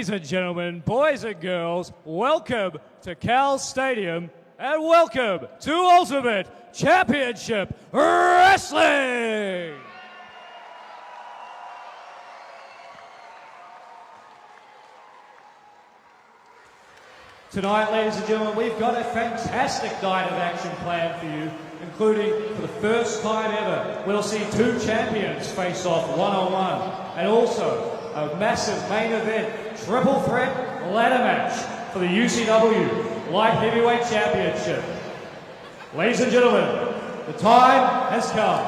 Ladies and gentlemen, boys and girls, welcome to Cowles Stadium and welcome to Ultimate Championship Wrestling! Tonight, ladies and gentlemen, we've got a fantastic night of action planned for you, including, for the first time ever, we'll see two champions face off one-on-one, and also a massive main event, triple threat ladder match for the UCW Light Heavyweight Championship. Ladies and gentlemen, the time has come.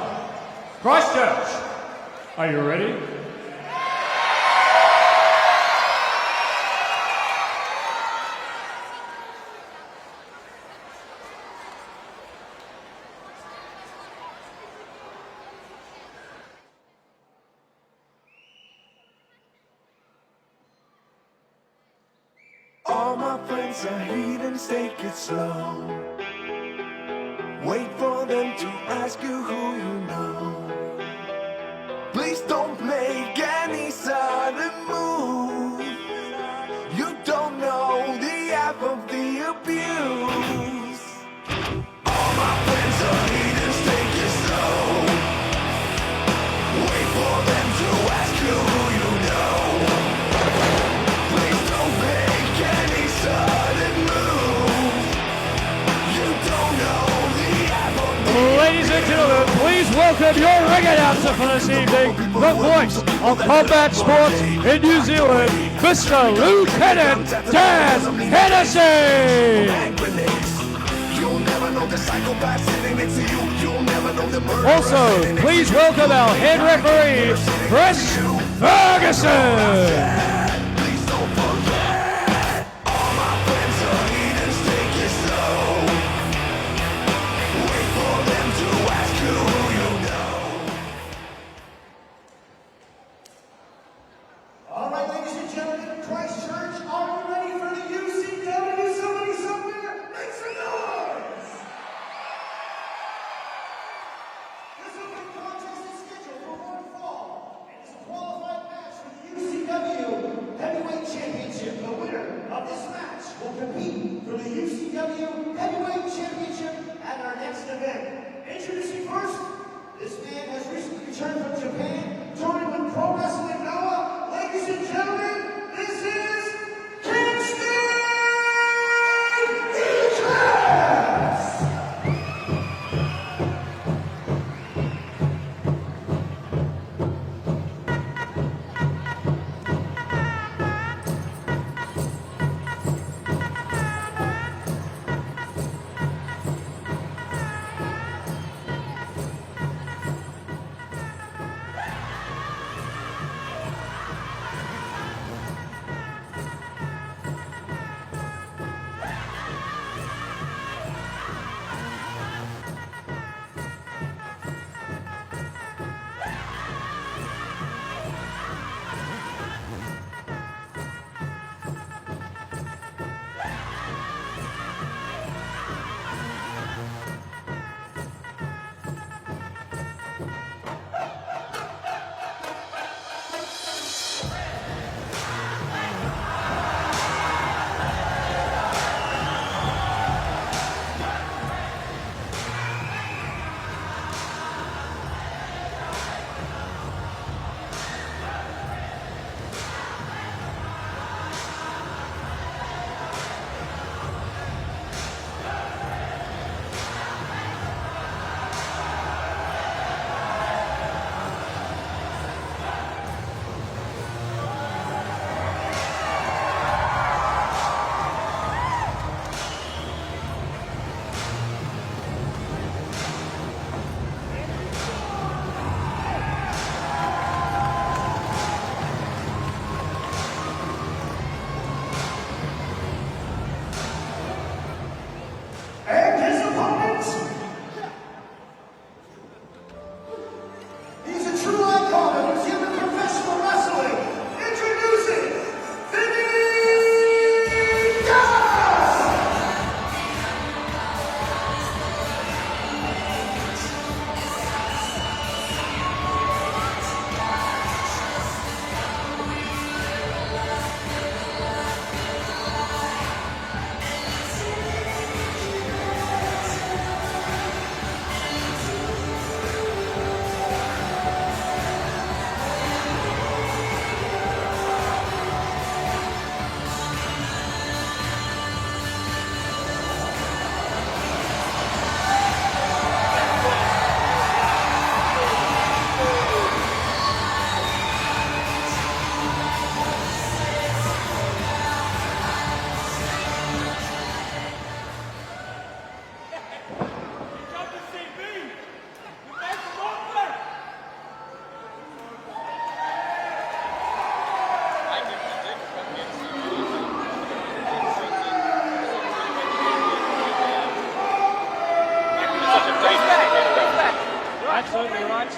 Christchurch, are you ready? All my friends are heathens, take it slow. Wait for them to ask you who you know. Please don't make any sudden move. You don't know the half of the abuse. All my friends are heathens, take it slow. Wait for them to ask you who you know. Ladies and gentlemen, please welcome your ring announcer for this evening, the voice of combat sports in New Zealand, Mr. Lieutenant Dan Hennessy! Also, please welcome our head referee, Chris Ferguson! Heavyweight Championship. The winner of this match will compete for the UCW Heavyweight Championship at our next event. Introducing first, this man has recently returned from Japan, touring with Pro Wrestling Noah. Ladies and gentlemen, this is Kingston! Eclipse!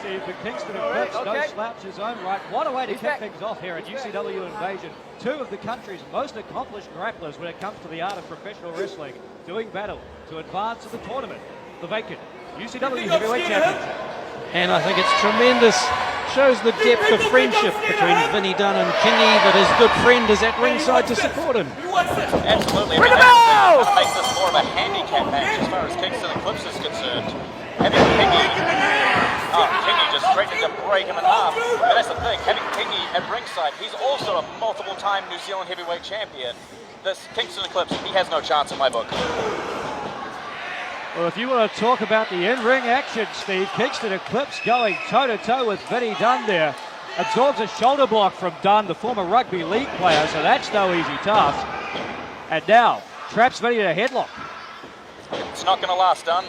Steve, but Kingston Eclipse no slouch his own right. What a way to kick things off here at UCW Invasion. Two of the country's most accomplished grapplers when it comes to the art of professional wrestling, doing battle to advance to the tournament, the vacant UCW Heavyweight Championship. And I think it's tremendous. Shows the depth of friendship between Vinny, Dunn and Kingy, that his good friend is at ringside to support him. Absolutely. Bring him out! That makes this more of a handicap match as far as Kingston Eclipse is concerned. Having Kingy, Kingy just threatening to break him in half. But that's the thing, having Kingy at ringside, he's also a multiple-time New Zealand heavyweight champion. This Kingston Eclipse, he has no chance in my book. Well, if you want to talk about the in-ring action, Steve, Kingston Eclipse going toe-to-toe with Vinny Dunn there. Absorbs a shoulder block from Dunn, the former rugby league player, so that's no easy task. And now, traps Vinny in a headlock. It's not going to last, Dunn.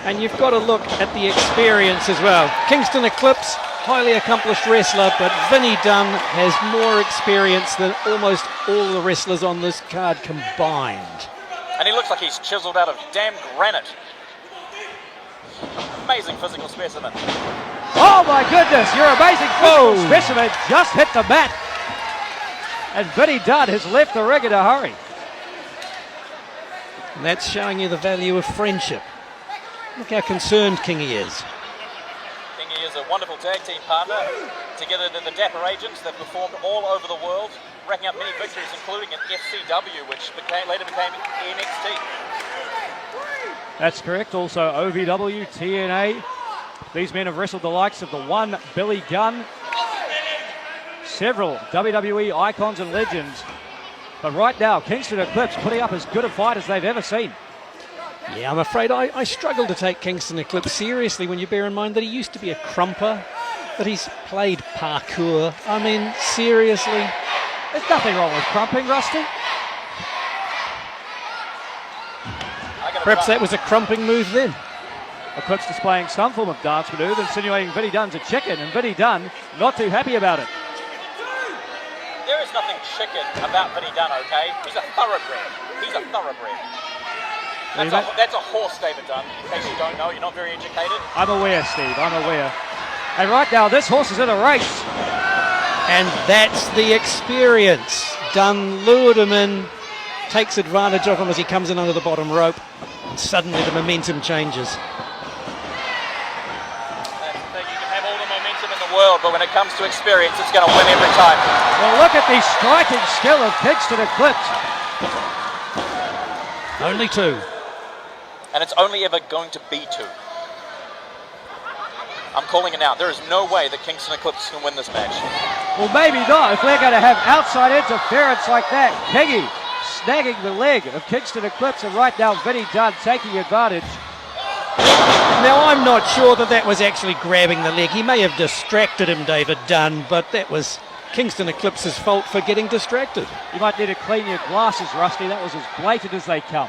And you've got to look at the experience as well. Kingston Eclipse, highly accomplished wrestler, but Vinny Dunn has more experience than almost all the wrestlers on this card combined. And he looks like he's chiseled out of damn granite. Amazing physical specimen. Oh my goodness, your amazing physical specimen just hit the mat. And Vinny Dunn has left the ring in a hurry. And that's showing you the value of friendship. Look how concerned Kingy is. Kingy is a wonderful tag team partner. Together they're the Dapper Agents that performed all over the world, racking up many victories, including an FCW, which later became NXT. That's correct. Also OVW, TNA. These men have wrestled the likes of the one Billy Gunn, several WWE icons and legends. But right now, Kingston Eclipse putting up as good a fight as they've ever seen. Yeah, I'm afraid I struggle to take Kingston Eclipse seriously when you bear in mind that he used to be a crumper, that he's played parkour. I mean, seriously. There's nothing wrong with crumping, Rusty. Perhaps that was a crumping move then. Eclipse displaying some form of dance maneuver, insinuating Vinny Dunn's a chicken, and Vinny Dunn not too happy about it. There is nothing chicken about Vinny Dunn, okay? He's a thoroughbred. He's a thoroughbred. That's a horse, David Dunn. In case you don't know, you're not very educated. I'm aware, Steve, I'm aware. And right now, this horse is in a race. And that's the experience. Dunn lured him in, takes advantage of him as he comes in under the bottom rope, and suddenly the momentum changes. That's the thing, you can have all the momentum in the world, but when it comes to experience, it's going to win every time. Well, look at the striking skill of Kingston Eclipse. Only two. And it's only ever going to be two. I'm calling it out. There is no way that Kingston Eclipse can win this match. Well, maybe not if we're going to have outside interference like that. Kingy snagging the leg of Kingston Eclipse, and right now Vinny Dunn taking advantage. Now, I'm not sure that was actually grabbing the leg. He may have distracted him, David Dunn, but that was Kingston Eclipse's fault for getting distracted. You might need to clean your glasses, Rusty. That was as blatant as they come.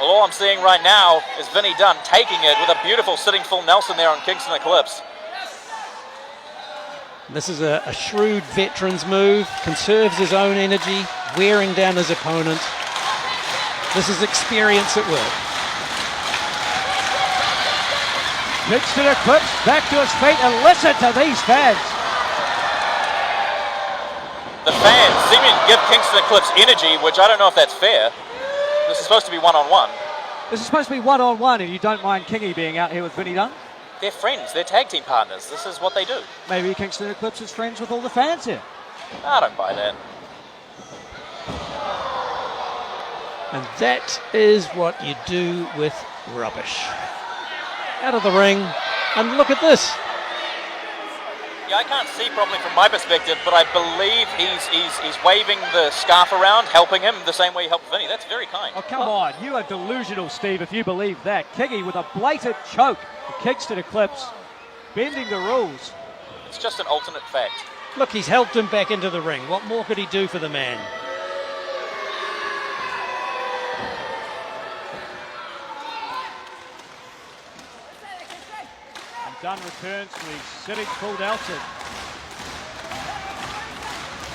Well, all I'm seeing right now is Vinny Dunn taking it with a beautiful sitting full Nelson there on Kingston Eclipse. This is a shrewd veteran's move, conserves his own energy, wearing down his opponent. This is experience at work. Kingston Eclipse back to his feet, and listen to these fans. The fans seeming to give Kingston Eclipse energy, which I don't know if that's fair. This is supposed to be one-on-one. This is supposed to be one-on-one, and you don't mind Kingy being out here with Vinny Dunn? They're friends. They're tag team partners. This is what they do. Maybe Kingston Eclipse is friends with all the fans here. I don't buy that. And that is what you do with rubbish. Out of the ring, and look at this. Yeah, I can't see properly from my perspective, but I believe he's waving the scarf around, helping him the same way he helped Vinny. That's very kind. Oh, come on. You are delusional, Steve, if you believe that. Kingy with a blatant choke of Kingston Eclipse, bending the rules. It's just an alternate fact. Look, he's helped him back into the ring. What more could he do for the man? Dunn returns to his sitting full Nelson.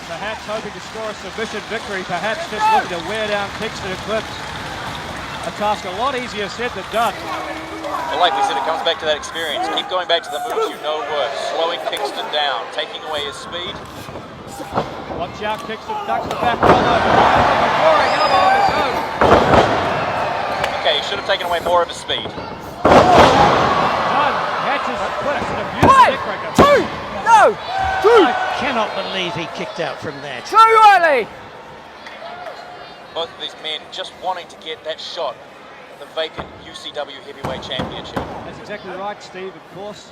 Perhaps hoping to score a submission victory, perhaps just looking to wear down Kingston Eclipse. A task a lot easier said than done. Well, like we said, it comes back to that experience. Keep going back to the moves you know work. Slowing Kingston down, taking away his speed. Watch out, Kingston ducks the back elbow. Roaring elbow on his own. Okay, he should have taken away more of his speed. Dunn catches Eclipse and abuses the neck breaker. Two! No! Two! I cannot believe he kicked out from that. Two, Riley! Both of these men just wanting to get that shot at the vacant UCW Heavyweight Championship. That's exactly right, Steve, of course.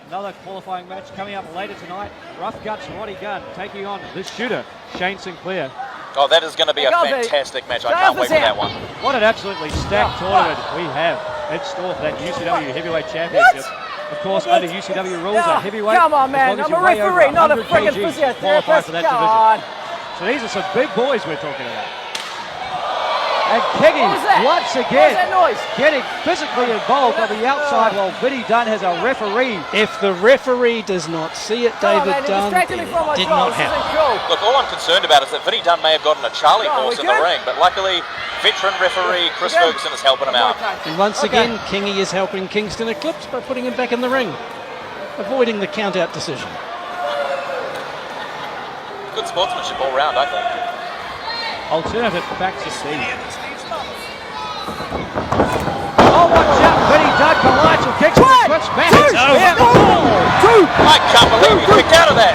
Another qualifying match coming up later tonight. Rufguts, Roddy Gunn taking on this shooter, Shane Sinclair. Oh, that is going to be a fantastic match. I can't wait for that one. What an absolutely stacked tournament we have in store for that UCW Heavyweight Championship. Of course, under UCW rules, a heavyweight. Come on, man. as I'm long a as you're way referee, not a over 100 friggin' kgs, qualify for physiotherapist. that Come division. on. So these are some big boys we're talking about. And Keggy, What was that? once What was again, that noise? getting physically involved on the outside while Vinny Dunn has a referee. If the referee does not see it, Come on, David man, you Dunn, distracted me then from my it did job. not This happen. isn't cool. Look, all I'm concerned about is that Vinny Dunn may have gotten a Charlie Oh, horse we in the good? ring, but luckily, veteran referee Chris Good? Ferguson is helping him out. And once again, Kingy is helping Kingston Eclipse by putting him back in the ring, avoiding the count-out decision. Good sportsmanship all round, I think. Alternative back to Steve. Oh, watch out, Vinny Dunn collides with Kingston Eclipse. Man, it's over. I can't believe he kicked out of that.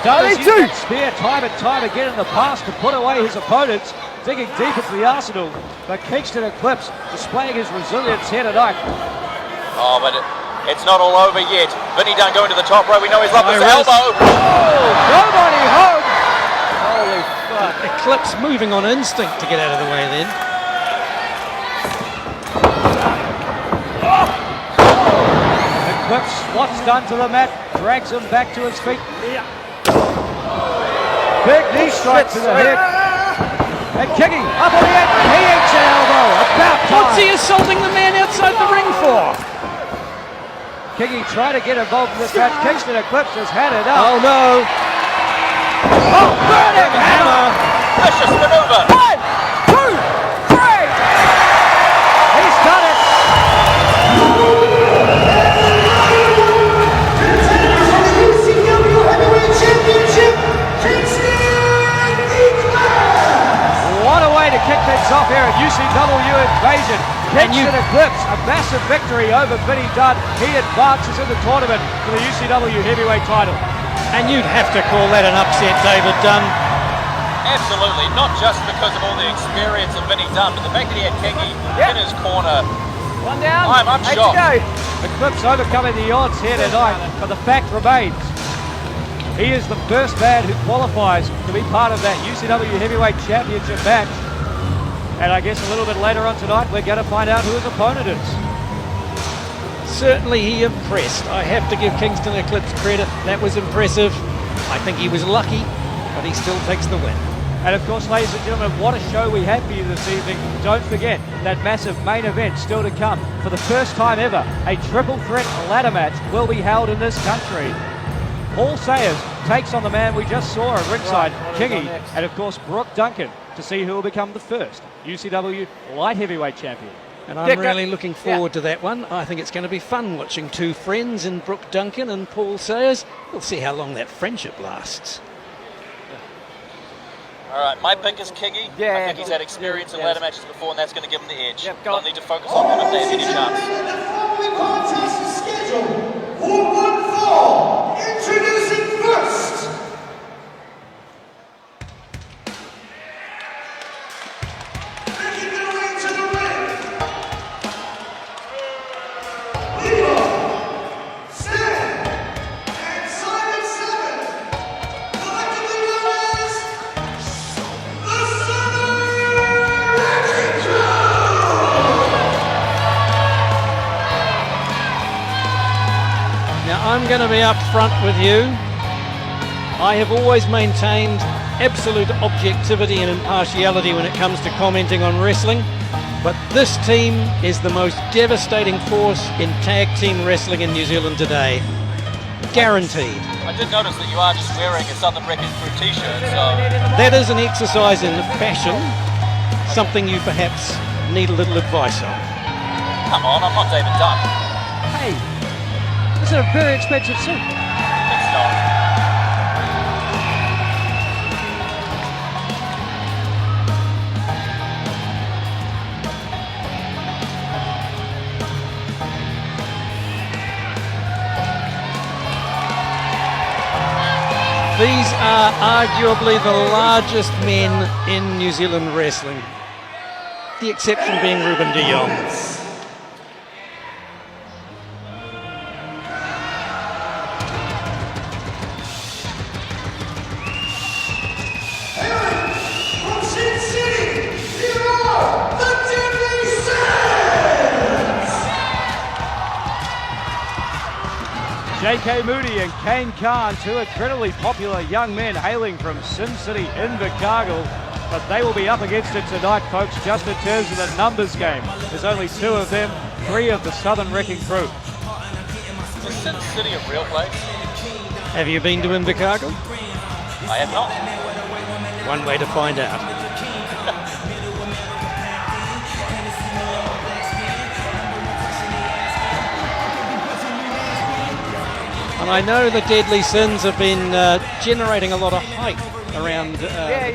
Dunn has used that spear time and time again in the past to put away his opponents, digging deep into the arsenal. But Kingston Eclipse displaying his resilience here tonight. Oh, but it's not all over yet. Vinny Dunn going to the top row. We know he's lost his elbow. Oh, nobody home. Holy fuck. Eclipse moving on instinct to get out of the way then. Eclipse swats Dunn to the mat, drags him back to his feet. Big knee strike to the head. And Kiggy up on the end. He eats an elbow. About time. What's he assaulting the man outside the ring for? Kiggy trying to get involved in this match. Kingston Eclipse has had it up. Oh no. Oh, burning hammer. Vicious maneuver. 1, 2, 3. He's done it. UCW Heavyweight Championship, Kingston Eclipse! What a way to kick things off here at UCW Invasion. Kingston Eclipse, a massive victory over Vinny Dunn. He advances in the tournament for the UCW Heavyweight title. And you'd have to call that an upset, David Dunn. Absolutely, not just because of all the experience of Vinny Dunn, but the fact that he had Kingy in his corner. One down. I'm Eight to shocked. go. Eclipse overcoming the odds here tonight, but the fact remains, he is the first man who qualifies to be part of that UCW Heavyweight Championship match. And I guess a little bit later on tonight, we're going to find out who his opponent is. Certainly he impressed. I have to give Kingston Eclipse credit. That was impressive. I think he was lucky, but he still takes the win. And of course, ladies and gentlemen, what a show we have for you this evening. Don't forget that massive main event still to come. For the first time ever, a triple threat ladder match will be held in this country. Paul Sayers takes on the man we just saw at ringside, Kingy, and of course Brook Duncan, to see who will become the first UCW Light Heavyweight Champion. And I'm really looking forward to that one. I think it's going to be fun watching two friends in Brook Duncan and Paul Sayers. We'll see how long that friendship lasts. All right, my pick is Kingy. Yeah. I think he's had experience in ladder matches before, and that's going to give him the edge. Yep, They'll need to focus on him if they have any chance. The following contest is scheduled for one fall. Introducing first, making their way to the ring, Leo, Stan, and Simon Seven, collectively known as the Southern Wrecking Crew. Now I'm going to be up front with you. I have always maintained absolute objectivity and impartiality when it comes to commenting on wrestling, but this team is the most devastating force in tag team wrestling in New Zealand today. Guaranteed. I did notice that you are just wearing a Southern Wrecking Crew t-shirt, so That is an exercise in fashion, something you perhaps need a little advice on. Come on, I'm not David Dunn. Hey, this is a very expensive suit. It's not. These are arguably the largest men in New Zealand wrestling. The exception being Ruben de Jong. From Sin City, here are the Deadly Sins! J.K. Moody and Kane Khan, two eternally popular young men hailing from Sin City, Invercargill. But they will be up against it tonight, folks, just in terms of the numbers game. There's only two of them, three of the Southern Wrecking Crew. Is Sin City a real place? Have you been to Invercargill? I have not. One way to find out. And I know the Deadly Sins have been generating a lot of hype around the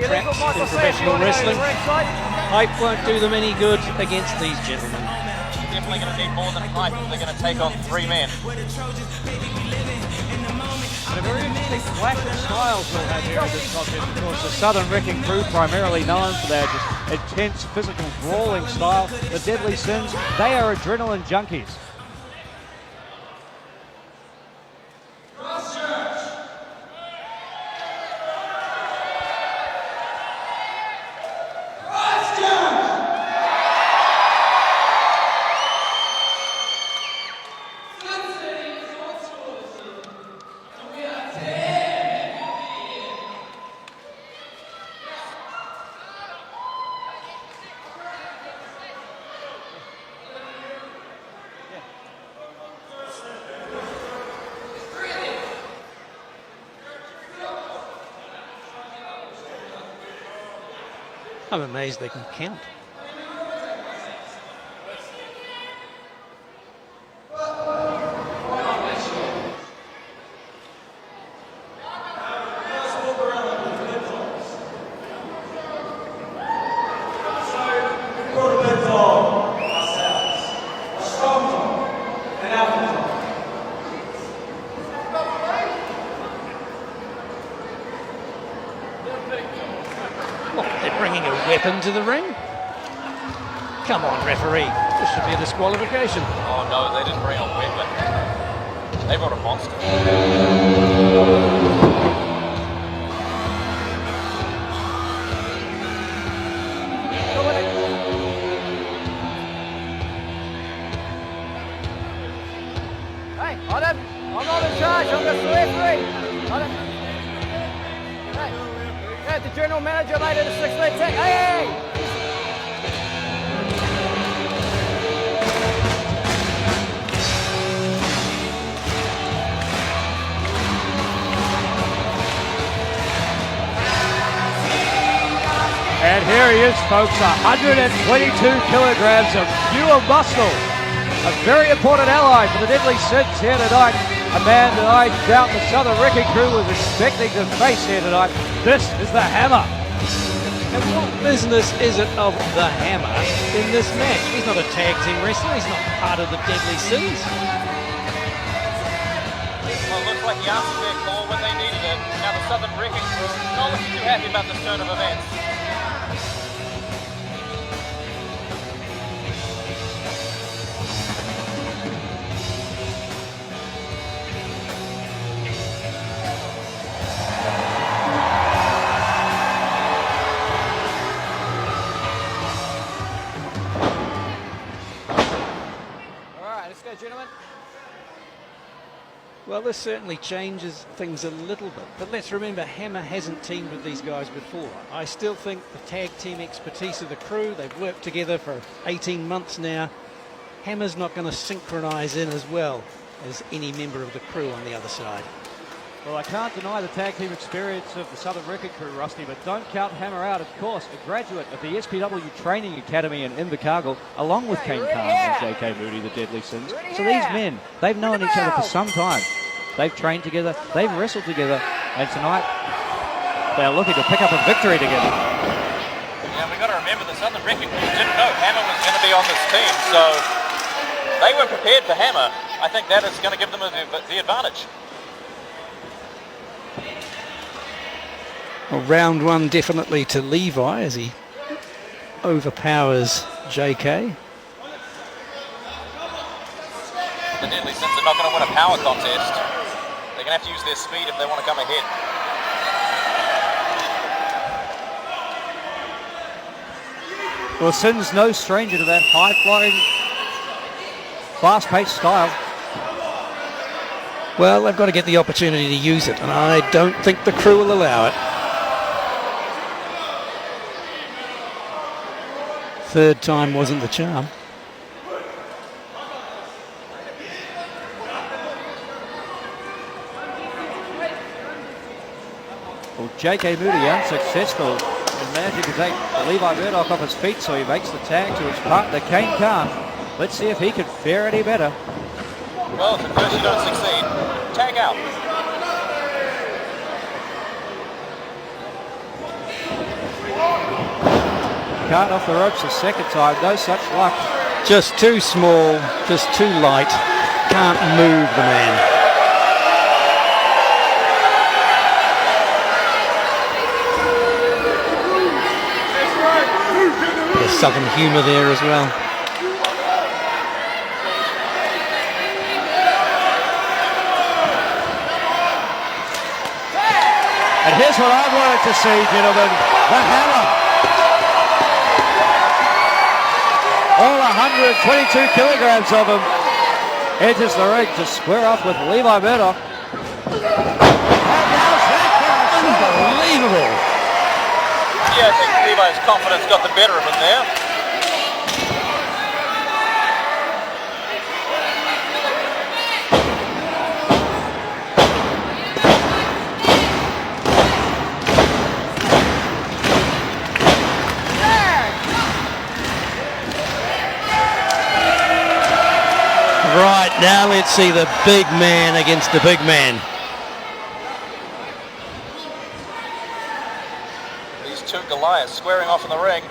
traps in professional wrestling. Hype won't do them any good against these gentlemen. Definitely going to need more than hype if they're going to take on three men. And a very interesting clash of styles we'll have here in this contest. Of course, the Southern Wrecking Crew, primarily known for their just intense physical brawling style. The Deadly Sins, they are adrenaline junkies. I'm amazed they can count. To the ring. Come on, referee. This should be a disqualification. Oh no, they didn't bring a weapon. They brought a monster. Hey, I'm not in charge. I'm just the referee. Hey, the general manager made it a 6-leg tag. Hey! And here he is, folks, 122 kilograms of pure muscle. A very important ally for the Deadly Sins here tonight. A man that I doubt the Southern Wrecking Crew was expecting to face here tonight. This is the Hammer. And what business is it of the Hammer in this match? He's not a tag team wrestler. He's not part of the Deadly Sins. Well, it looks like he answered their call when they needed it. Now the Southern Wrecking Crew not looking too happy about this turn of events. Gentlemen. Well, this certainly changes things a little bit, but let's remember Hammer hasn't teamed with these guys before. I still think the tag team expertise of the crew, they've worked together for 18 months now. Hammer's not going to synchronise in as well as any member of the crew on the other side. Well, I can't deny the tag team experience of the Southern Wrecking Crew, Rusty, but don't count Hammer out, of course. A graduate of the SPW Training Academy in Invercargill, along with Kane Khan and J.K. Moody, the Deadly Sins. So these men, they've known each other for some time. They've trained together, they've wrestled together, and tonight they're looking to pick up a victory together. Yeah, we've got to remember the Southern Wrecking Crew didn't know Hammer was going to be on this team, so they were prepared for Hammer. I think that is going to give them the advantage. Well, round one definitely to Levi as he overpowers JK. The Deadly Sins are not going to win a power contest. They're going to have to use their speed if they want to come ahead. Well, Sins no stranger to that high-flying, fast-paced style. Well, they've got to get the opportunity to use it, and I don't think the crew will allow it. Third time wasn't the charm. Well, J.K. Moody unsuccessful in managing to take Levi Murdoch off his feet, so he makes the tag to his partner, Kane Khan. Let's see if he can fare any better. Well, if at first you don't succeed, tag out. Can't off the ropes a second time, no such luck. Just too small, just too light. Can't move the man. There's southern humour there as well. And here's what I wanted to see, gentlemen. The hammer. All 122 kilograms of him enters the ring to square off with Levi Murdoch. Unbelievable. Yeah, I think Levi's confidence got the better of him there. Right, now let's see the big man against the big man. These two Goliaths squaring off in the ring.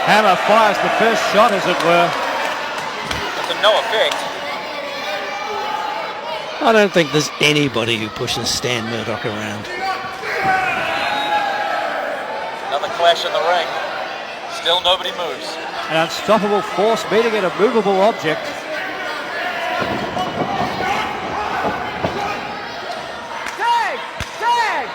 Hammer fires the first shot, as it were. But to no effect. I don't think there's anybody who pushes Stan Murdoch around. Another clash in the ring. Still nobody moves. An unstoppable force meeting an immovable object. Tag! Tag!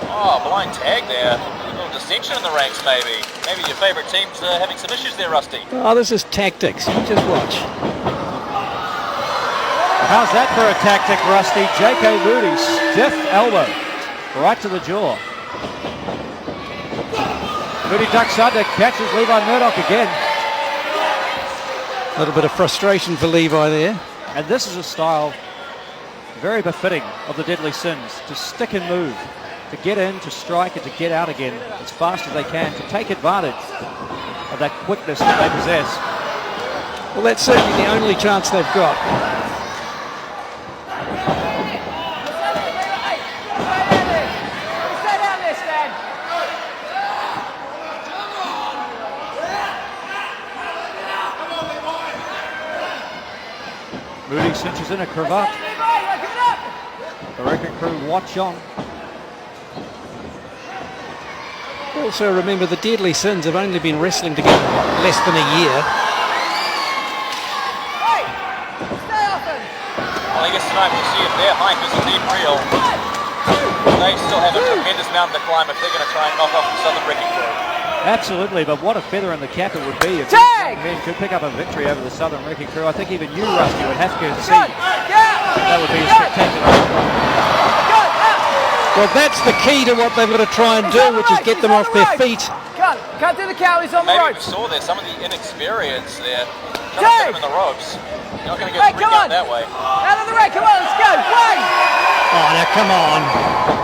Oh, blind tag there. A little dissension in the ranks, maybe. Maybe your favourite team's having some issues there, Rusty. Oh, this is tactics. You just watch. How's that for a tactic, Rusty? J.K. Moody, stiff elbow, right to the jaw. Moody ducks under, catches Levi Murdoch again. A little bit of frustration for Levi there. And this is a style very befitting of the Deadly Sins, to stick and move, to get in, to strike, and to get out again as fast as they can, to take advantage of that quickness that they possess. Well, that's certainly the only chance they've got. Moody cinches in a cravat. The Wrecking Crew watch on. Also remember, the Deadly Sins have only been wrestling together less than a year. Well, I guess tonight we'll see if their hype is indeed real. They still have a tremendous mountain to climb if they're going to try and knock off the Southern Wrecking Crew. Absolutely, but what a feather in the cap it would be if these young men could pick up a victory over the Southern Wrecking Crew. I think even you, Rusty, would have to concede that would be a spectacular outcome. Well, that's the key to what they've got to try and do, which is get them off their feet cut through the Cowles on the Maybe we ropes. saw there some of the inexperience there. Trying to Hey! put him in the ropes. You're not going to Hey, get come rigged out on. that way. Out of the ring, come on, let's go. 1, Oh, now come on.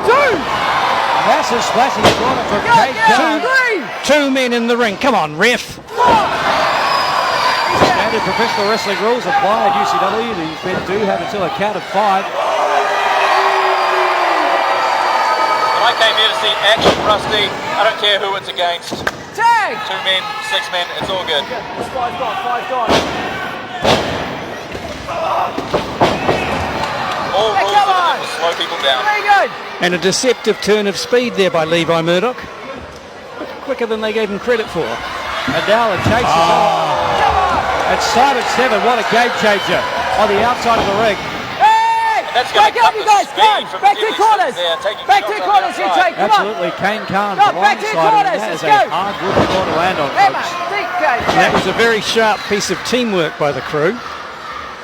2, Massive splashing corner from go, Kate go, Dunn. 3, 2 men in the ring. Come on, ref. 4. Standard professional wrestling rules apply at UCW. These men do have until a count of 5. When I came here to see action, Rusty, I don't care who it's against. Tag. 2 men, 6 men, it's all good. It's 5 gone, 5 gone. All Hey, rules come are on. to slow people down. Very good. And a deceptive turn of speed there by Levi Murdoch. Quicker than they gave him credit for. And now the chase is on. And Simon 7, what a game changer on the outside of the ring. Hey! That's gonna Back up, cut you the guys. speed Come on. from Back to the Kingston corners. there, taking Back to shots the on corners, the you outside. take. Come on. Absolutely, Kane Khan Go, back to the blindside. corners, That is let's a go. hard wooden floor to land on, Emma, folks. deep game. And that was a very sharp piece of teamwork by the crew.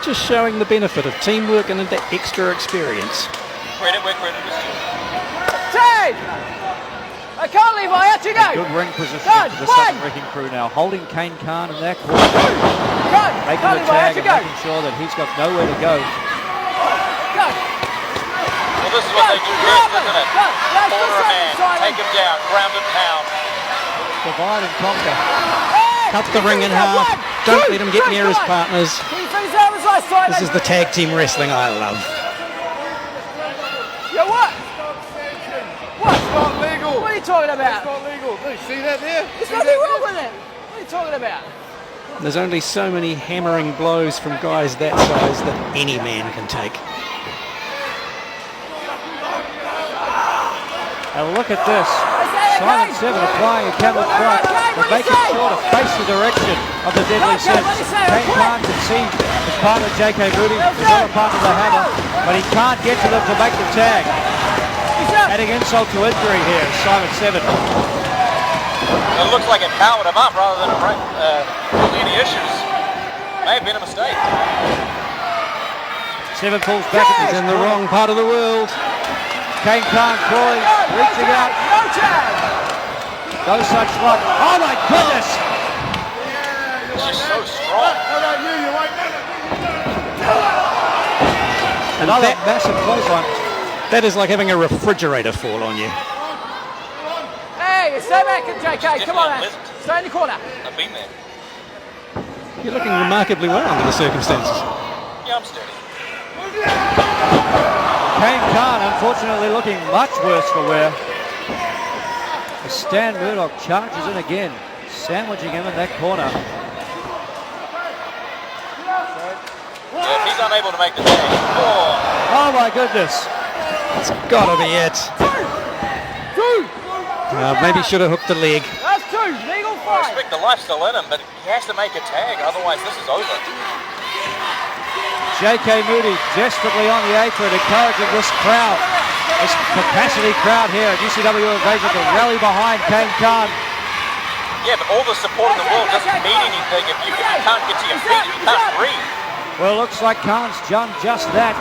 Just showing the benefit of teamwork and the extra experience. Credit where credit is due. Tag. I can't leave, out you go. Good ring position Done. for the One. Southern Wrecking crew now, holding Kane Khan in that corner, Go. making Can't the leave, out tag you and go. making sure that he's got nowhere to go. Go. Well, this is what they do best, isn't it? Corner a man, take him down, ground and pound. Divide and conquer. Cut the ring in half. Don't let him get near his partners. This is the tag team wrestling I love. Yo, what? What? It's not legal. What are you talking about? It's not legal. Look, see that there? There's nothing wrong with it. What are you talking about? There's only so many hammering blows from guys that size that any man can take. And look at this. Simon 7 applying a camel front, but making sure to face the direction of the deadly sets. Kane Khan can see his partner J.K. Moody, his other partner the Hammer, but he can't get to them to make the tag. Adding insult to injury here, Simon 7. It looks like it powered him up rather than any issues. May have been a mistake. 7 pulls back at He's in the wrong part of the world. Kane Khan crawling, reaching out. No tag. No such luck. Oh my goodness! She's so strong. And Another that, massive clothesline. that is like having a refrigerator fall on you. Hey, stay back, JK. Come on, man. Listen. Stay in the corner. I've been there. You're looking remarkably well under the circumstances. Yeah, I'm steady. Kane Khan, unfortunately, looking much worse for wear. As Stan Murdoch charges in again, sandwiching him in that corner. Yeah, if he's unable to make the tag. Oh my goodness! It's gotta be it. Maybe should have hooked the leg. That's 2. Legal I fight. respect the life still in him, but he has to make a tag, otherwise this is over. J.K. Moody desperately on the apron, encouraging this crowd, this capacity crowd here at UCW Invasion to rally behind Kane Khan. Yeah, but all the support in the world doesn't mean anything if you can't get to your feet, if you can't breathe. Well, it looks like Khan's done just that.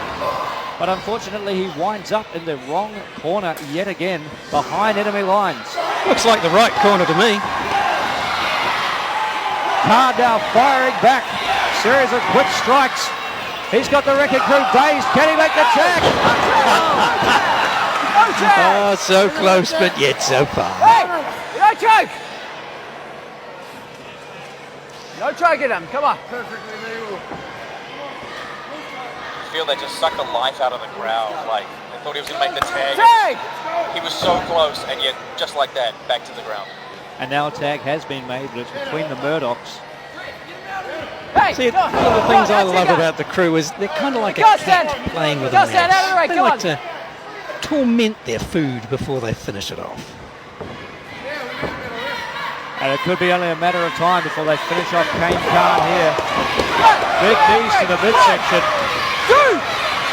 But unfortunately, he winds up in the wrong corner yet again, behind enemy lines. Looks like the right corner to me. Khan now firing back. Series of quick strikes. He's got the Wrecking Crew dazed. Can he make the tag? No tag. Oh, so close, but yet so far. Hey, no choke. No choking him. Come on. I feel they just sucked the life out of the crowd. Like, they thought he was going to make the tag. Tag. He was so close, and yet, just like that, back to the ground. And now a tag has been made, but it's between the Murdochs. Hey, See, go. one of the things I Go, love go. about the crew is they're kind of like a Go, cat Stan. playing with a Go, mouse. Stan, out of the way, They come like on. to torment their food before they finish it off. And it could be only a matter of time before they finish off Kane Khan here. Big knees to the midsection.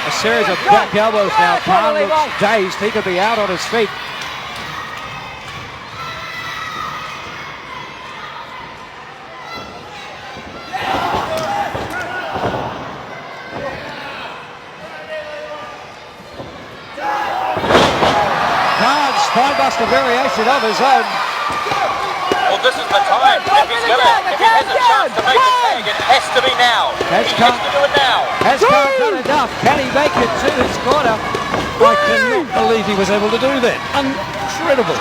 A series of back elbows now. Khan looks dazed. He could be out on his feet. Khan's spinebuster variation of his own. Well, this is the time. If he has a chance to make the tag, it has to be now. He has to do it now. Has Cowles done enough? Can he make it to his corner? I cannot believe he was able to do that. Incredible.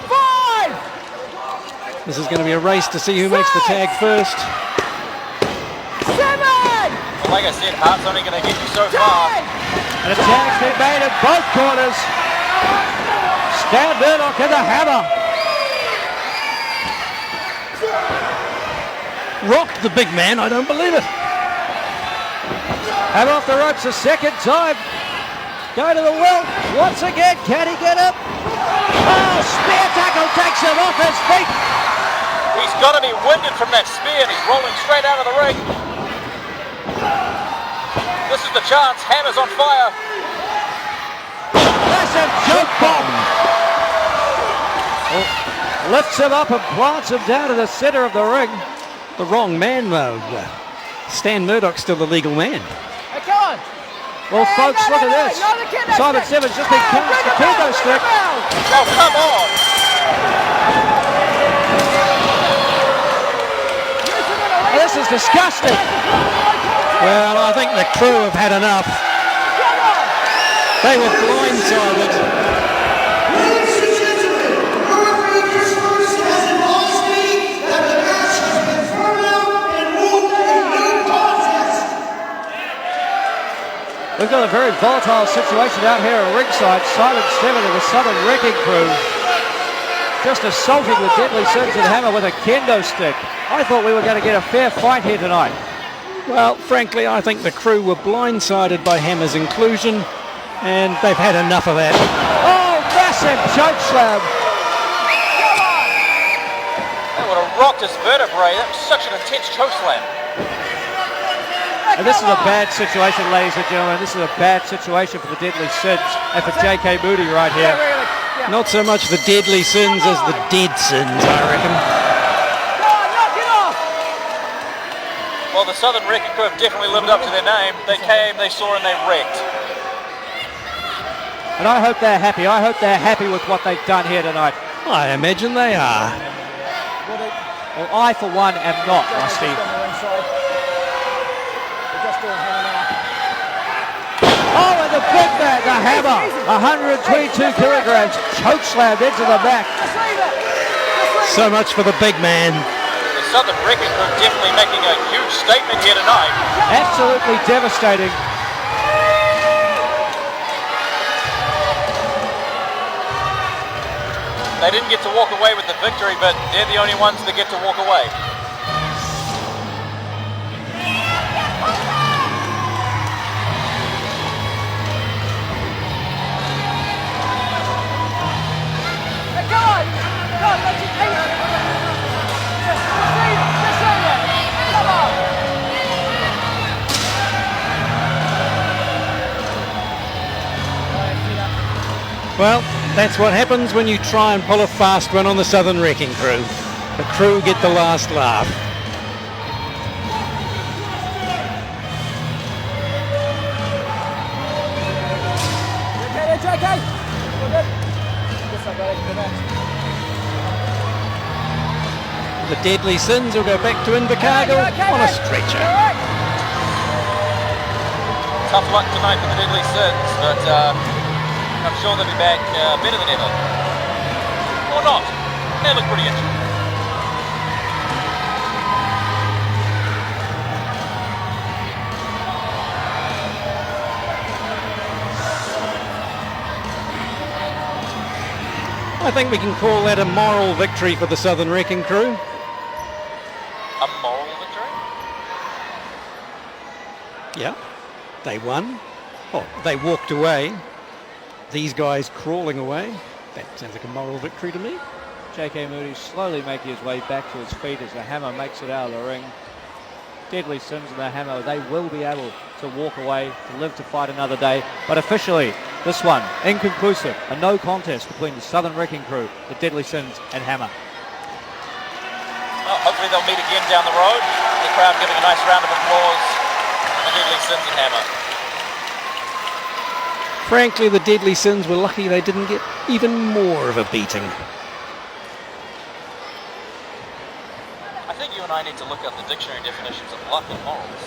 5! This is going to be a race to see who makes the tag first. 7! Well, like I said, Hart's only going to get you so far. And the tag's been made in both corners. Stan Murdoch and the hammer. Rocked the big man, I don't believe it. Hammer off the ropes a second time. Go to the well once again. Can he get up? Oh, spear tackle takes him off his feet. He's got to be winded from that spear, and he's rolling straight out of the ring. This is the chance. Hammer's on fire. Massive choke bomb. Lifts him up and plants him down to the center of the ring. The wrong man, though. Stan Murdoch's still the legal man. Hey, come on! Well, folks, look at this. Simon Simmons just been cast the kendo stick. Oh, come on! This is disgusting. Well, I think the crew have had enough. They were blindsided. Ladies and gentlemen, your referee Chris has advised me that the match has been thrown out and ruled a no contest. We've got a very volatile situation out here at ringside. Simon Simmons and the Southern Wrecking Crew just assaulting the Deadly Sins and Hammer with a kendo stick. I thought we were going to get a fair fight here tonight. Well, frankly, I think the crew were blindsided by Hammer's inclusion, and they've had enough of that. Oh, massive choke slam. That would have rocked his vertebrae. That was such an intense choke slam. And this is a bad situation, ladies and gentlemen. This is a bad situation for the Deadly Sins and for J.K. Moody right here. Not so much the Deadly Sins as the Dead Sins, I reckon. Well, the Southern Wrecking Crew have definitely lived up to their name. They came, they saw, and they wrecked. And I hope they're happy. I hope they're happy with what they've done here tonight. I imagine they are. Well, I, for one, am not, Rusty. Oh, and the big man, the hammer, 122 kilograms, choke slammed into the back. So much for the big man. The Southern Wrecking Crew definitely making a huge statement here tonight. Absolutely devastating. They didn't get to walk away with the victory, but they're the only ones that get to walk away. Well, that's what happens when you try and pull a fast one on the Southern Wrecking Crew. The crew get the last laugh. The Deadly Sins will go back to Invercargill on a stretcher. Tough luck tonight for the Deadly Sins, but I'm sure they'll be back better than ever. Or not. They look pretty injured. I think we can call that a moral victory for the Southern Wrecking Crew. A moral victory? Yeah, they won. Oh, they walked away. These guys crawling away. That sounds like a moral victory to me. J.K. Moody slowly making his way back to his feet as the hammer makes it out of the ring. Deadly Sins and the hammer, they will be able to walk away, to live to fight another day. But officially, this one, inconclusive, a no contest between the Southern Wrecking Crew, the Deadly Sins and Hammer. Well, hopefully they'll meet again down the road. The crowd giving a nice round of applause for the Deadly Sins and Hammer. Frankly, the Deadly Sins were lucky they didn't get even more of a beating. you and I need to look up the dictionary definitions of luck and morals.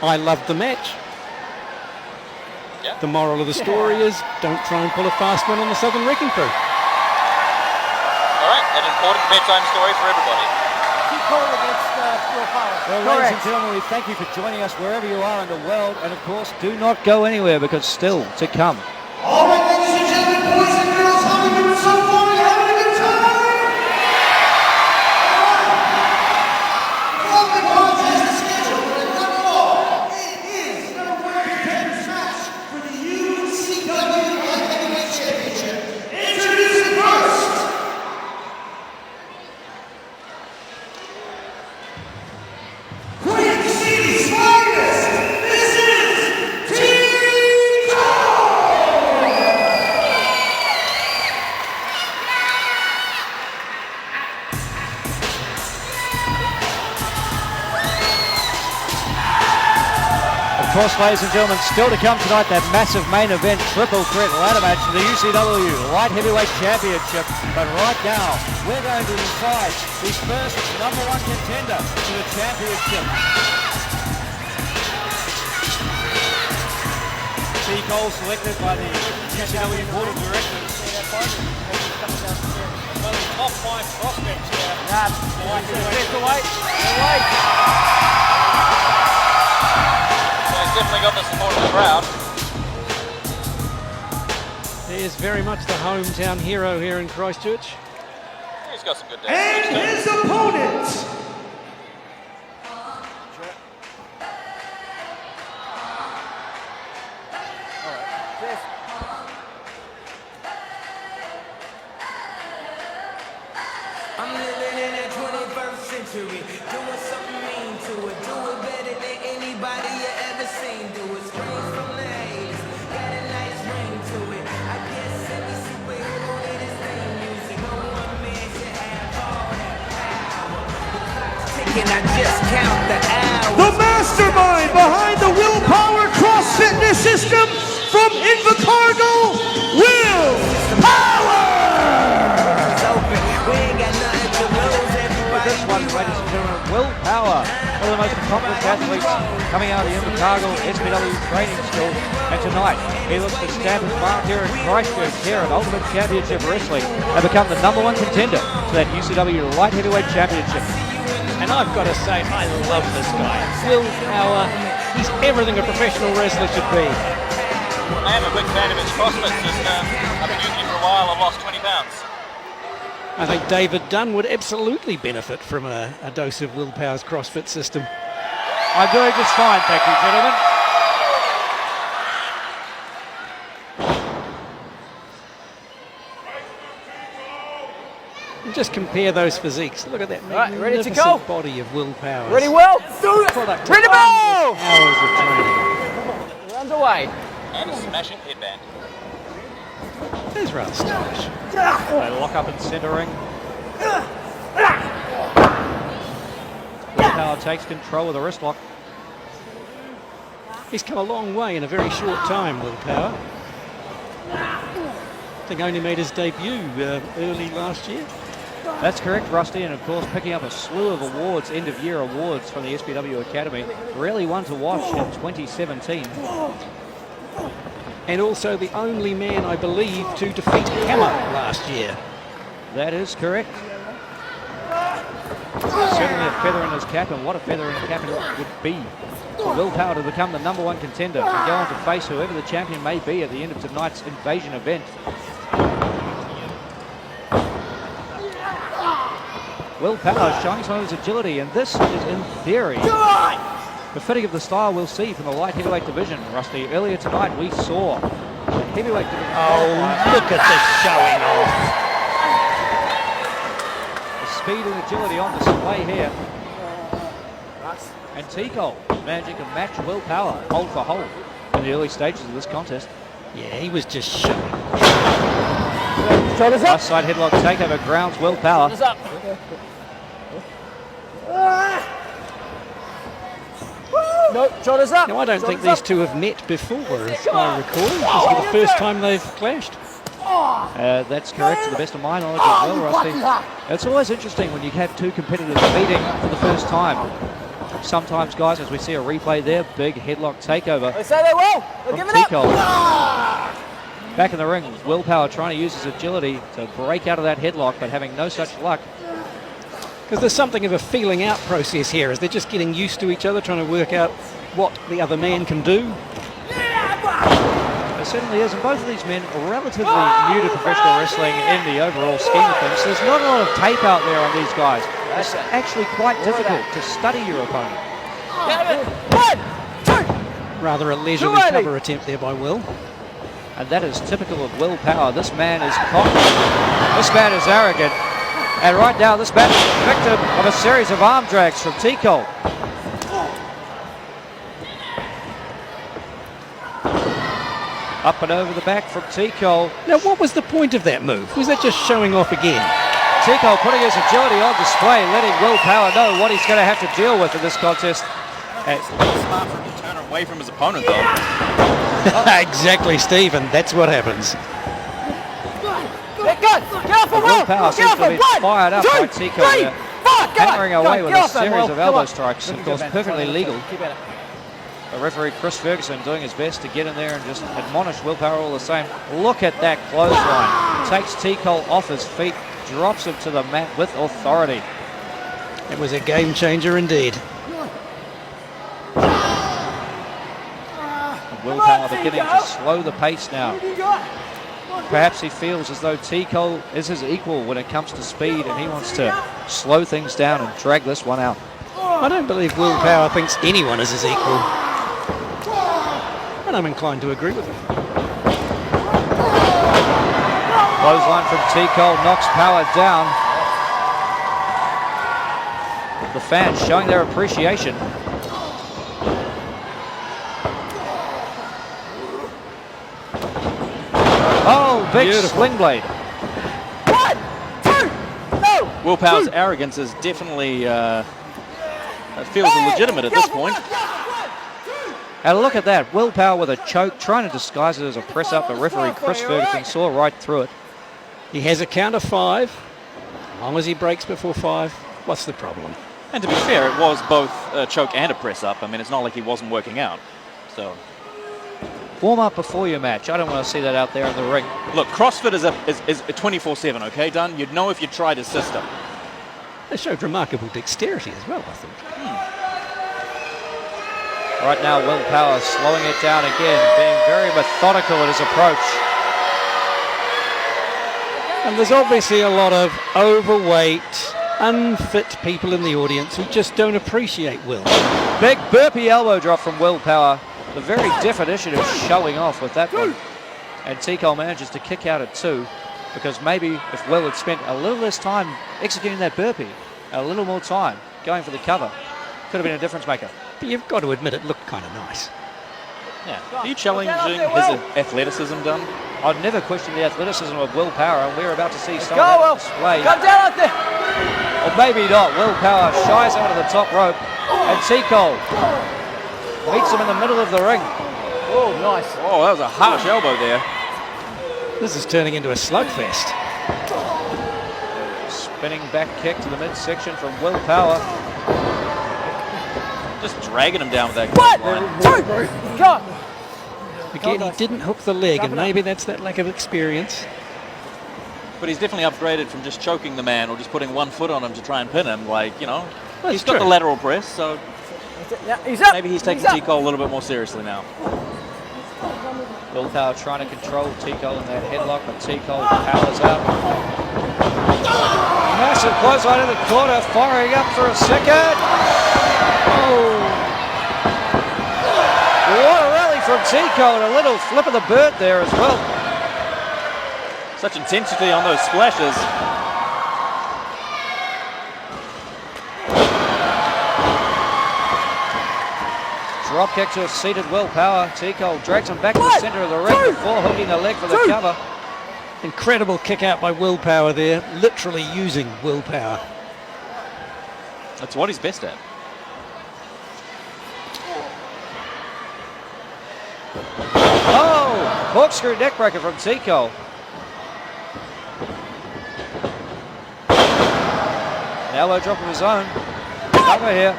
I loved the match. Yeah. The moral of the story is don't try and pull a fast one on the Southern Wrecking Crew. All right, an important bedtime story for everybody. Keep Kool against Will Power. Well, ladies and gentlemen, we thank you for joining us wherever you are in the world, and of course, do not go anywhere because still to come. All right, ladies and gentlemen, boys and girls, how are we doing so far? You having a good time? All right. Well, the contest is scheduled for one fall. It is the number 1 contenders match for the UCW Light Heavyweight Championship. Introducing first. Quinn City's finest. This is Of course, ladies and gentlemen, still to come tonight, that massive main event triple threat ladder match for the UCW Light Heavyweight Championship. But right now, we're going to decide the first number 1 contender for the championship. Cowles selected by the UCW Board of Directors. Well, the top 5 prospects here. He's definitely got the support of the crowd. He is very much the hometown hero here in Christchurch. He's got some good And days. his opponent. I'm living in the 21st century, doing something mean to it, do it better than anybody you ever seen. Do it, scream from the haters, got a nice ring to it. I guess every superhero in his theme music, no one man should have all that power. The clock's ticking, I just count the hours. The mastermind behind the Willpower Cross Fitness System from Invercargill, Will Power! It's open, we ain't got nothing to lose, everybody. This one, ladies and gentlemen, Will Power, one of the most accomplished athletes coming out of the Invercargill SPW training school. And tonight, he looks to stamp his mark here in Christchurch, here at Ultimate Championship Wrestling, and become the number 1 contender to that UCW Light Heavyweight Championship. And I've got to say, I love this guy. Will Power, he's everything a professional wrestler should be. I am a big fan of his CrossFit system. I've been using it for a while. I've lost 20 pounds. I think David Dunn would absolutely benefit from a dose of Will Power's CrossFit system. I'm doing just fine, thank you, gentlemen. And just compare those physiques. Look at that Right, ready to magnificent go? body of Will Power's. Ready, Will? Do it! Product Ready to of go! hours of training. We're underway. And a smashing headband. There's rather stylish. They lock up in centering. Will Power takes control of the wrist lock. He's come a long way in a very short time, Will Power. I think only made his debut early last year. That's correct, Rusty, and of course picking up a slew of awards, end-of-year awards from the SPW Academy. Really one to watch in 2017. And also the only man, I believe, to defeat Hammer last year. That is correct. Certainly a feather in his cap, and what a feather in the cap it would be for Will Power to become the number 1 contender and go on to face whoever the champion may be at the end of tonight's Invasion event. Will Power showing some of his agility, and this is in theory befitting of the style we'll see from the light heavyweight division. Rusty, earlier tonight we saw the heavyweight division. Oh, look at this showing off. The speed and agility on display here. And Tico managing to match Will Power hold for hold in the early stages of this contest. Yeah, he was just showing. Shoulders up. Left side headlock takeover grounds Will Power. Shoulders up. No, shoulders up. Now, I don't think these two have met before, as I recall. This is the first time they've clashed. That's correct, to the best of my knowledge as well, Rusty. It's always interesting when you have two competitors meeting for the first time. Sometimes, guys, as we see a replay there, big headlock takeover They say they will. They'll give from it Tico. up. Back in the ring, Willpower trying to use his agility to break out of that headlock, but having no such luck. Because there's something of a feeling out process here, as they're just getting used to each other, trying to work out what the other man can do. It certainly is, and both of these men are relatively new to professional wrestling in the overall scheme of things. There's not a lot of tape out there on these guys. It's actually quite difficult to study your opponent. Rather a leisurely cover attempt there by Will. And that is typical of Willpower. This man is cocky. This man is arrogant. And right now, this man is the victim of a series of arm drags from Tico. Up and over the back from Tico. Now, what was the point of that move? Was that just showing off again? Tico putting his agility on display, letting Willpower know what he's going to have to deal with in this contest. It's smart for him to turn away from his opponent, though. Exactly, Stephen. That's what happens. Willpower seems to be fired up by Tico there, hammering away with a series of elbow strikes, of course perfectly legal. The referee Chris Ferguson doing his best to get in there and just admonish Willpower all the same. Look at that clothesline. Takes Tico off his feet, drops him to the mat with authority. It was a game changer indeed. Willpower beginning to slow the pace now. Perhaps he feels as though Tico is his equal when it comes to speed, and he wants to slow things down and drag this one out. I don't believe Willpower thinks anyone is his equal. And I'm inclined to agree with him. Clothesline from Tico knocks Power down. The fans showing their appreciation. Oh, big sling blade. 1, 2, no. Willpower's arrogance is definitely feels legitimate at this point. And look at that, Willpower with a choke, trying to disguise it as a press up, but referee Chris Ferguson saw right through it. He has a count of 5. As long as he breaks before 5, what's the problem? And to be fair, it was both a choke and a press up. I mean, it's not like he wasn't working out. So warm up before your match. I don't want to see that out there in the ring. Look, CrossFit is a 24/7, okay, Dunn? You'd know if you tried his system. They showed remarkable dexterity as well, I think. Right now, Willpower slowing it down again, being very methodical in his approach. And there's obviously a lot of overweight, unfit people in the audience who just don't appreciate Will. Big burpee elbow drop from Willpower. The very definition of showing off with that one. And Tico manages to kick out at 2, because maybe if Will had spent a little less time executing that burpee, a little more time going for the cover, could have been a difference maker. But you've got to admit it looked kind of nice. Yeah. Are you challenging his athleticism, Dunn? I'd never question the athleticism of Willpower, and we're about to see some Go, of Will. that display. Come down out there. Or maybe not. Willpower shies out of the top rope, and Tico meets him in the middle of the ring. Oh, nice. Oh, that was a harsh elbow there. This is turning into a slugfest. Spinning back kick to the midsection from Willpower. Just dragging him down with that 1, 2, go. Again, he didn't hook the leg, and maybe that's that lack of experience. But he's definitely upgraded from just choking the man or just putting one foot on him to try and pin him. Like, you know, That's he's got true. the lateral press, so Yeah, he's up. maybe he's taking up. Tico a little bit more seriously now. Willpower trying to control Tico in that headlock, but Tico powers out. Massive clothesline in the corner, firing up for a second. Oh! What a rally from Tico, and a little flip of the bird there as well. Such intensity on those splashes. Drop kick to a seated Willpower. Tico drags him back to the center of the ring before hooking the leg for the cover. Incredible kick out by Willpower there, literally using Willpower. That's what he's best at. Oh! Corkscrew neckbreaker from Tico. An elbow drop of his own. Cover here.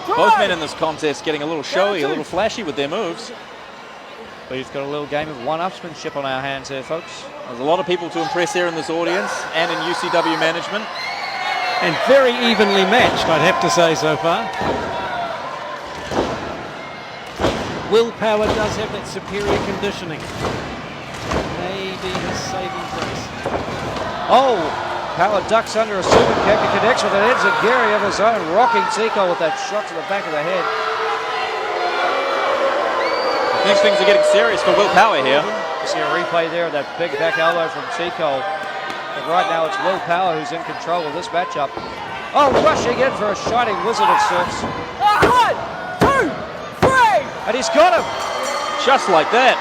Both men in this contest getting a little showy, a little flashy with their moves. But he's got a little game of one-upsmanship on our hands here, folks. There's a lot of people to impress here in this audience and in UCW management. And very evenly matched, I'd have to say so far. Willpower does have that superior conditioning. Maybe his saving grace. Oh, Power ducks under a super kick and connects with an enziguri of his own, rocking Tico with that shot to the back of the head. Next things are getting serious for Willpower here. You see a replay there of that big back elbow from Tico. But right now it's Willpower who's in control of this matchup. Oh, rushing in for a shining wizard of sorts. 1, 2, 3! And he's got him! Just like that.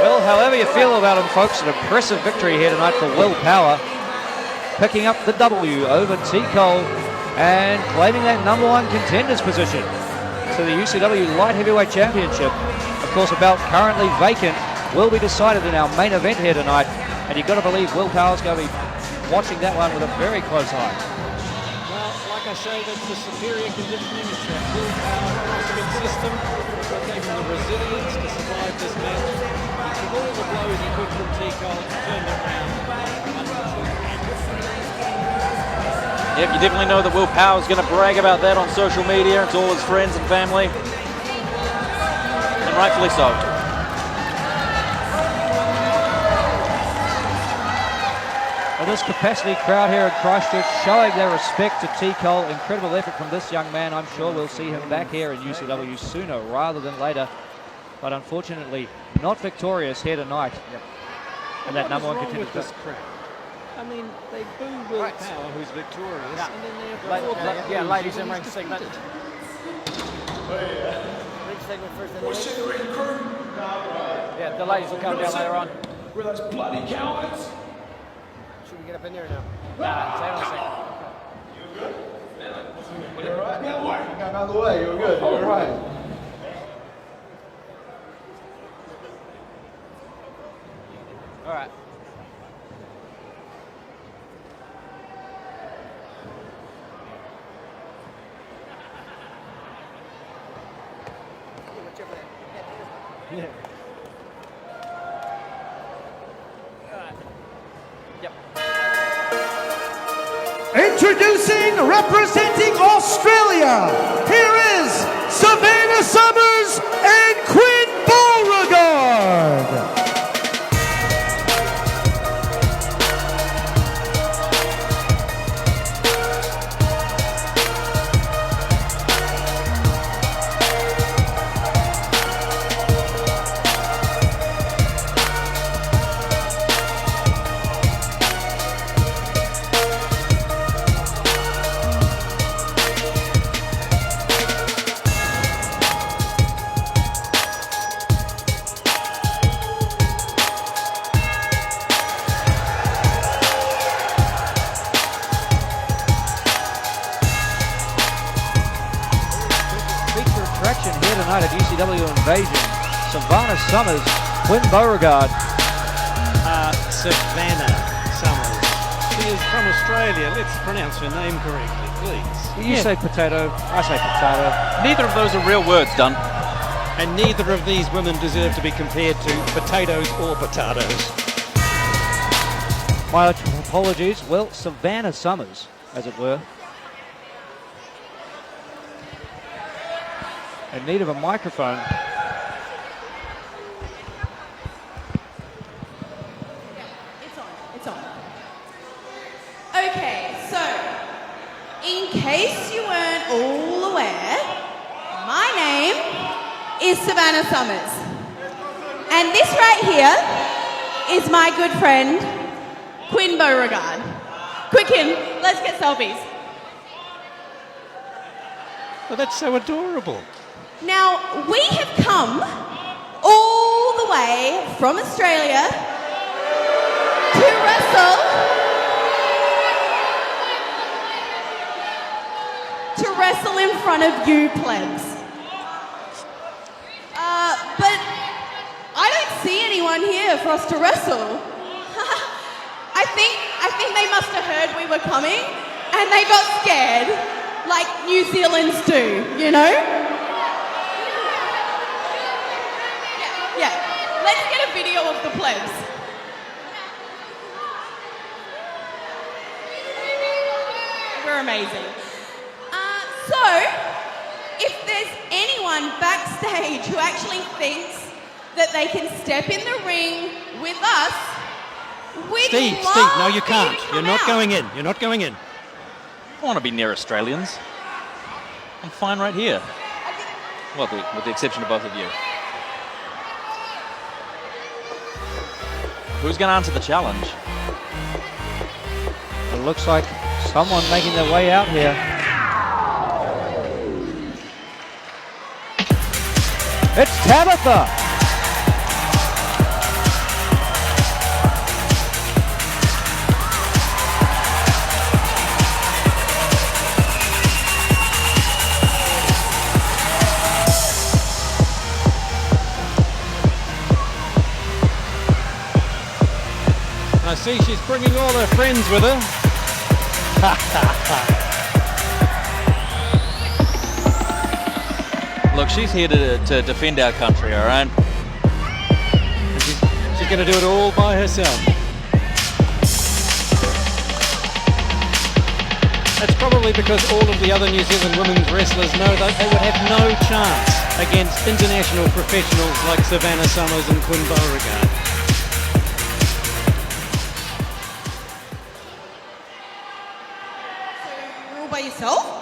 Well, however you feel about him, folks, an impressive victory here tonight for Willpower, picking up the W over T-Cole and claiming that #1 contenders position to the UCW Light Heavyweight Championship. Of course, a belt currently vacant will be decided in our main event here tonight, and you've got to believe Willpower's going to be watching that one with a very close eye. Well, like I say, that's the superior conditioning. It's that Willpower CrossFit system that gave him the resilience to survive this match. He took all the blows he could from T-Cole, turned it around. Yep, you definitely know that Willpower's going to brag about that on social media to all his friends and family. And rightfully so. Well, this capacity crowd here in Christchurch showing their respect to T-Cole. Incredible effort from this young man. I'm sure we'll see him back here in UCW sooner rather than later. But unfortunately, not victorious here tonight. Yep. And that #1 contender. With this crowd? I mean, they boo Willpower, who's victorious, and then they applaud ladies in ring segment. Ring segment first. What's in the ring crew? Yeah, the ladies will come down later on. We're those bloody cowards. Should we get up in there now? Nah, stay on a second. You good? You're all right. Got out of the way. You're good. You're all right. All right. Yeah. Yep. Introducing, representing Australia, here is Savannah Summers and Quinn Beauregard. Tonight at UCW Invasion, Savannah Summers, Quinn Beauregard. Savannah Summers. She is from Australia. Let's pronounce her name correctly, please. You say potato, I say potato. Neither of those are real words, Dunn. And neither of these women deserve to be compared to potatoes or potatoes. My apologies. Well, Savannah Summers, as it were. In need of a microphone. It's on. Okay, so in case you weren't all aware, my name is Savannah Summers. And this right here is my good friend, Quinn Beauregard. Quicken, let's get selfies. Well, that's so adorable. Now, we have come all the way from Australia to wrestle to wrestle in front of you plebs. But I don't see anyone here for us to wrestle. I think they must have heard we were coming and they got scared, like New Zealanders do, you know? Yeah. Let's get a video of the plebs. We're amazing. So, if there's anyone backstage who actually thinks that they can step in the ring with us, Steve, no you can't. You're not going in. You're not going in. I want to be near Australians. I'm fine right here. Well, with the exception of both of you. Who's going to answer the challenge? It looks like someone making their way out here. It's Tabitha. I see she's bringing all her friends with her. Look, she's here to defend our country, all right? She's going to do it all by herself. That's probably because all of the other New Zealand women's wrestlers know that they would have no chance against international professionals like Savannah Summers and Quinn Beauregard. You're all by yourself?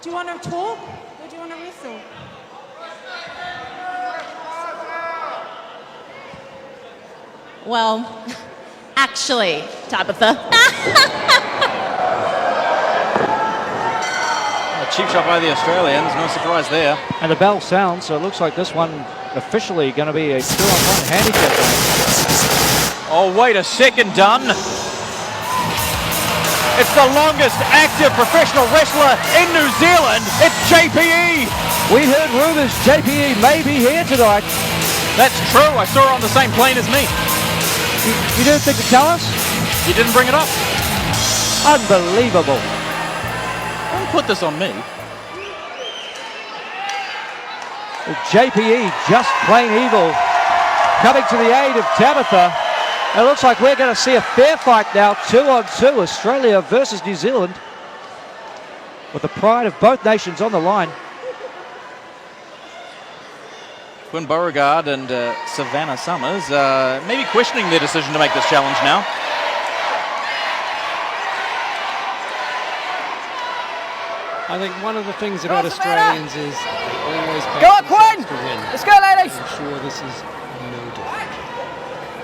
Do you want to talk or do you want to wrestle? Well, actually, Tabitha. A cheap shot by the Australians, no surprise there. And the bell sounds, so it looks like this one officially going to be a 2-on-1 handicap match. Oh, wait a second, Dunn. It's the longest active professional wrestler in New Zealand. It's JPE. We heard rumors JPE may be here tonight. That's true. I saw her on the same plane as me. You didn't think to tell us? You didn't bring it up. Unbelievable. Don't put this on me. JPE just plain evil coming to the aid of Tabitha. It looks like we're going to see a fair fight now, 2-on-2, Australia versus New Zealand, with the pride of both nations on the line. Quinn Beauregard and Savannah Summers maybe questioning their decision to make this challenge now. I think one of the things about Australians is they always back Go on, Quinn! to win. Let's go, ladies! I'm sure this is no different.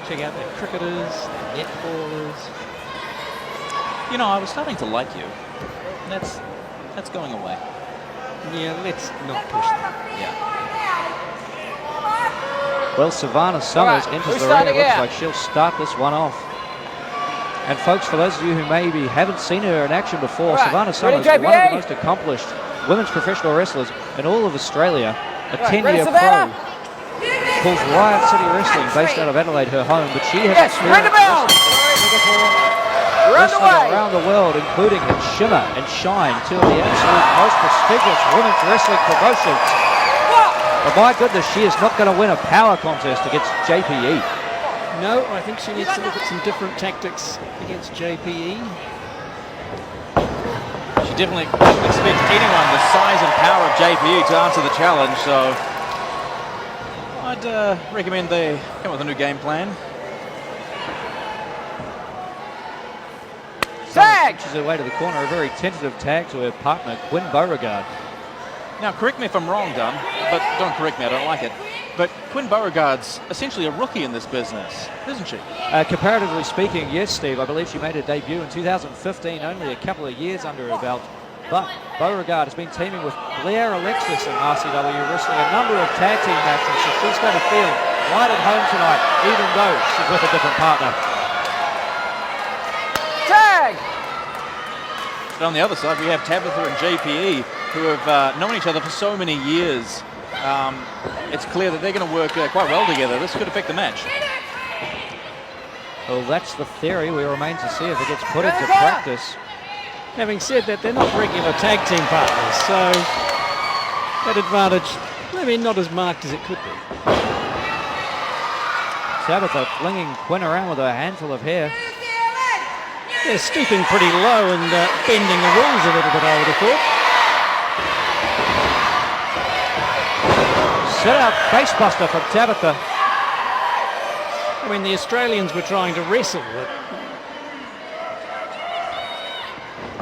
Check out their cricketers, their netballers. You know, I was starting to like you. That's going away. Yeah, let's not push them. Yeah. Well, Savannah Summers All right, enters who's the ring. It starting looks out? like she'll start this one off. And folks, for those of you who maybe haven't seen her in action before, All right, Savannah ready, Summers, one of JPA? the most accomplished women's professional wrestlers in all of Australia, a All right, ready, 10-year pro, Savannah? calls Riot City Wrestling, based out of Adelaide, her home, but she has Yes, ring the bell! Run wrestling away! around the world, including in Shimmer and Shine, two of the absolute most prestigious women's wrestling promotions. But my goodness, she is not going to win a power contest against JPE. No, I think she needs to look at some different tactics against JPE. She definitely doesn't expect anyone the size and power of JPE to answer the challenge, so I'd recommend they come up with a new game plan. Tag! She's her way to the corner, a very tentative tag to her partner, Quinn Beauregard. Now, correct me if I'm wrong, Dunn, but don't correct me, I don't like it. But Quinn Beauregard's essentially a rookie in this business, isn't she? Comparatively speaking, yes, Steve. I believe she made her debut in 2015, only a couple of years under her belt. But Beauregard has been teaming with Blair Alexis in RCW, wrestling a number of tag team matches, so she's going to feel right at home tonight, even though she's with a different partner. tag! But on the other side, we have Tabitha and JPE, who have known each other for so many years. It's clear that they're going to work quite well together. This could affect the match. Well, that's the theory. We remain to see if it gets put into practice. Having said that, they're not regular tag team partners, so that advantage maybe not as marked as it could be. Tabitha flinging Quinn around with a handful of hair. They're stooping pretty low and bending the rules a little bit, I would have thought. Set out facebuster from Tabitha. I mean, the Australians were trying to wrestle, but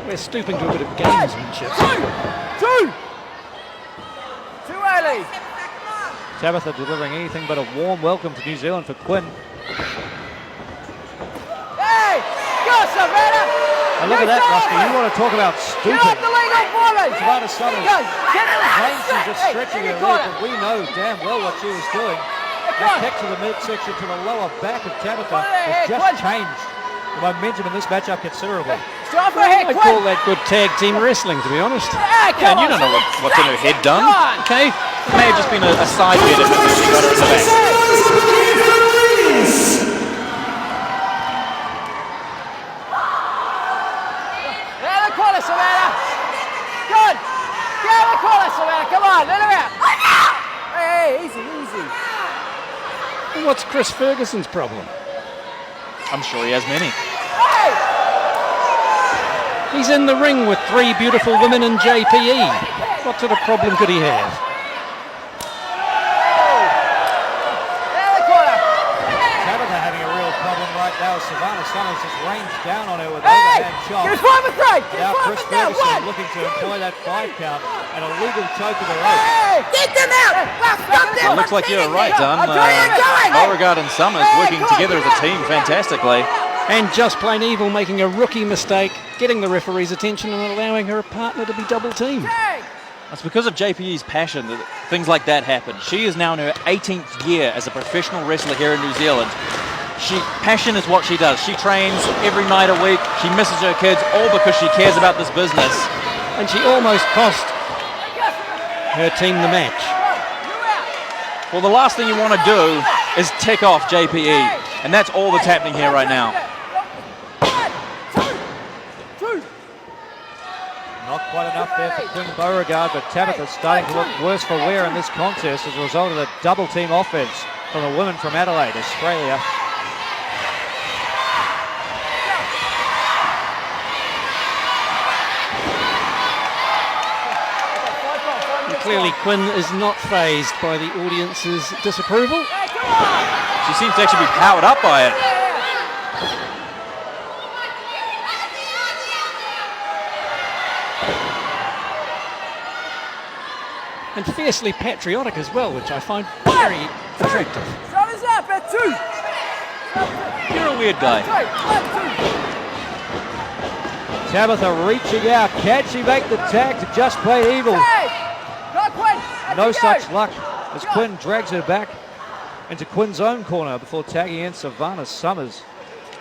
we're stooping to a bit of gamesmanship. Two early. Tabitha delivering anything but a warm welcome to New Zealand for Quinn. Hey, go Savannah! And look at that, Rusty. You want to talk about stooping. Get off the legal woman! Savannah Summers claims she's just stretching her leg, but we know damn well what she was doing. That kick to the midsection to the lower back of Tabitha has just changed the momentum in this matchup considerably. I call that good tag team wrestling, to be honest. Yeah, and you don't know what's in her head, Dunn. Okay, it may have just been a side bit if she got her in the back. Let her call her, Savannah. Good. Get her call her, Savannah. Come on, let her out. Hey, easy. What's Chris Ferguson's problem? I'm sure he has many. Hey! He's in the ring with 3 beautiful women and JPE. What sort of problem could he have? Tabitha having a real problem right now. Savannah Summers just ranged down on her with overhand chops. Get five with three. Now Chris Ferguson looking to employ that 5 count and a legal choke of the rope. Get them out! Stop them! It looks like you're right, Dunn. Beauregard and Summers working together as a team fantastically. And Just Plain Evil making a rookie mistake, getting the referee's attention and allowing her partner to be double teamed. It's because of JPE's passion that things like that happen. She is now in her 18th year as a professional wrestler here in New Zealand. Passion is what she does. She trains every night a week. She misses her kids, all because she cares about this business. And she almost cost her team the match. Well, the last thing you want to do is tick off JPE, and that's all that's happening here right now. Not quite enough there for Quinn Beauregard, but Tabitha's starting to look worse for wear in this contest as a result of the double team offense from the women from Adelaide, Australia. Clearly Quinn is not fazed by the audience's disapproval. She seems to actually be powered up by it. And fiercely patriotic as well, which I find very attractive. Shoulders up at 2. You're a weird guy. Tabitha reaching out. Can she make the tag to Just Plain Evil? No such luck as Quinn drags her back into Quinn's own corner before tagging in Savannah Summers.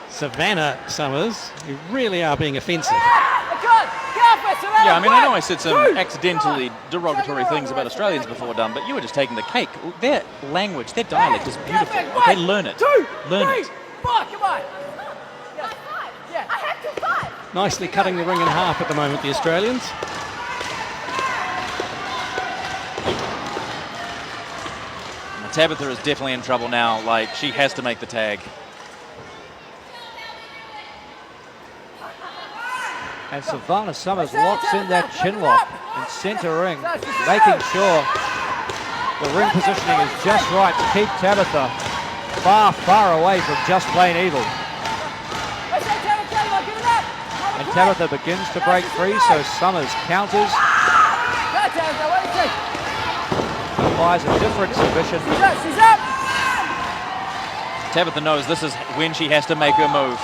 Savannah Summers, you really are being offensive. Yeah, I mean, I know I said some accidentally derogatory things about Australians before, Dunn, but you were just taking the cake. Their language, their dialect is beautiful. Okay, learn it. Learn it. Come on. Nicely cutting the ring in half at the moment, the Australians. Tabitha is definitely in trouble now. Like, she has to make the tag. And Savannah Summers locks in that chin lock in center ring, making sure the ring positioning is just right to keep Tabitha far, far away from Just Plain Evil. And Tabitha begins to break free, so Summers counters. Applies a different submission. She's up. Tabitha knows this is when she has to make her move.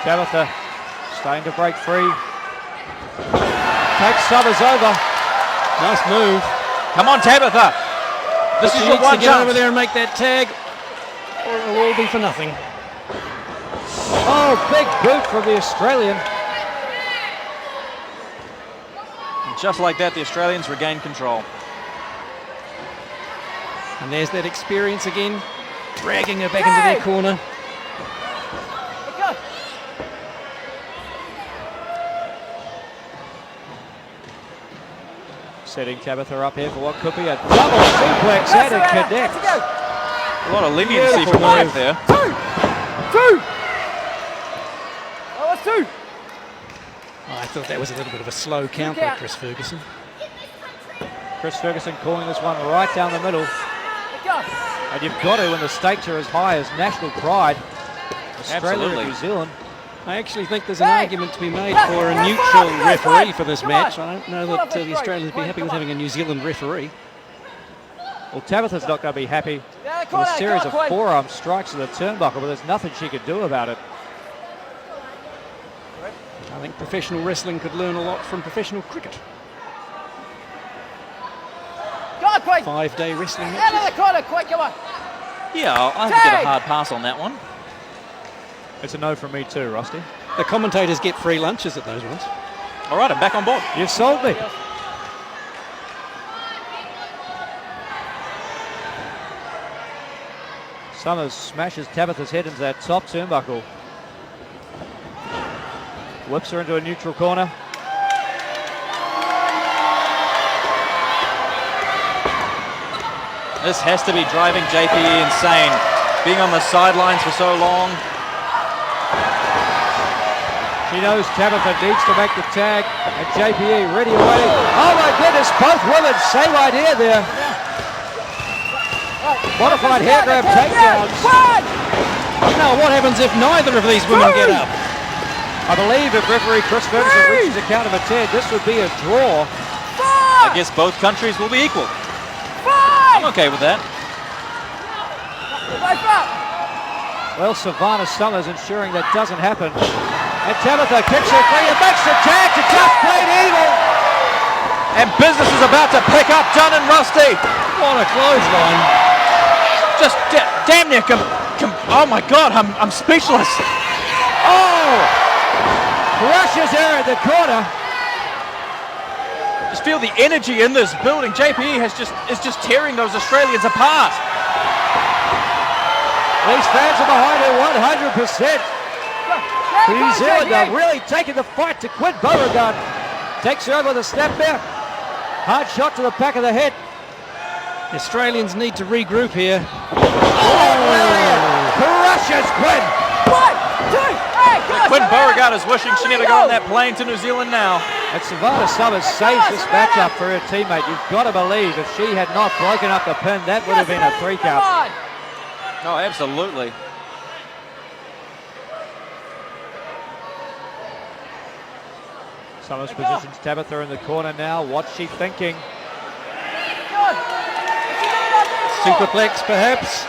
Tabitha starting to break free. Takes Summers over. Nice move. Come on, Tabitha. This is your one chance to get chance. over there and make that tag, or it will all be for nothing. Oh, big boot from the Australian. And just like that, the Australians regain control. And there's that experience again, dragging her back into their corner. Setting Tabitha up here for what could be a double suplex and it connects. A lot of leniency from the ref there. Two! Oh, that's two! I thought that was a little bit of a slow count by Chris Ferguson. Chris Ferguson calling this one right down the middle. And you've got to when the stakes are as high as national pride. Australia and New Zealand. I actually think there's an argument to be made for a neutral referee for this match. I don't know that the Australians would be happy with having a New Zealand referee. Well, Tabitha's not going to be happy with a series of forearm strikes to the turnbuckle, but there's nothing she can do about it. I think professional wrestling could learn a lot from professional cricket. 5-day wrestling matches. Yeah, I have to get a hard pass on that one. It's a no from me too, Rusty. The commentators get free lunches at those ones. All right, I'm back on board. You sold me. Summers smashes Tabitha's head into that top turnbuckle. Whips her into a neutral corner. This has to be driving JPE insane. Being on the sidelines for so long. She knows Tabitha needs to make the tag, and JPE ready away. Oh my goodness, both women, same idea there. Modified hair grab takedowns. Now what happens if neither of these women get up? I believe if referee Chris Ferguson reaches a count of a 10, this would be a draw. I guess both countries will be equal. I'm okay with that. Well, Savannah Summers ensuring that doesn't happen. And Tabitha kicks her free and makes the tag to just plain evil. And business is about to pick up Dunn and Rusty. What a clothesline. Just damn near oh my God, I'm speechless. Oh! Crushes her in the corner. Just feel the energy in this building. JPE is just tearing those Australians apart. These fans are behind her 100%. New Zealand are really taking the fight to Quinn. Beauregard takes her over with a snap back. Hard shot to the back of the head. The Australians need to regroup here. Crushes Quinn. 1, 2, 3, Quinn Beauregard is wishing she never got on that plane to New Zealand now. And Savannah Summers saves this matchup for her teammate. You've got to believe if she had not broken up the pin, that would have been a 3 count. Oh, absolutely. Summers positions Tabitha in the corner now. What's she thinking? Superplex, perhaps.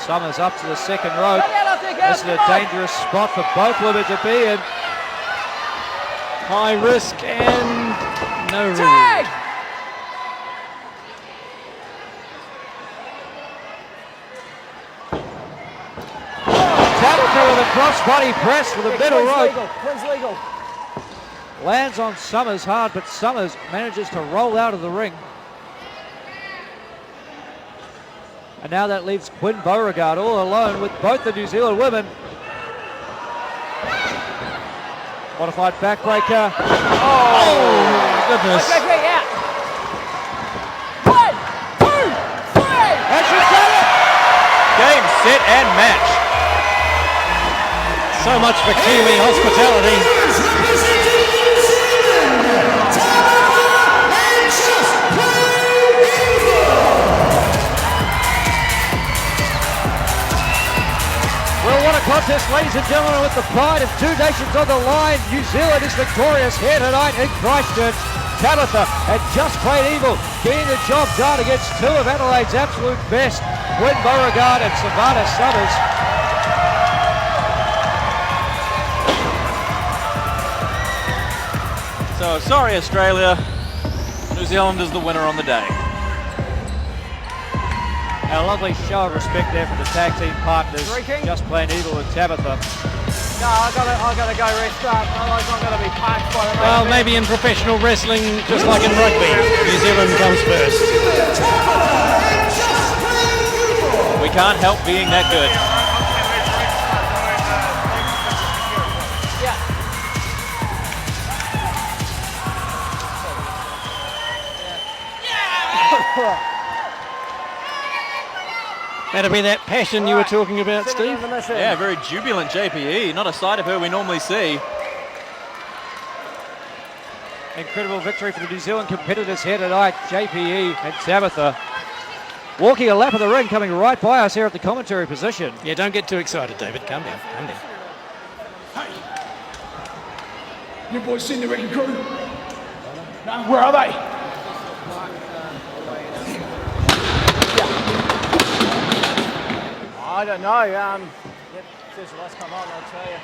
Summers up to the second rope. This is a dangerous spot for both women to be in. High risk and no reward. Tabitha with a crossbody press for the middle rope. Quinn's legal. Lands on Summers hard, but Summers manages to roll out of the ring. And now that leaves Quinn Beauregard all alone with both the New Zealand women. Modified backbreaker. Oh, goodness. Okay, yeah. 1, 2, 3. And she's got it! Game, set, and match. So much for Kiwi hospitality. Well, what a contest, ladies and gentlemen, with the pride of two nations on the line. New Zealand is victorious here tonight in Christchurch. Tabitha and Just Plain Evil getting the job done against two of Adelaide's absolute best, Quinn Beauregard and Savannah Summers. So, sorry Australia, New Zealand is the winner on the day. A lovely show of respect there from the tag team partners. Drinking? Just plain evil with Tabitha. No, I gotta go rest up. Otherwise, I'm gonna be punched by the. Well, maybe in professional wrestling, just like in rugby, New Zealand comes first. We can't help being that good. That'll be that passion you were talking about, Steve. Yeah, very jubilant JPE. Not a side of her we normally see. Incredible victory for the New Zealand competitors here tonight. JPE and Tabitha walking a lap of the ring, coming right by us here at the commentary position. Yeah, don't get too excited, David. Calm down, calm down. You boys seen the wrecking crew? No, where are they? I don't know. Yep, since the last come on, I'll tell you.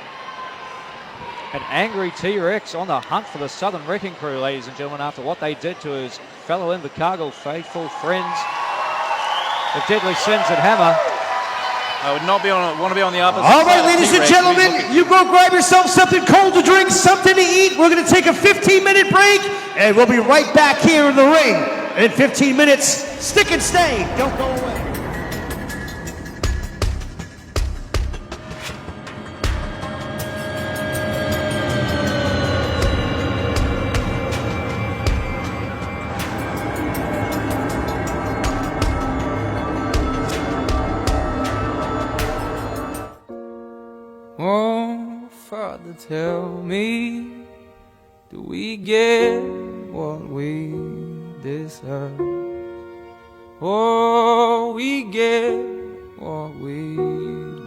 An angry T-Rex on the hunt for the Southern Wrecking Crew, ladies and gentlemen, after what they did to his fellow Invercargill faithful friends, the Deadly Sins and Hammer. I would not want to be on the opposite All right, side of ladies and T-Rex. gentlemen, you go grab yourself something cold to drink, something to eat. We're going to take a 15-minute break, and we'll be right back here in the ring. In 15 minutes, stick and stay. Don't go away. Oh, Father, tell me, do we get what we deserve? Oh, we get what we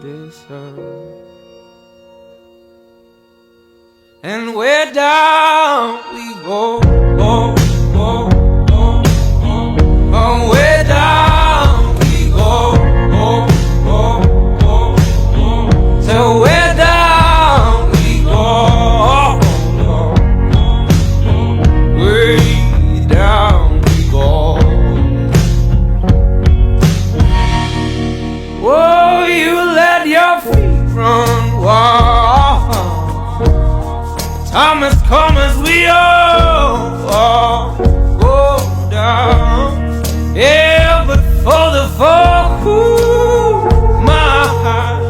deserve. And where down we go, oh, oh, oh, oh, oh, where down we go, oh, oh, oh, oh, so where down we go, oh, oh, oh, way down we go. Oh, you let your feet run wild. Time has come as we all go down. Yeah, but for the fall, ooh, my heart,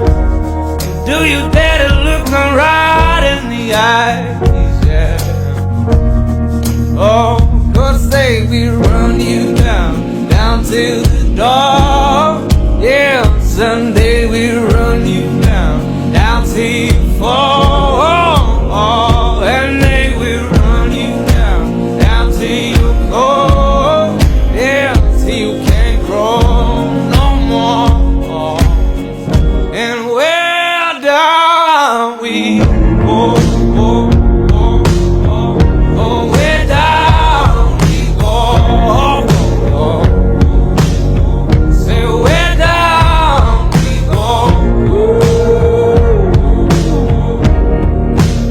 do you dare to look me right in the eyes? Yeah. Oh, 'cause they will run you down, down to the door. Yeah, someday we'll run you down, down till you fall. And they will run you down, down till you go. Yeah, till you can't grow no more. And where down we go, oh, oh, oh, oh, where down we go, oh, oh, oh. Say where down we go,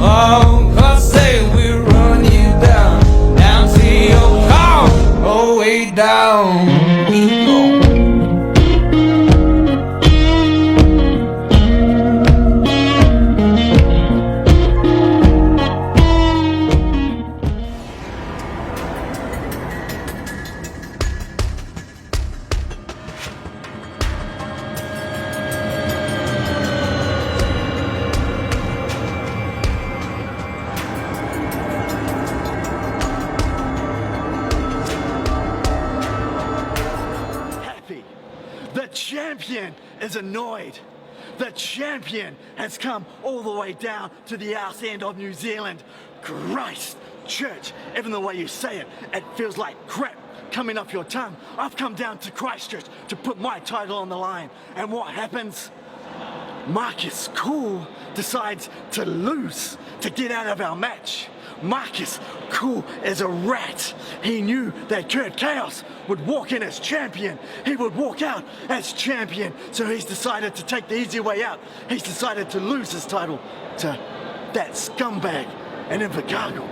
oh, 'cause say we run you down, down to your car, oh, way down we go. Happy. The champion is annoyed. The champion has come all the way down to the arse end of New Zealand. Christchurch. Even the way you say it, it feels like crap coming off your tongue. I've come down to Christchurch to put my title on the line. And what happens? Marcus Kool decides to lose to get out of our match. Marcus Kool is a rat. He knew that Curt Chaos would walk in as champion. He would walk out as champion. So he's decided to take the easy way out. He's decided to lose his title to that scumbag in Invercargill.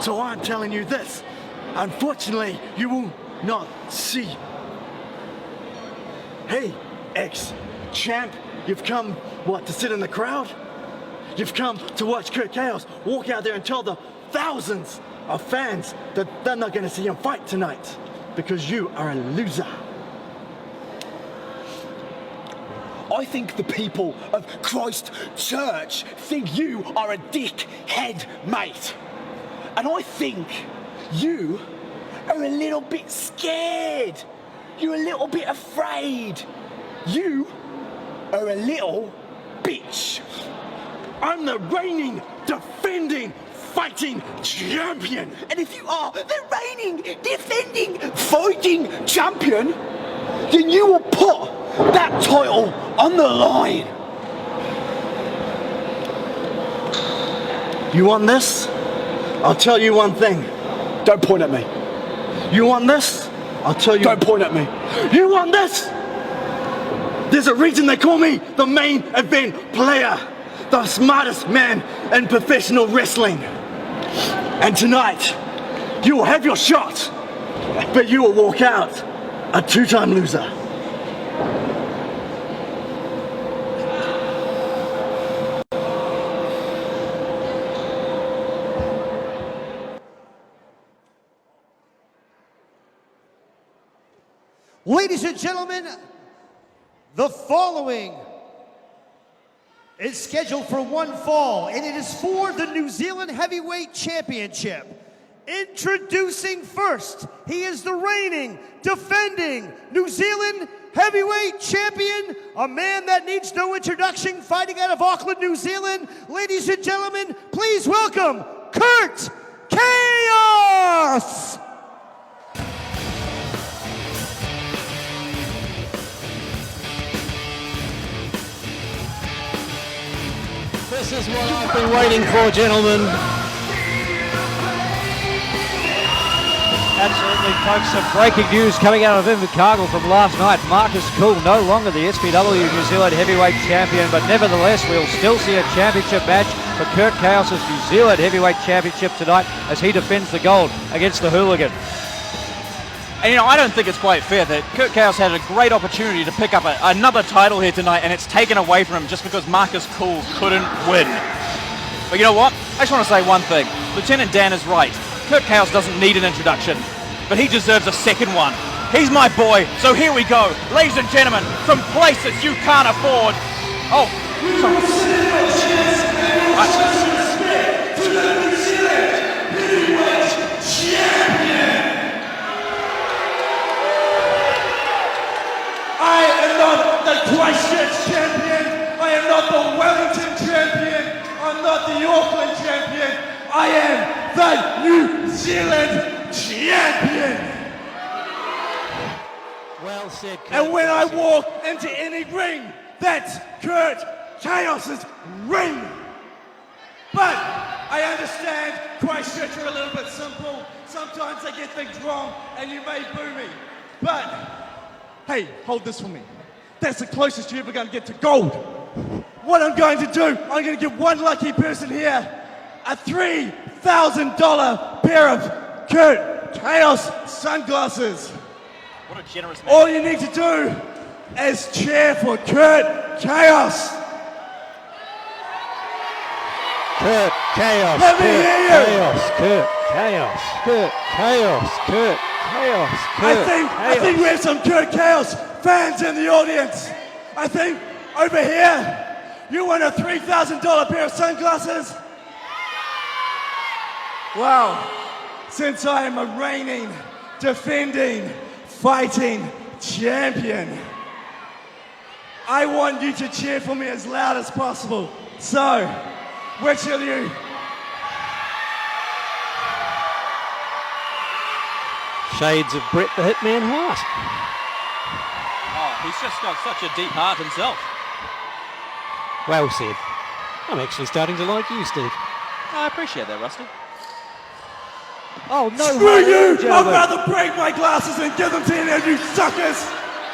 So I'm telling you this. Unfortunately, you will not see Hey, ex-champ, you've come, what, to sit in the crowd? You've come to watch Curt Chaos walk out there and tell the thousands of fans that they're not going to see him fight tonight because you are a loser. I think the people of Christchurch think you are a dickhead, mate. And I think you are a little bit scared. You're a little bit afraid. You are a little bitch. I'm the reigning, defending, fighting champion. And if you are the reigning, defending, fighting champion, then you will put that title on the line. You want this? I'll tell you one thing. Don't point at me. You want this? I'll tell you. Don't point at me. You want this? There's a reason they call me the main event player, the smartest man in professional wrestling. And tonight, you will have your shot, but you will walk out a two-time loser. Ladies and gentlemen, the following is scheduled for one fall, and it is for the New Zealand Heavyweight Championship. Introducing first, he is the reigning, defending New Zealand Heavyweight Champion, a man that needs no introduction, fighting out of Auckland, New Zealand. Ladies and gentlemen, please welcome Curt Chaos! This is what I've been waiting for, gentlemen. Absolutely, folks. Some breaking news coming out of Invercargill from last night. Marcus Kool no longer the SPW New Zealand Heavyweight Champion, but nevertheless, we'll still see a championship match for Curt Chaos' New Zealand Heavyweight Championship tonight as he defends the gold against the Hooligan. And you know, I don't think it's quite fair that Curt Chaos had a great opportunity to pick up another title here tonight, and it's taken away from him just because Marcus Kool couldn't win. But you know what? I just want to say one thing. Lieutenant Dan is right. Curt Chaos doesn't need an introduction, but he deserves a second one. He's my boy, so here we go. Ladies and gentlemen, from places you can't afford. Oh, I am not the Christchurch champion. I am not the Wellington champion. I'm not the Auckland champion. I am the New Zealand champion. Well said, Curt. And when I walk into any ring, that's Curt Chaos' ring. But I understand Christchurch are a little bit simple. Sometimes I get things wrong and you may boo me. But hey, hold this for me. That's the closest you're ever going to get to gold. What I'm going to do, I'm going to give one lucky person here a $3,000 pair of Curt Chaos sunglasses. what a generous man. All you need to do is cheer for Curt Chaos. Curt Chaos. Let me hear you. Curt Chaos. Curt Chaos. Curt Chaos. I think we have some Curt Chaos fans in the audience. I think over here, you want a $3,000 pair of sunglasses? Well, since I am a reigning, defending, fighting champion, I want you to cheer for me as loud as possible. So, which of you? Shades of Bret the Hitman Hart. Oh, he's just got such a deep heart himself. Well said. I'm actually starting to like you, Steve. I appreciate that, Rusty. Oh, no. Screw you! I'd rather break my glasses and give them to any of you suckers!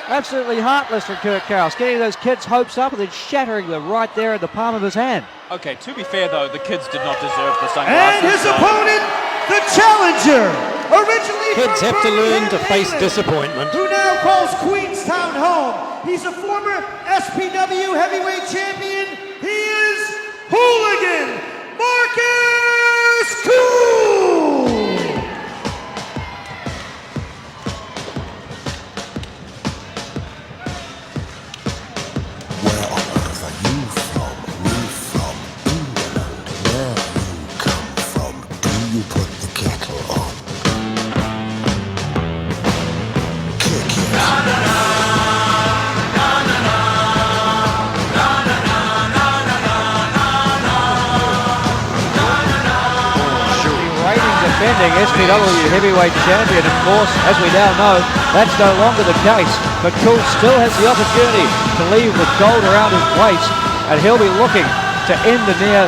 Absolutely heartless from Curt Chaos, getting those kids' hopes up and then shattering them right there in the palm of his hand. Okay, to be fair though, the kids did not deserve the sunglasses. And his opponent, the challenger, originally Kids from have to learn to Birmingham, face England, disappointment. who now calls Queenstown home. He's a former SPW Heavyweight Champion. He is Hooligan Marcus Kool! Defending SPW Heavyweight Champion, of course, as we now know, that's no longer the case. But Kool still has the opportunity to leave with gold around his waist, and he'll be looking to end the near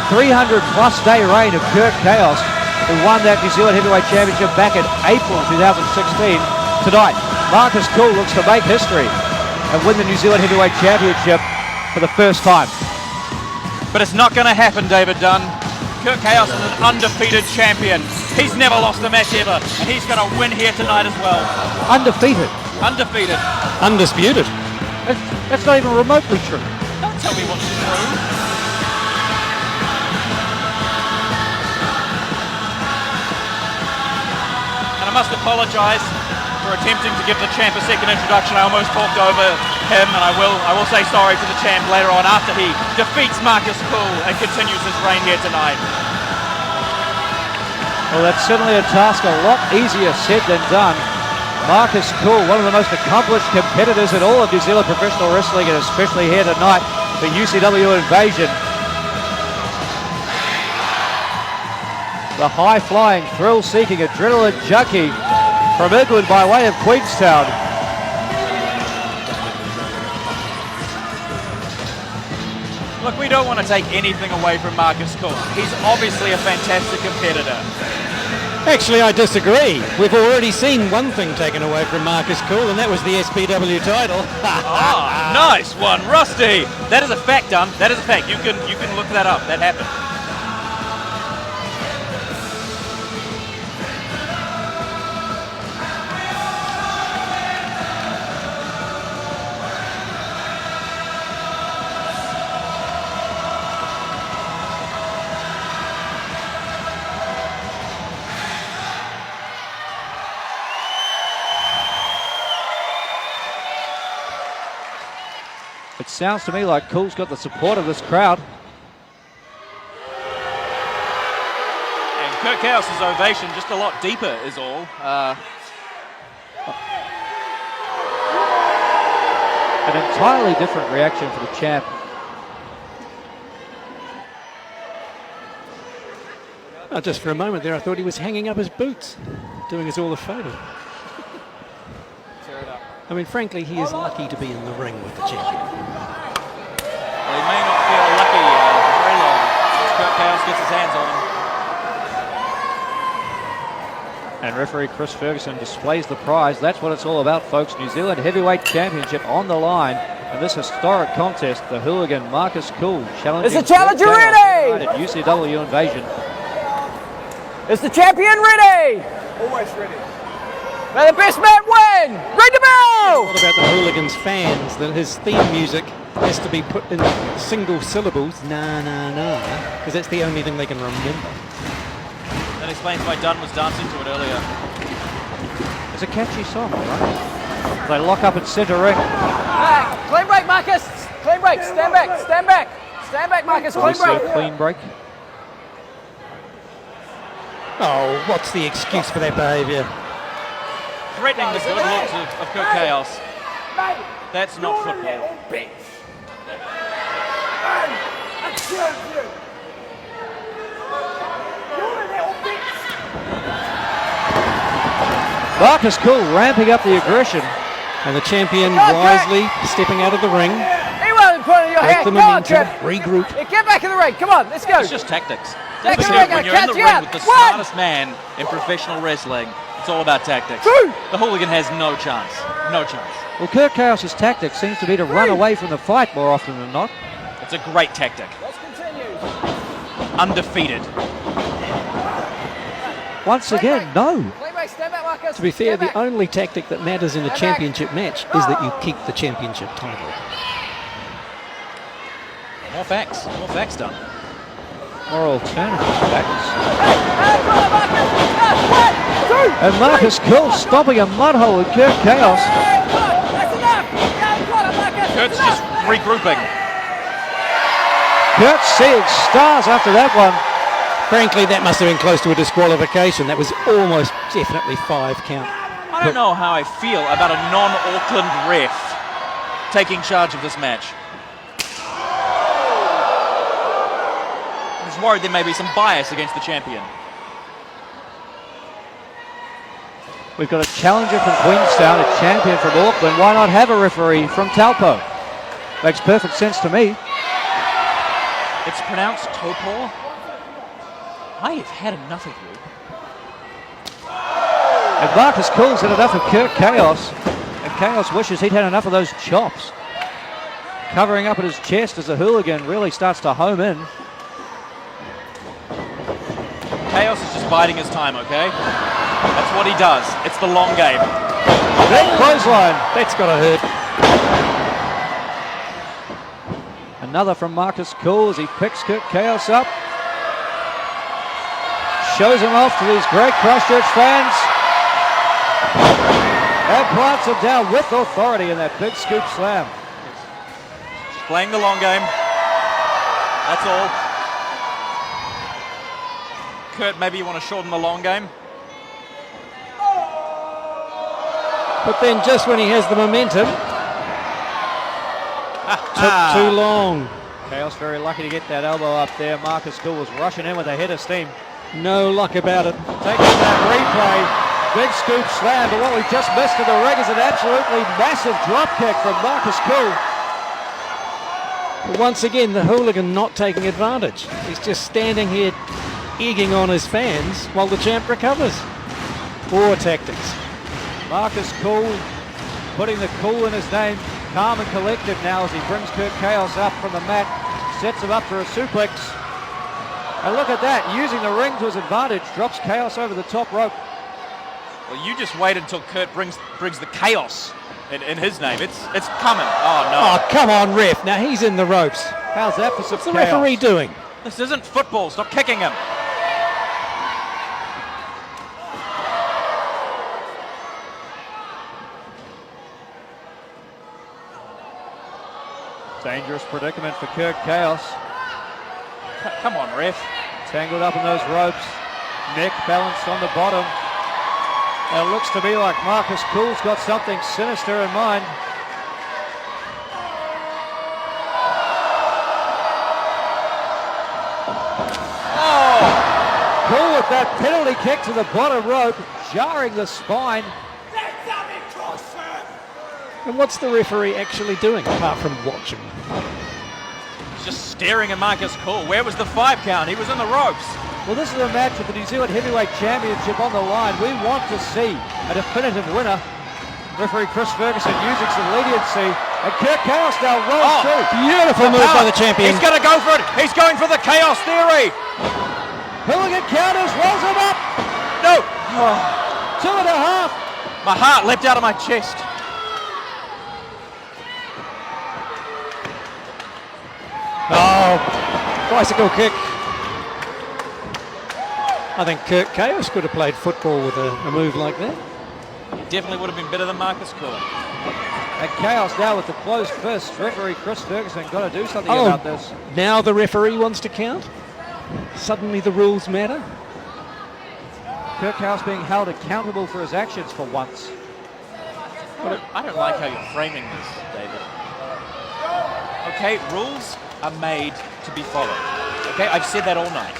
300-plus day reign of Curt Chaos, who won that New Zealand Heavyweight Championship back in April 2016. Tonight, Marcus Kool looks to make history and win the New Zealand Heavyweight Championship for the first time. But it's not going to happen, David Dunn. Curt Chaos is an undefeated champion. He's never lost a match ever, and he's going to win here tonight as well. Undefeated? Undefeated. Undisputed? That's not even remotely true. Don't tell me what's true. And I must apologise for attempting to give the champ a second introduction. I almost talked over him, and I will say sorry to the champ later on after he defeats Marcus Kool and continues his reign here tonight. Well, that's certainly a task a lot easier said than done. Marcus Kool, one of the most accomplished competitors in all of New Zealand professional wrestling, and especially here tonight for UCW Invasion. The high-flying, thrill-seeking, adrenaline junkie from England by way of Queenstown. Look, we don't want to take anything away from Marcus Kool. He's obviously a fantastic competitor. Actually, I disagree. We've already seen one thing taken away from Marcus Kool, and that was the SPW title. Nice one, Rusty. That is a fact, Dunn. That is a fact. You can look that up. That happened. It sounds to me like Kool's got the support of this crowd. And Curt Chaos' ovation just a lot deeper is all. An entirely different reaction for the champ. Oh, just for a moment there, I thought he was hanging up his boots, doing us all a favour. Tear it up. I mean, frankly, he is lucky to be in the ring with the champion. Well, he may not feel lucky for very long. Curt Chaos gets his hands on him. And referee Chris Ferguson displays the prize. That's what it's all about, folks. New Zealand Heavyweight Championship on the line. And this historic contest, the hooligan Marcus Kool challenging... Is the challenger ready? ...at UCW Invasion. Is the champion ready? Always ready. May the best man win! Ring the bell! What about the hooligans fans, that his theme music has to be put in single syllables, na na na, because that's the only thing they can remember. That explains why Dunn was dancing to it earlier. It's a catchy song, right? They lock up at centre ring. Clean break, Marcus! Clean break, stand back, stand back! Stand back, Marcus, clean break! Clean break. Oh, what's the excuse for that behaviour? Threatening the good looks of Curt Chaos. That's not football. Marcus Kool ramping up the aggression. And the champion wisely stepping out of the ring. He won't in front of your Take hand. the Come on, momentum, Trip. regroup. Yeah, get back in the ring. Come on, let's go. It's just tactics. Back in the When ring, you're in the catch you ring up. with the One. smartest man in professional wrestling, it's all about tactics. Two. The hooligan has no chance. No chance. Well, Curt Chaos' tactic seems to be to run away from the fight more often than not. It's a great tactic. Let's continue. Undefeated. Once again, no. Clean break. Hey, stand back, Marcus. To be fair, Stand the back. only tactic that matters in a championship match is that you keep the championship title. More facts, Dunn. More alternative facts. And Marcus Kool stopping a mud hole with Curt Chaos. Kurt's just regrouping. Curt seeing stars after that one. Frankly, that must have been close to a disqualification. That was almost definitely 5 count. I don't know how I feel about a non-Auckland ref taking charge of this match. I'm just worried there may be some bias against the champion. We've got a challenger from Queenstown, a champion from Auckland. Why not have a referee from Taupo? Makes perfect sense to me. It's pronounced Topor. I have had enough of you. And Marcus Kool's had enough of Curt Chaos. And Chaos wishes he'd had enough of those chops. Covering up at his chest as a hooligan really starts to home in. Chaos is just biding his time, okay? That's what he does. It's the long game. Big clothesline. That's got to hurt. Another from Marcus Kool as he picks Curt Chaos up. Shows him off to these great Christchurch fans. And plants him down with authority in that big scoop slam. Just playing the long game. That's all. Curt, maybe you want to shorten the long game? But then just when he has the momentum, took too long. Chaos very lucky to get that elbow up there. Marcus Kool was rushing in with a head of steam. No luck about it. Taking that replay. Big scoop slam, but what we just missed in the ring is an absolutely massive drop kick from Marcus Kool. But once again, the hooligan not taking advantage. He's just standing here egging on his fans while the champ recovers. Poor tactics. Marcus Kool putting the cool in his name. Calm and collected now as he brings Curt Chaos up from the mat. Sets him up for a suplex. And look at that, using the ring to his advantage, drops Chaos over the top rope. Well, you just wait until Curt brings the chaos in his name. It's coming. Oh, no. Oh, come on, ref. Now he's in the ropes. How's that for some What's the chaos? referee doing? This isn't football. Stop kicking him. Dangerous predicament for Curt Chaos. Come on, ref. Tangled up in those ropes. Neck balanced on the bottom. It looks to me like Marcus Kool's got something sinister in mind. Oh! Kool with that penalty kick to the bottom rope, jarring the spine. And what's the referee actually doing apart from watching? He's just staring at Marcus Kool. Where was the 5 count? He was in the ropes. Well, this is a match with the New Zealand Heavyweight Championship on the line. We want to see a definitive winner. Referee Chris Ferguson using some leniency. And Curt Chaos now rolls through. Beautiful move by the champion. He's going to go for it. He's going for the chaos theory. Hooligan counters, rolls him up. No. 2.5. My heart leapt out of my chest. Oh, bicycle kick. I think Curt Chaos could have played football with a move like that. He definitely would have been better than Marcus Kool. And Chaos now with the closed fist. Referee Chris Ferguson got to do something about this. Now the referee wants to count? Suddenly the rules matter? Curt Chaos being held accountable for his actions for once. I don't like how you're framing this, David. Okay, rules are made to be followed. Okay, I've said that all night.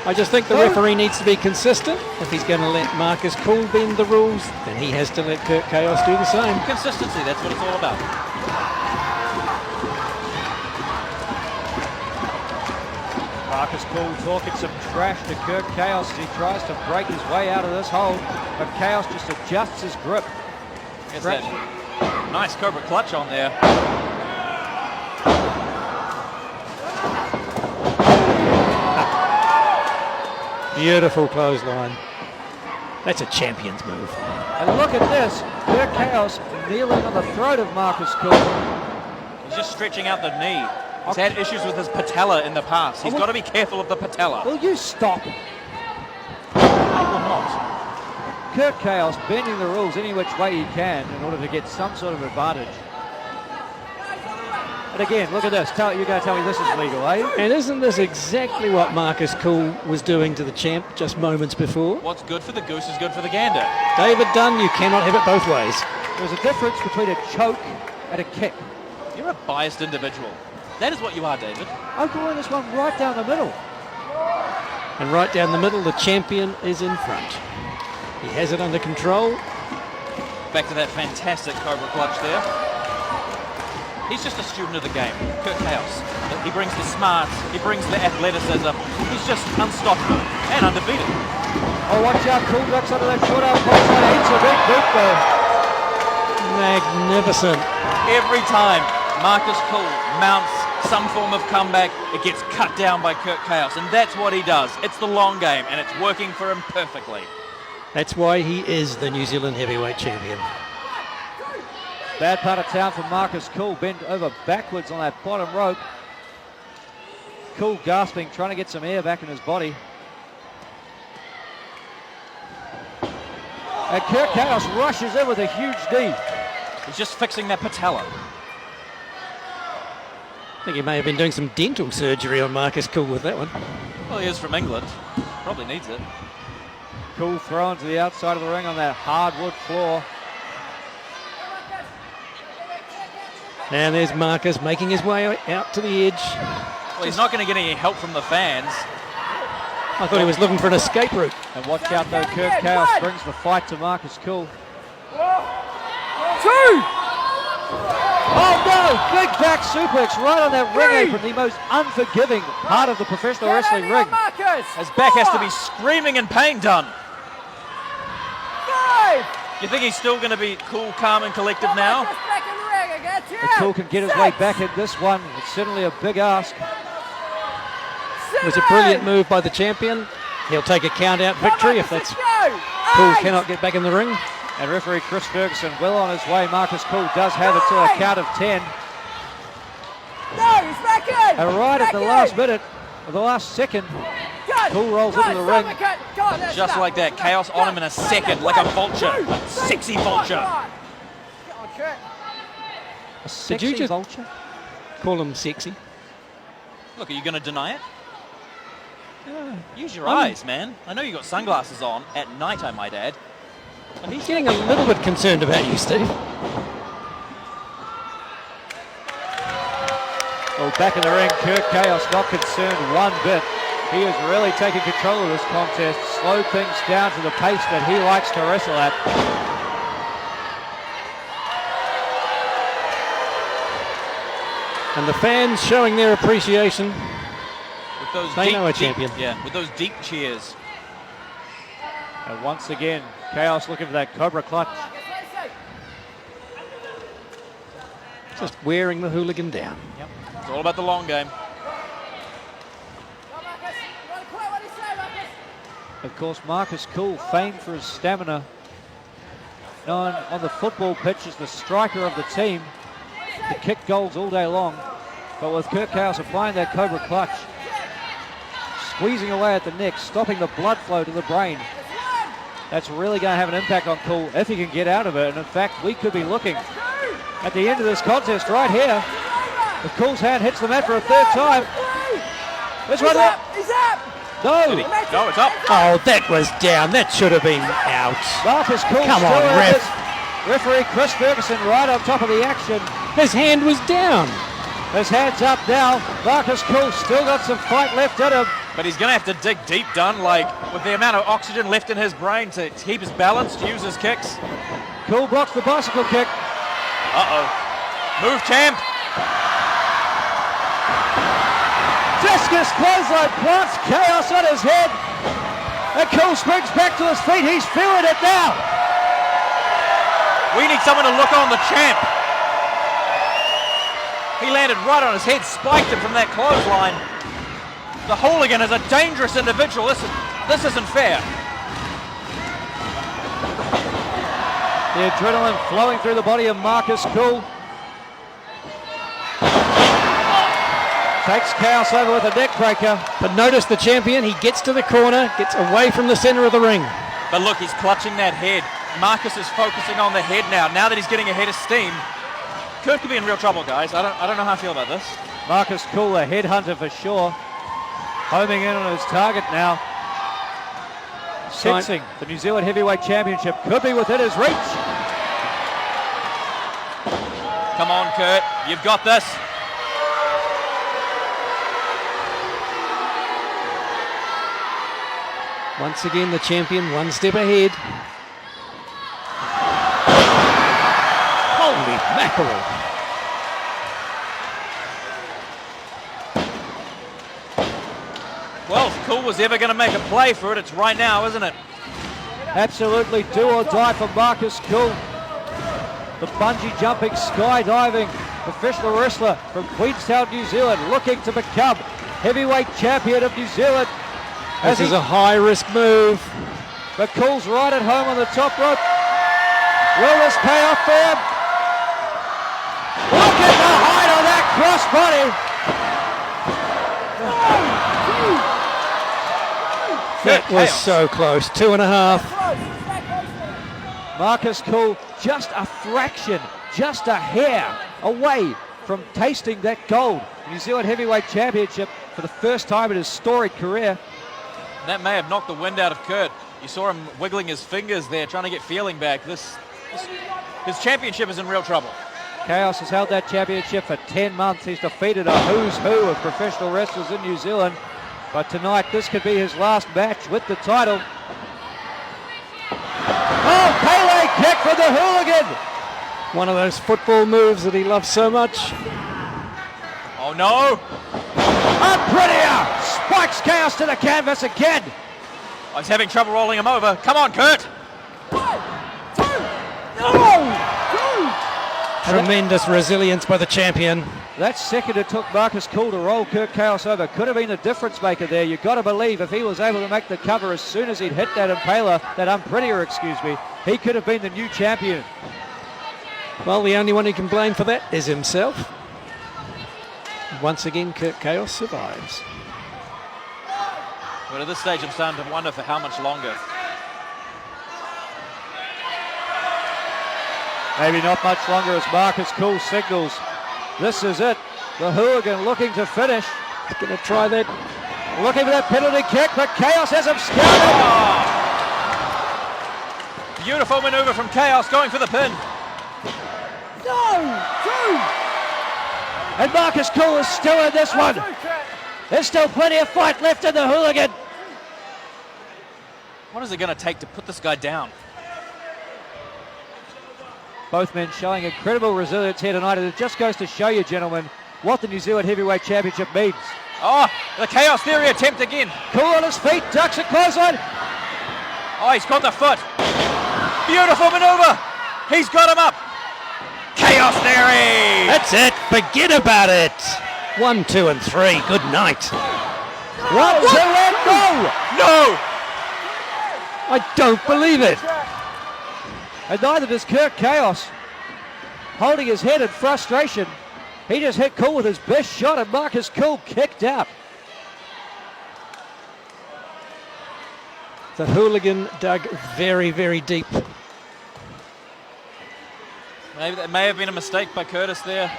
I just think the referee needs to be consistent. If he's going to let Marcus Kool bend the rules, then he has to let Curt Chaos do the same. Consistency, that's what it's all about. Marcus Kool talking some trash to Curt Chaos as he tries to break his way out of this hole. But Chaos just adjusts his grip. Yes, that nice Cobra clutch on there. Beautiful clothesline. That's a champion's move. And look at this. Curt Chaos kneeling on the throat of Marcus Kool. He's just stretching out the knee. He's had issues with his patella in the past. He's got to be careful of the patella. Will you stop? He will not. Curt Chaos bending the rules any which way he can in order to get some sort of advantage. But again, look at this. You're going to tell me this is legal, eh? And isn't this exactly what Marcus Kool was doing to the champ just moments before? What's good for the goose is good for the gander. David Dunn, you cannot have it both ways. There's a difference between a choke and a kick. You're a biased individual. That is what you are, David. I'm calling this one right down the middle. And right down the middle, the champion is in front. He has it under control. Back to that fantastic Cobra clutch there. He's just a student of the game, Curt Chaos. He brings the smarts, he brings the athleticism. He's just unstoppable and undefeated. Oh, watch out, Kool ducks under that short arm punch. It's a big boot though. Magnificent. Every time Marcus Kool mounts some form of comeback, it gets cut down by Curt Chaos, and that's what he does. It's the long game, and it's working for him perfectly. That's why he is the New Zealand Heavyweight Champion. Bad part of town for Marcus Kool, bent over backwards on that bottom rope. Kool gasping, trying to get some air back in his body. And Curt Chaos rushes in with a huge knee. He's just fixing that patella. I think he may have been doing some dental surgery on Marcus Kool with that one. Well, he is from England. Probably needs it. Kool thrown to the outside of the ring on that hardwood floor. And there's Marcus making his way out to the edge. Well, he's not going to get any help from the fans. I thought he was looking for an escape route. And watch out though, Curt Chaos brings the fight to Marcus Kool. 2! Oh no! Big back suplex right on that ring apron, the most unforgiving part of the professional wrestling ring. His back has to be screaming in pain, Dunn. You think he's still going to be cool, calm, and collective now? If Kool can get his way back in this one, it's certainly a big ask. It was a brilliant move by the champion. He'll take a count-out victory if that's Kool cannot get back in the ring. And referee Chris Ferguson well on his way. Marcus Kool does have it to a count of 10. No, he's back in! And right at the last minute, or the last second, Kool rolls into the ring. Just like that, Chaos on him in a second, like a vulture. Sexy vulture. Did you just call him sexy? Look, are you going to deny it? Use your eyes, man. I know you got sunglasses on at night, I might add. But he's getting a little bit concerned about you, Steve. Well, back in the ring, Curt Chaos not concerned one bit. He is really taking control of this contest, slowed things down to the pace that he likes to wrestle at. And the fans showing their appreciation. With those they deep, know a champion. Yeah, with those deep cheers. And once again, Chaos looking for that Cobra clutch. Just wearing the hooligan down. Yep. It's all about the long game. Of course, Marcus Kool, famed for his stamina, known on the football pitch as the striker of the team, to kick goals all day long. But with Curt Chaos applying that Cobra clutch, squeezing away at the neck, stopping the blood flow to the brain, that's really going to have an impact on Kool if he can get out of it. And in fact, we could be looking at the end of this contest right here. If Kool's hand hits the mat for a third time. This one up. He's up. No. No, it's up. Oh, that was down. That should have been out. Marcus Kool. Come on, ref. Referee Chris Ferguson right on top of the action. His hand was down. His hand's up now. Marcus Kool still got some fight left in him. But he's going to have to dig deep, Dunn, like with the amount of oxygen left in his brain to keep his balance, to use his kicks. Kool blocks the bicycle kick. Uh-oh. Move, champ. Discus clothesline plants Chaos on his head. And Kool springs back to his feet. He's feeling it now. We need someone to look on the champ. He landed right on his head, spiked him from that clothesline. The hooligan is a dangerous individual. This isn't fair. The adrenaline flowing through the body of Marcus Kool. Takes Chaos over with a neck breaker. But notice the champion, he gets to the corner, gets away from the center of the ring. But look, he's clutching that head. Marcus is focusing on the head now. Now that he's getting a head of steam, Curt could be in real trouble, guys. I don't know how I feel about this. Marcus Kool, a headhunter for sure. Homing in on his target now. Sensing the New Zealand Heavyweight Championship could be within his reach. Come on, Curt. You've got this. Once again, the champion one step ahead. Holy mackerel. Well, if Kool was ever going to make a play for it, it's right now, isn't it? Absolutely do or die for Marcus Kool. The bungee jumping, skydiving professional wrestler from Queenstown, New Zealand, looking to become heavyweight champion of New Zealand. This is a high-risk move. But Kool's right at home on the top rope. Will this pay off for him? Look at the height of that crossbody. That was so close, 2.5. Marcus Kool just a fraction, just a hair away from tasting that gold. New Zealand Heavyweight Championship for the first time in his storied career. That may have knocked the wind out of Curt. You saw him wiggling his fingers there, trying to get feeling back. His championship is in real trouble. Chaos has held that championship for 10 months. He's defeated a who's who of professional wrestlers in New Zealand. But tonight, this could be his last match with the title. Oh, Pele kick for the hooligan. One of those football moves that he loves so much. Oh, no. Unprettier spikes Chaos to the canvas again. Oh, he's having trouble rolling him over. Come on, Curt. Tremendous resilience by the champion. That second it took Marcus Kool to roll Curt Chaos over could have been the difference maker there. You've got to believe if he was able to make the cover as soon as he'd hit that impaler, that Unprettier, excuse me, he could have been the new champion. Well, the only one who can blame for that is himself. Once again, Curt Chaos survives. But at this stage, I'm starting to wonder for how much longer. Maybe not much longer as Marcus Kool signals. This is it. The hooligan looking to finish. He's going to try that. Looking for that penalty kick, but Chaos has him scouted. Oh. Beautiful maneuver from Chaos, going for the pin. And Marcus Kool is still in this one. There's still plenty of fight left in the hooligan. What is it going to take to put this guy down? Both men showing incredible resilience here tonight, and it just goes to show you, gentlemen, what the New Zealand Heavyweight Championship means. Oh, the Chaos Theory attempt again. Kool on his feet, ducks a clothesline. Oh, he's got the foot. Beautiful maneuver. He's got him up. Chaos Theory. That's it. Forget about it. 1, 2, and 3. Good night. 1, 2, and go. No. I don't believe it. And neither does Curt Chaos. Holding his head in frustration. He just hit Kool with his best shot, and Marcus Kool kicked out. The hooligan dug very, very deep. Maybe that may have been a mistake by Curtis there.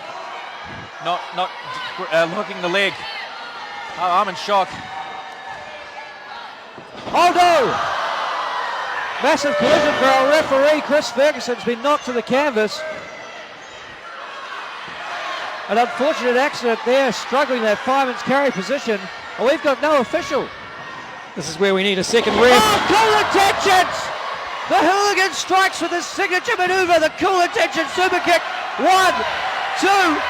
Not hooking the leg. Oh, I'm in shock. Oh no! Massive collision for our referee. Chris Ferguson's been knocked to the canvas. An unfortunate accident there, struggling that fireman's carry position. And we've got no official. This is where we need a second ref. Oh, Cool Intentions! The hooligan strikes with his signature maneuver, the Cool Intentions super kick. 1, 2.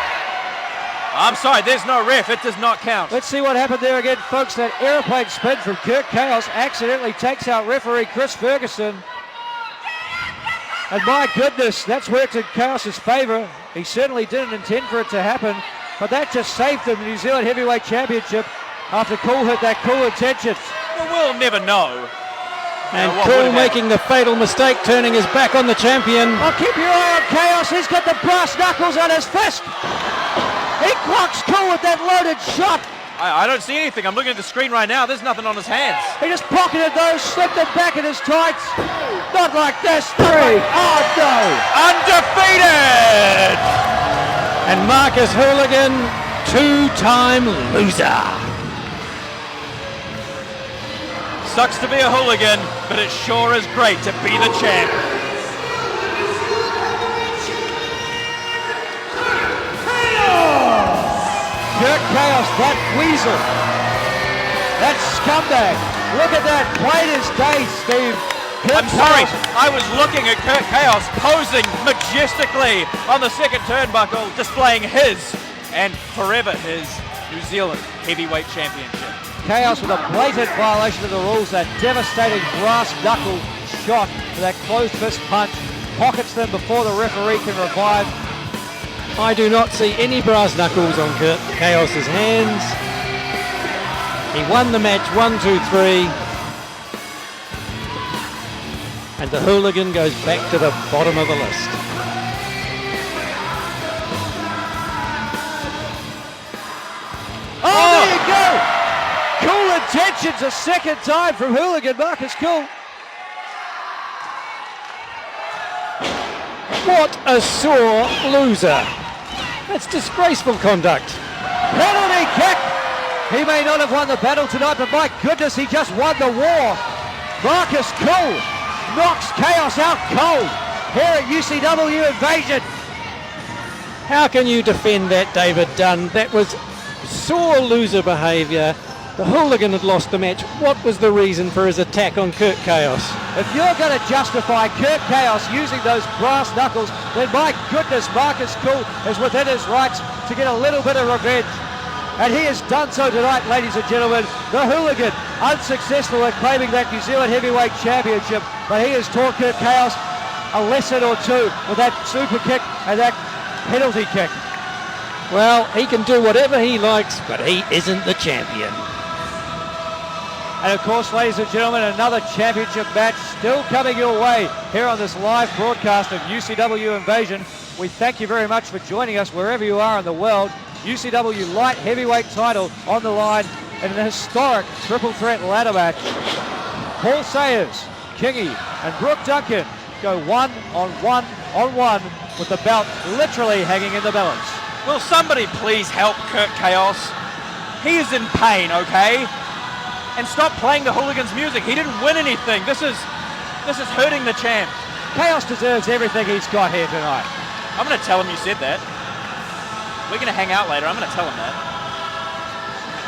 I'm sorry, there's no ref. It does not count. Let's see what happened there again, folks. That aeroplane spin from Curt Chaos accidentally takes out referee Chris Ferguson. And my goodness, that's worked in Chaos's favour. He certainly didn't intend for it to happen, but that just saved him the New Zealand Heavyweight Championship after Kool hit that Cool Intentions. Well, we'll never know. And Kool making the fatal mistake, turning his back on the champion. Oh, keep your eye on Chaos. He's got the brass knuckles on his fist. He clocks Kool with that loaded shot. I don't see anything. I'm looking at the screen right now. There's nothing on his hands. He just pocketed those, slipped it back in his tights. Not like this. 3. Oh, no. Undefeated! And Marcus Hooligan, 2-time loser. Sucks to be a hooligan, but it sure is great to be the champ. Curt Chaos, that weasel, that scumbag. Look at that, played his day, Steve. I'm sorry, I was looking at Curt Chaos posing majestically on the second turnbuckle, displaying his, and forever his, New Zealand Heavyweight Championship. Chaos with a blatant violation of the rules, that devastating brass knuckle shot with that closed fist punch, pockets them before the referee can revive. I do not see any brass knuckles on Curt Chaos's hands. He won the match 1-2-3. And the hooligan goes back to the bottom of the list. Oh, there you go! Kool intentions a second time from hooligan Marcus Kool. What a sore loser. That's disgraceful conduct. Penalty kick! He may not have won the battle tonight, but my goodness, he just won the war. Marcus Kool knocks Chaos out cold here at UCW Invasion. How can you defend that, David Dunn? That was sore loser behaviour. The hooligan had lost the match. What was the reason for his attack on Curt Chaos? If you're going to justify Curt Chaos using those brass knuckles, then my goodness, Marcus Kool is within his rights to get a little bit of revenge. And he has done so tonight, ladies and gentlemen. The hooligan, unsuccessful at claiming that New Zealand Heavyweight Championship, but he has taught Curt Chaos a lesson or two with that super kick and that penalty kick. Well, he can do whatever he likes, but he isn't the champion. And of course, ladies and gentlemen, another championship match still coming your way here on this live broadcast of UCW Invasion. We thank you very much for joining us wherever you are in the world. UCW Light Heavyweight title on the line in an historic triple threat ladder match. Paul Sayers, Kingy, and Brook Duncan go 1-on-1 with the belt literally hanging in the balance. Will somebody please help Curt Chaos? He is in pain, okay? And stop playing the hooligan's music. He didn't win anything. This is hurting the champ. Chaos deserves everything he's got here tonight. I'm going to tell him you said that. We're going to hang out later. I'm going to tell him that.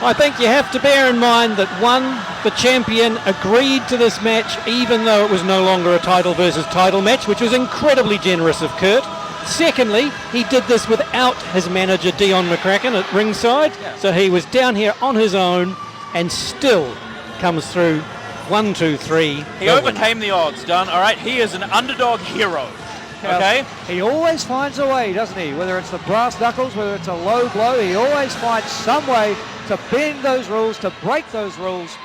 I think you have to bear in mind that one, the champion agreed to this match even though it was no longer a title versus title match, which was incredibly generous of Curt. Secondly, he did this without his manager Dion McCracken at ringside, so he was down here on his own and still comes through 1-2-3. He overcame the odds, Dunn. All right, he is an underdog hero. Okay? He always finds a way, doesn't he? Whether it's the brass knuckles, whether it's a low blow, he always finds some way to bend those rules, to break those rules.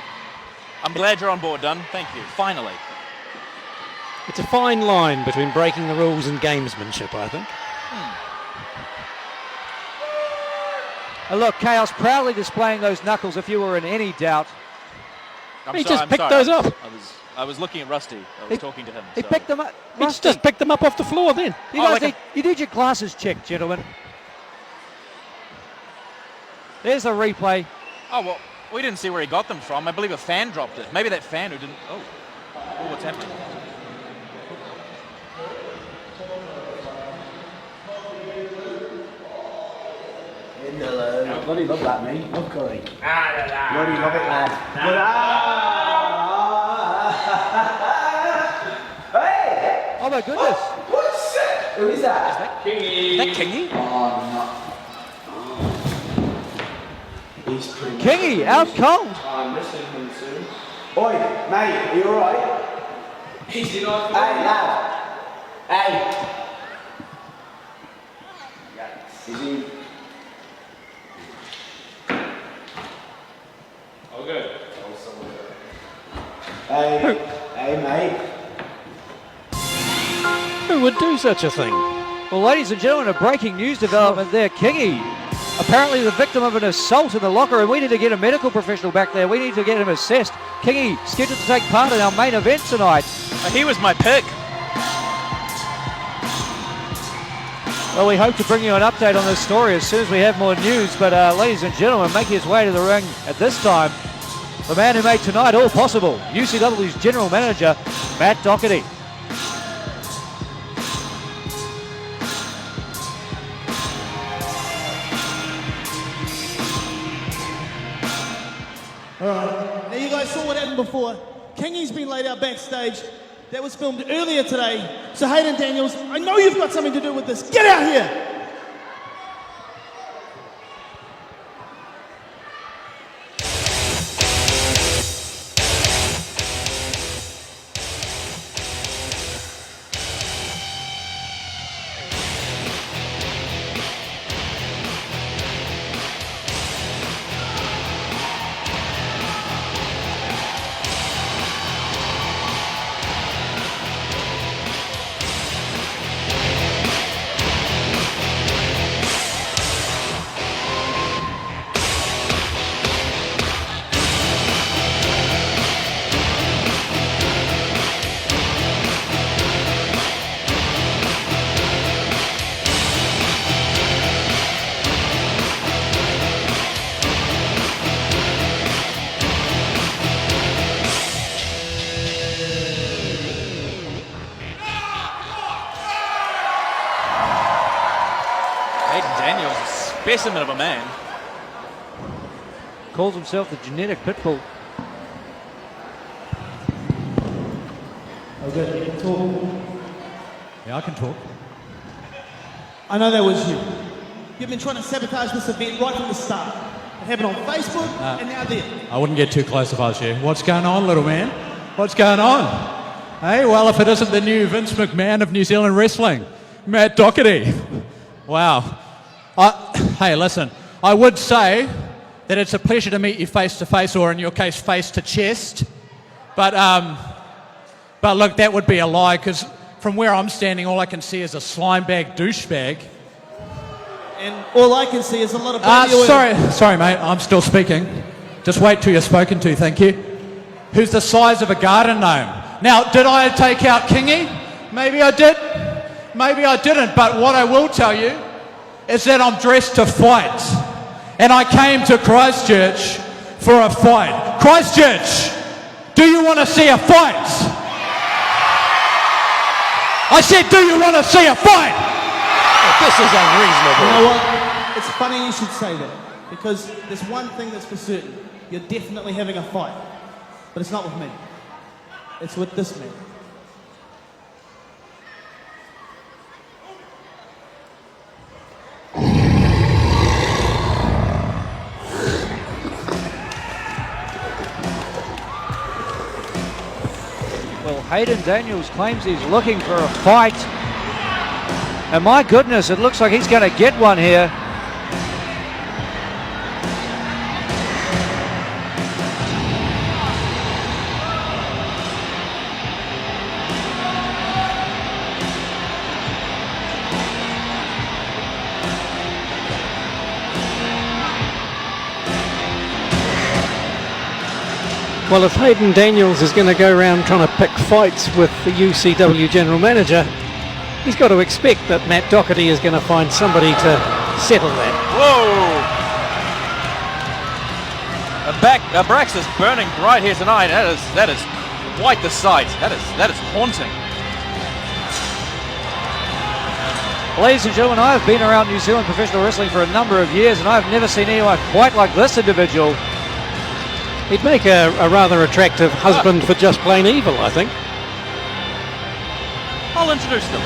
I'm glad you're on board, Dunn. Thank you. Finally. It's a fine line between breaking the rules and gamesmanship, I think. And look, Chaos proudly displaying those knuckles if you were in any doubt. He just picked those up. I was looking at Rusty. I was talking to him. He picked them up. He just picked them up off the floor then. You need your glasses checked, gentlemen. There's a replay. Oh, well, we didn't see where he got them from. I believe a fan dropped it. Maybe that fan who didn't... Oh, what's happening? Hello. Bloody love that, mate. Love curry. Bloody love it, lad. Hey! Oh my goodness. What's it? Who is that? Is that Kingy? Is that Kingy? Oh, no. He's pretty Kingy, out cold. I'm missing him soon. Oi, mate, are you alright? Is he not? Hey, lad. Hey. Is he? Oh, good. Hey, hey, mate. Who would do such a thing? Well, ladies and gentlemen, a breaking news development there. Kingy, apparently the victim of an assault in the locker room. We need to get a medical professional back there. We need to get him assessed. Kingy, scheduled to take part in our main event tonight. He was my pick. Well, we hope to bring you an update on this story as soon as we have more news. But ladies and gentlemen, making his way to the ring at this time, the man who made tonight all possible, UCW's General Manager, Matt Docherty. Alright, now you guys saw what happened before. Kingy's been laid out backstage. That was filmed earlier today. So Haydn Daniels, I know you've got something to do with this. Get out here! Specimen of a man. Calls himself the genetic pitbull. Oh, good. You can talk. Yeah, I can talk. I know that was you. You've been trying to sabotage this event right from the start. It happened on Facebook and now there. I wouldn't get too close if I was you. What's going on, little man? What's going on? Hey, well, if it isn't the new Vince McMahon of New Zealand wrestling, Matt Docherty. Wow. Hey, listen, I would say that it's a pleasure to meet you face to face, or in your case, face to chest. But look, that would be a lie, because from where I'm standing, all I can see is a slime bag douchebag. And all I can see is a lot of... Sorry, mate, I'm still speaking. Just wait till you're spoken to, thank you. Who's the size of a garden gnome? Now, did I take out Kingy? Maybe I did. Maybe I didn't, but what I will tell you is that I'm dressed to fight. And I came to Christchurch for a fight. Christchurch, do you want to see a fight? I said, do you want to see a fight? This is unreasonable. You know what? It's funny you should say that, because there's one thing that's for certain. You're definitely having a fight. But it's not with me. It's with this man. Well, Haydn Daniels claims he's looking for a fight. And my goodness, it looks like he's going to get one here. Well, if Haydn Daniels is going to go around trying to pick fights with the UCW General Manager, he's got to expect that Matt Docherty is going to find somebody to settle that. Whoa! Abraxas burning bright here tonight. That is quite the sight. That is haunting. Ladies and gentlemen, I have been around New Zealand professional wrestling for a number of years, and I've never seen anyone quite like this individual. He'd make a rather attractive husband for Just Plain Evil, I think. I'll introduce them.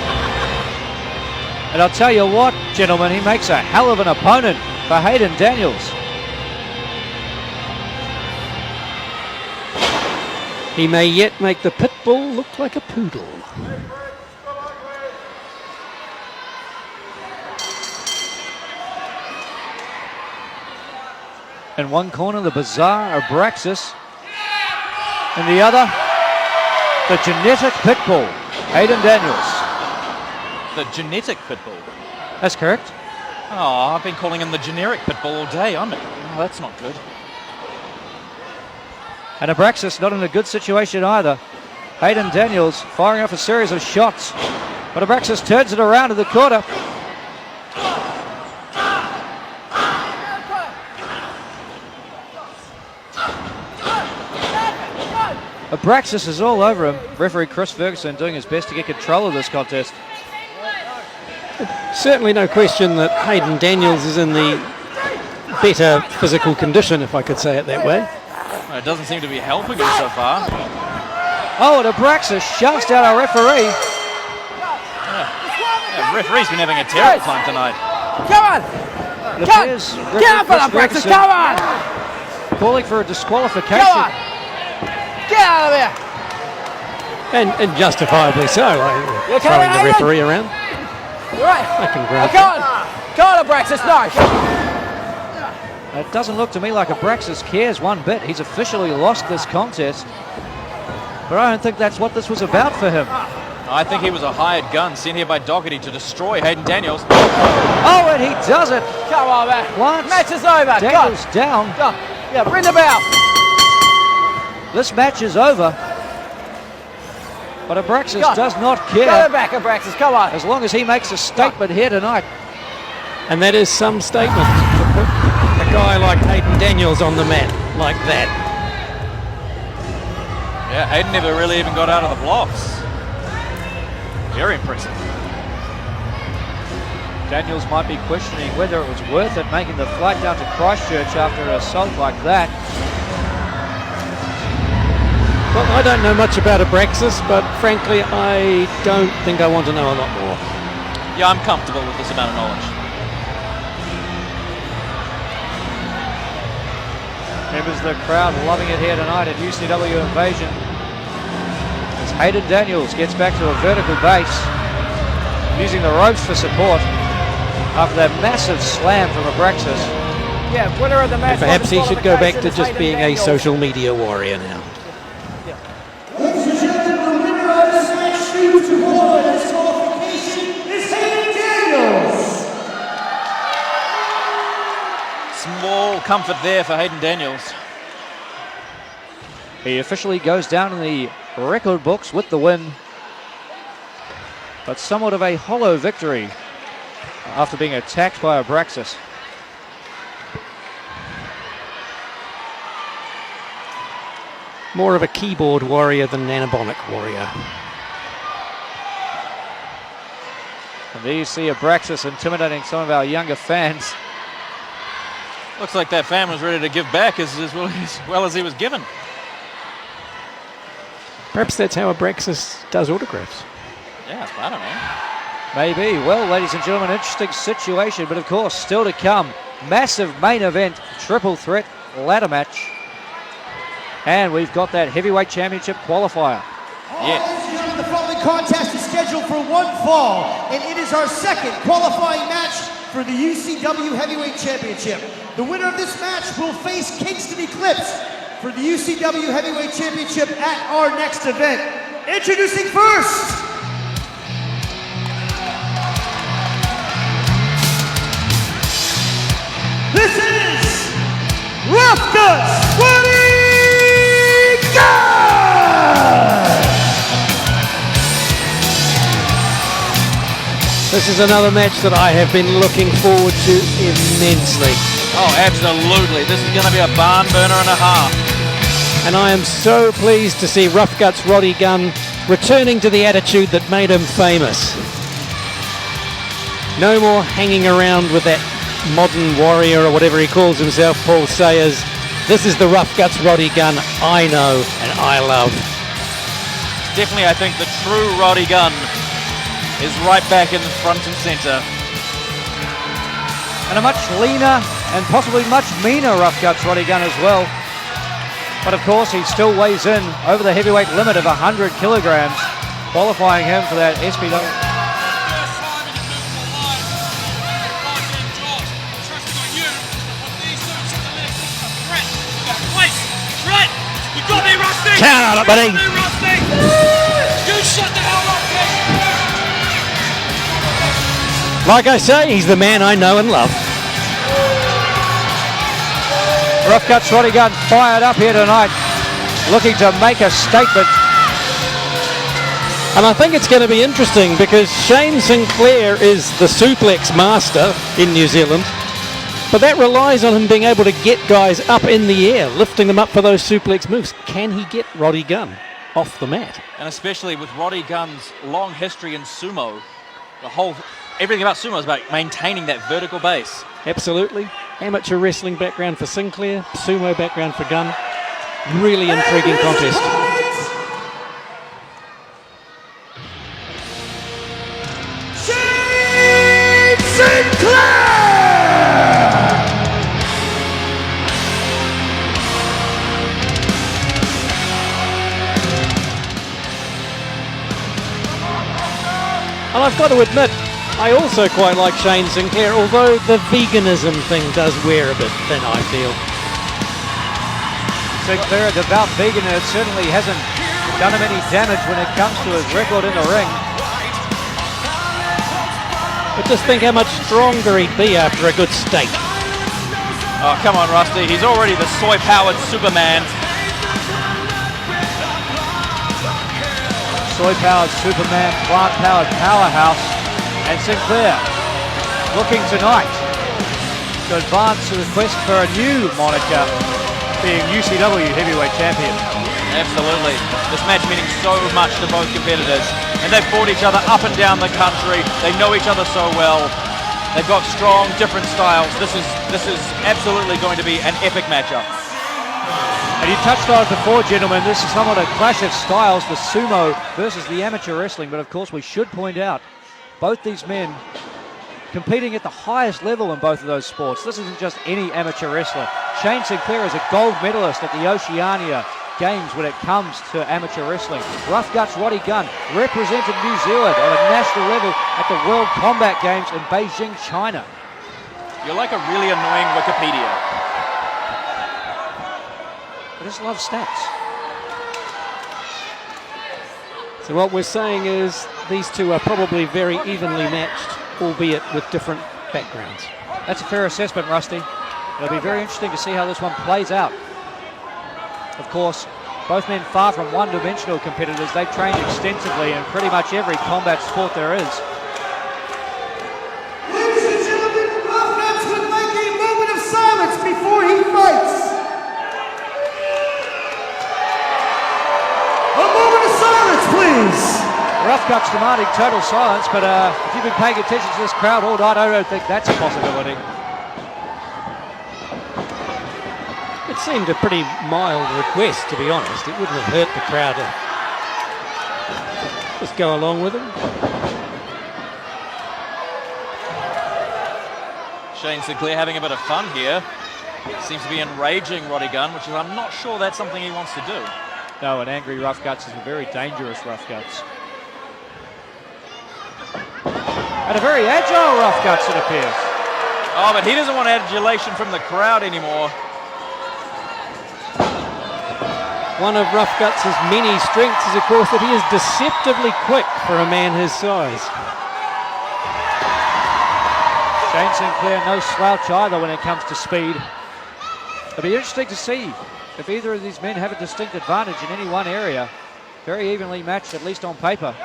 And I'll tell you what, gentlemen, he makes a hell of an opponent for Haydn Daniels. He may yet make the pit bull look like a poodle. In one corner, the bizarre Abraxas. In the other, The genetic pitbull, Haydn Daniels. The genetic pitbull. That's correct. Oh, I've been calling him the generic pitbull all day. Oh, that's not good. And Abraxas not in a good situation either. Haydn Daniels firing off a series of shots. But Abraxas turns it around in the corner. Abraxas is all over him. Referee Chris Ferguson doing his best to get control of this contest. Certainly no question that Haydn Daniels is in the better physical condition, if I could say it that way. Well, it doesn't seem to be helping him so far. Oh, and Abraxas shoves down our referee. Yeah, referee's been having a terrible time tonight. Come on! Get up for Abraxas, come on! Calling for a disqualification. Come on! Get out of there! And justifiably so. Throwing the referee around. Right. I can grab Go on, Abraxas, no! It doesn't look to me like Abraxas cares one bit. He's officially lost this contest. But I don't think that's what this was about for him. I think he was a hired gun sent here by Docherty to destroy Haydn Daniels. Oh, and he does it. Come on, man. Once Match is over. Daniels down. Go. Yeah, ring the bell. This match is over. But Abraxas does not care. Go back, Abraxas, come on. As long as he makes a statement here tonight. And that is some statement to put a guy like Haydn Daniels on the mat like that. Yeah, Haydn never really even got out of the blocks. Very impressive. Daniels might be questioning whether it was worth it making the flight down to Christchurch after an assault like that. Well, I don't know much about Abraxas, but frankly, I don't think I want to know a lot more. Yeah, I'm comfortable with this amount of knowledge. Members of the crowd loving it here tonight at UCW Invasion. As Haydn Daniels gets back to a vertical base, using the ropes for support after that massive slam from Abraxas. Yeah, winner of the match. Perhaps he should go back to just being a social media warrior now. Ladies and gentlemen, the winner of this match due to war and disqualification is Haydn Daniels. Small comfort there for Haydn Daniels. He officially goes down in the record books with the win, but somewhat of a hollow victory after being attacked by Abraxas. More of a keyboard warrior than an anabolic warrior. And there you see Abraxas intimidating some of our younger fans. Looks like that fan was ready to give back as well as he was given. Perhaps that's how Abraxas does autographs. Yeah, I don't know. Maybe. Well, ladies and gentlemen, interesting situation, but of course, still to come. Massive main event, triple threat ladder match. And we've got that Heavyweight Championship qualifier. Yes. Ladies and gentlemen, the following contest is scheduled for one fall, and it is our second qualifying match for the UCW Heavyweight Championship. The winner of this match will face Kingston Eclipse for the UCW Heavyweight Championship at our next event. Introducing first, this is Rufguts. This is another match that I have been looking forward to immensely. Oh, absolutely. This is going to be a barn burner and a half. And I am so pleased to see Rufguts Roddy Gunn returning to the attitude that made him famous. No more hanging around with that modern warrior or whatever he calls himself, Paul Sayers. This is the Rufguts Roddy Gunn I know and I love. Definitely, I think the true Roddy Gunn is right back in the front and centre. And a much leaner and possibly much meaner Rufguts Roddy Gunn as well. But of course, he still weighs in over the heavyweight limit of 100 kilograms, qualifying him for that SPW. Count on it, buddy. Like I say, he's the man I know and love. Rufguts Roddy Gunn fired up here tonight, looking to make a statement. And I think it's going to be interesting because Shane Sinclair is the suplex master in New Zealand, but that relies on him being able to get guys up in the air, lifting them up for those suplex moves. Can he get Roddy Gunn off the mat? And especially with Roddy Gunn's long history in sumo, everything about sumo is about maintaining that vertical base. Absolutely. Amateur wrestling background for Sinclair, sumo background for Gunn. Really intriguing contest. Sinclair! And I've got to admit, I also quite like Shane Sinclair, although the veganism thing does wear a bit thin, I feel. Sinclair, a devout vegan, and it certainly hasn't done him any damage when it comes to his record in the ring. But just think how much stronger he'd be after a good steak. Oh, come on, Rusty. He's already the soy-powered Superman. Soy-powered Superman, plant-powered powerhouse. And Sinclair looking tonight to advance to the quest for a new moniker, being UCW Heavyweight Champion. Absolutely. This match meaning so much to both competitors. And they've fought each other up and down the country. They know each other so well. They've got strong, different styles. This is absolutely going to be an epic matchup. And you touched on it before, gentlemen, this is somewhat a clash of styles, the sumo versus the amateur wrestling. But of course we should point out, both these men competing at the highest level in both of those sports. This isn't just any amateur wrestler. Shane Sinclair is a gold medalist at the Oceania Games when it comes to amateur wrestling. Rufguts Roddy Gunn represented New Zealand at a national level at the World Combat Games in Beijing, China. You're like a really annoying Wikipedia. I just love stats. So what we're saying is these two are probably very evenly matched, albeit with different backgrounds. That's a fair assessment, Rusty. It'll be very interesting to see how this one plays out. Of course, both men far from one-dimensional competitors. They've trained extensively in pretty much every combat sport there is. Ladies and gentlemen, Rufguts would like a moment of silence before he fights. A moment of silence, please. Rufguts demanding total silence, but if you've been paying attention to this crowd all night, I don't think that's a possibility. It seemed a pretty mild request, to be honest. It wouldn't have hurt the crowd to just go along with him. Shane Sinclair having a bit of fun here. Seems to be enraging Roddy Gunn, which is, I'm not sure that's something he wants to do. No, an angry Rufguts is a very dangerous Rufguts. And a very agile Rufguts, it appears. Oh, but he doesn't want adulation from the crowd anymore. One of Rufguts' many strengths is, of course, that he is deceptively quick for a man his size. Shane Sinclair, no slouch either when it comes to speed. It'll be interesting to see if either of these men have a distinct advantage in any one area. Very evenly matched, at least on paper.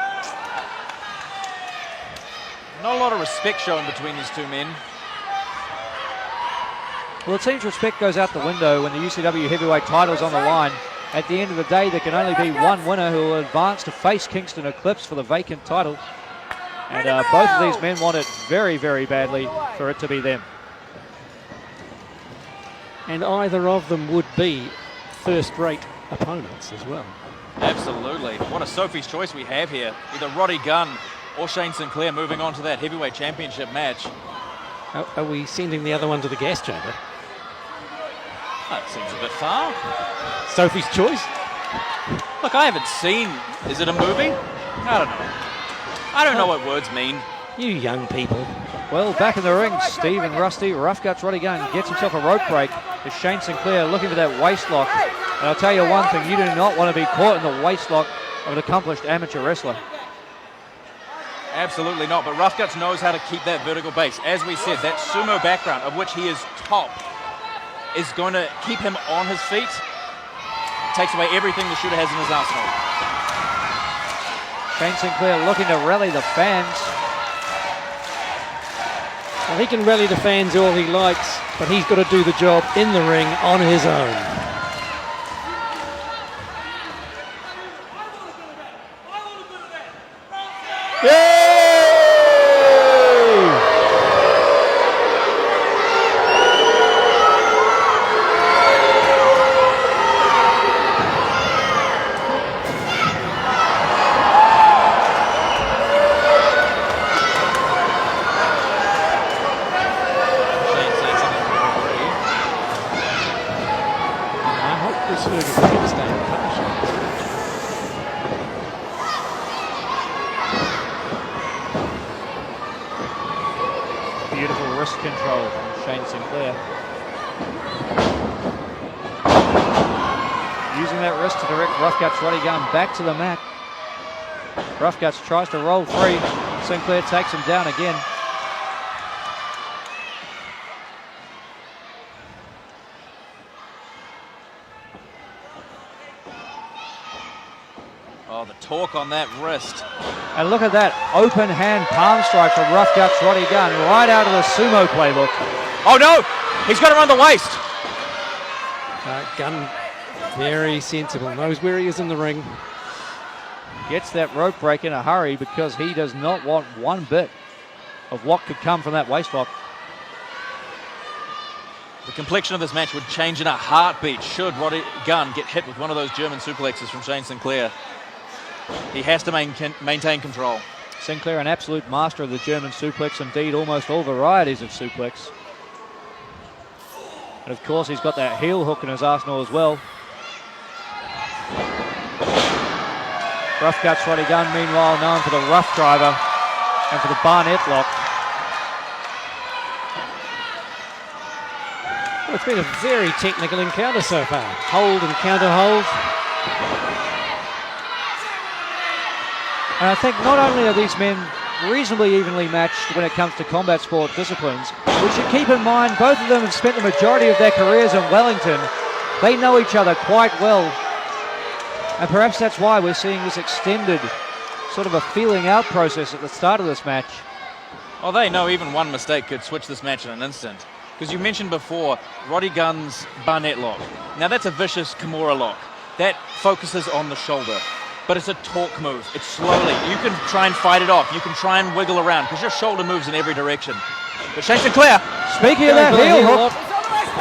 Not a lot of respect shown between these two men. Well, it seems respect goes out the window when the UCW Heavyweight title's on the line. At the end of the day, there can only be one winner who will advance to face Kingston Eclipse for the vacant title. And both of these men want it very, very badly for it to be them. And either of them would be first-rate opponents as well. Absolutely. What a Sophie's choice we have here. Either Roddy Gunn or Shane Sinclair moving on to that heavyweight championship match. Are we sending the other one to the gas chamber? That seems a bit far. Sophie's choice? Look, I haven't seen... Is it a movie? I don't know. I don't know what words mean. You young people. Well, back in the ring, Steve and Rusty. Rufguts Roddy Gunn gets himself a rope break. As Shane Sinclair looking for that waist lock. And I'll tell you one thing, you do not want to be caught in the waist lock of an accomplished amateur wrestler. Absolutely not, but Rufguts knows how to keep that vertical base. As we said, that sumo background, of which he is top, is going to keep him on his feet. Takes away everything the shooter has in his arsenal. Shane Sinclair looking to rally the fans. Well, he can rally the fans all he likes, but he's got to do the job in the ring on his own. Yay! Beautiful wrist control from Shane Sinclair. Using that wrist to direct Rufguts' Roddy Gunn back to the mat. Rufguts tries to roll free. Sinclair takes him down again. Oh, the torque on that wrist. And look at that open hand palm strike from Rufguts' Roddy Gunn right out of the sumo playbook. Oh no! He's got around the waist! Gunn, very sensible, knows where he is in the ring. Gets that rope break in a hurry because he does not want one bit of what could come from that waist lock. The complexion of this match would change in a heartbeat should Roddy Gunn get hit with one of those German suplexes from Shane Sinclair. He has to maintain control. Sinclair, an absolute master of the German suplex, indeed almost all varieties of suplex. And of course he's got that heel hook in his arsenal as well. Rufguts' Roddy Gunn, meanwhile, known for the rough driver and for the Barnett lock. Well, it's been a very technical encounter so far. Hold and counter hold. And I think not only are these men reasonably evenly matched when it comes to combat sport disciplines, we should keep in mind both of them have spent the majority of their careers in Wellington. They know each other quite well. And perhaps that's why we're seeing this extended sort of a feeling out process at the start of this match. Well, they know even one mistake could switch this match in an instant. Because you mentioned before, Roddy Gunn's Barnett lock. Now that's a vicious Kimura lock. That focuses on the shoulder. But it's a torque move. It's slowly. You can try and fight it off. You can try and wiggle around because your shoulder moves in every direction. But Shane Sinclair, speaking of that heel hook,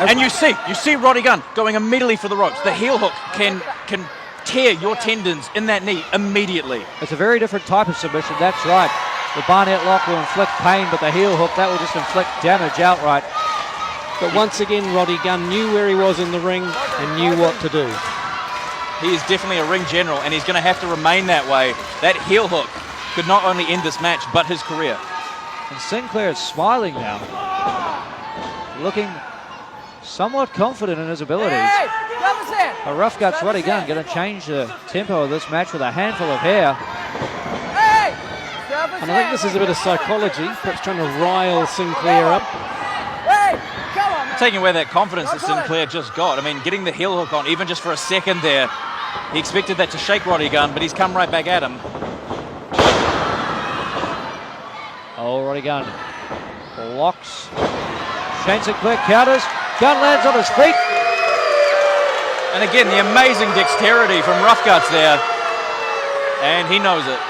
and you see Roddy Gunn going immediately for the ropes. The heel hook can tear your tendons in that knee immediately. It's a very different type of submission, that's right. The Barnett lock will inflict pain, but the heel hook, that will just inflict damage outright. But once again, Roddy Gunn knew where he was in the ring and knew what to do. He is definitely a ring general, and he's going to have to remain that way. That heel hook could not only end this match, but his career. And Sinclair is smiling now, looking somewhat confident in his abilities. Hey, a Rufguts' Roddy Gunn going to change the tempo of this match with a handful of hair. And I think this is a bit of psychology, perhaps trying to rile Sinclair up. Taking away that confidence that Sinclair just got. I mean, getting the heel hook on, even just for a second there, he expected that to shake Roddy Gunn, but he's come right back at him. Oh, Roddy Gunn blocks. Shane Sinclair counters. Gunn lands on his feet. And again, the amazing dexterity from Rufguts there. And he knows it.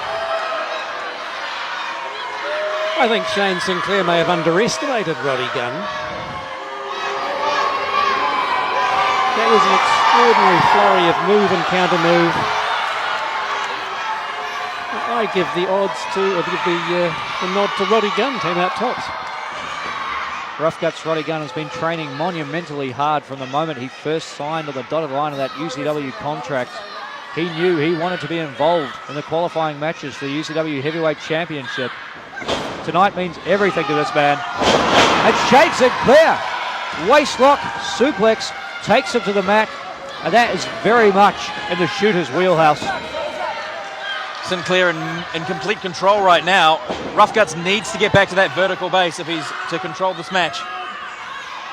I think Shane Sinclair may have underestimated Roddy Gunn. That was an extraordinary flurry of move and counter move. I give the odds to, or give the nod to Roddy Gunn, came out tops. Rufguts' Roddy Gunn has been training monumentally hard from the moment he first signed on the dotted line of that UCW contract. He knew he wanted to be involved in the qualifying matches for the UCW Heavyweight Championship. Tonight means everything to this man. And Shane Sinclair, waistlock, suplex, takes him to the mat, and that is very much in the shooter's wheelhouse. Sinclair in complete control right now. Rufguts needs to get back to that vertical base if he's to control this match.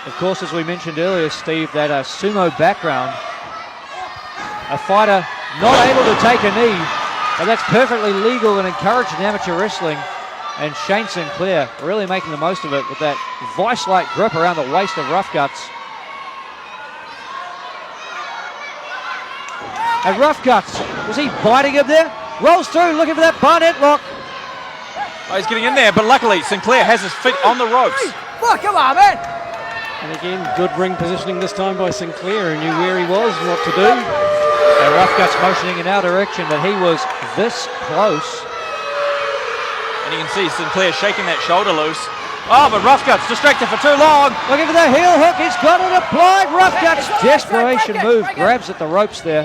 Of course, as we mentioned earlier, Steve, that sumo background, a fighter not able to take a knee, but that's perfectly legal and encouraged in amateur wrestling. And Shane Sinclair really making the most of it with that vice-like grip around the waist of Rufguts. And Rufguts, was he biting him there? Rolls through, looking for that Barnett lock. Oh, he's getting in there, but luckily Sinclair has his feet on the ropes. Fuck, come on, man. And again, good ring positioning this time by Sinclair, who knew where he was and what to do. And Rufguts motioning in our direction, that he was this close. And you can see Sinclair shaking that shoulder loose. Oh, but Rufguts distracted for too long. Looking for the heel hook, he's got it applied. Rufguts, desperation move, grabs at the ropes there.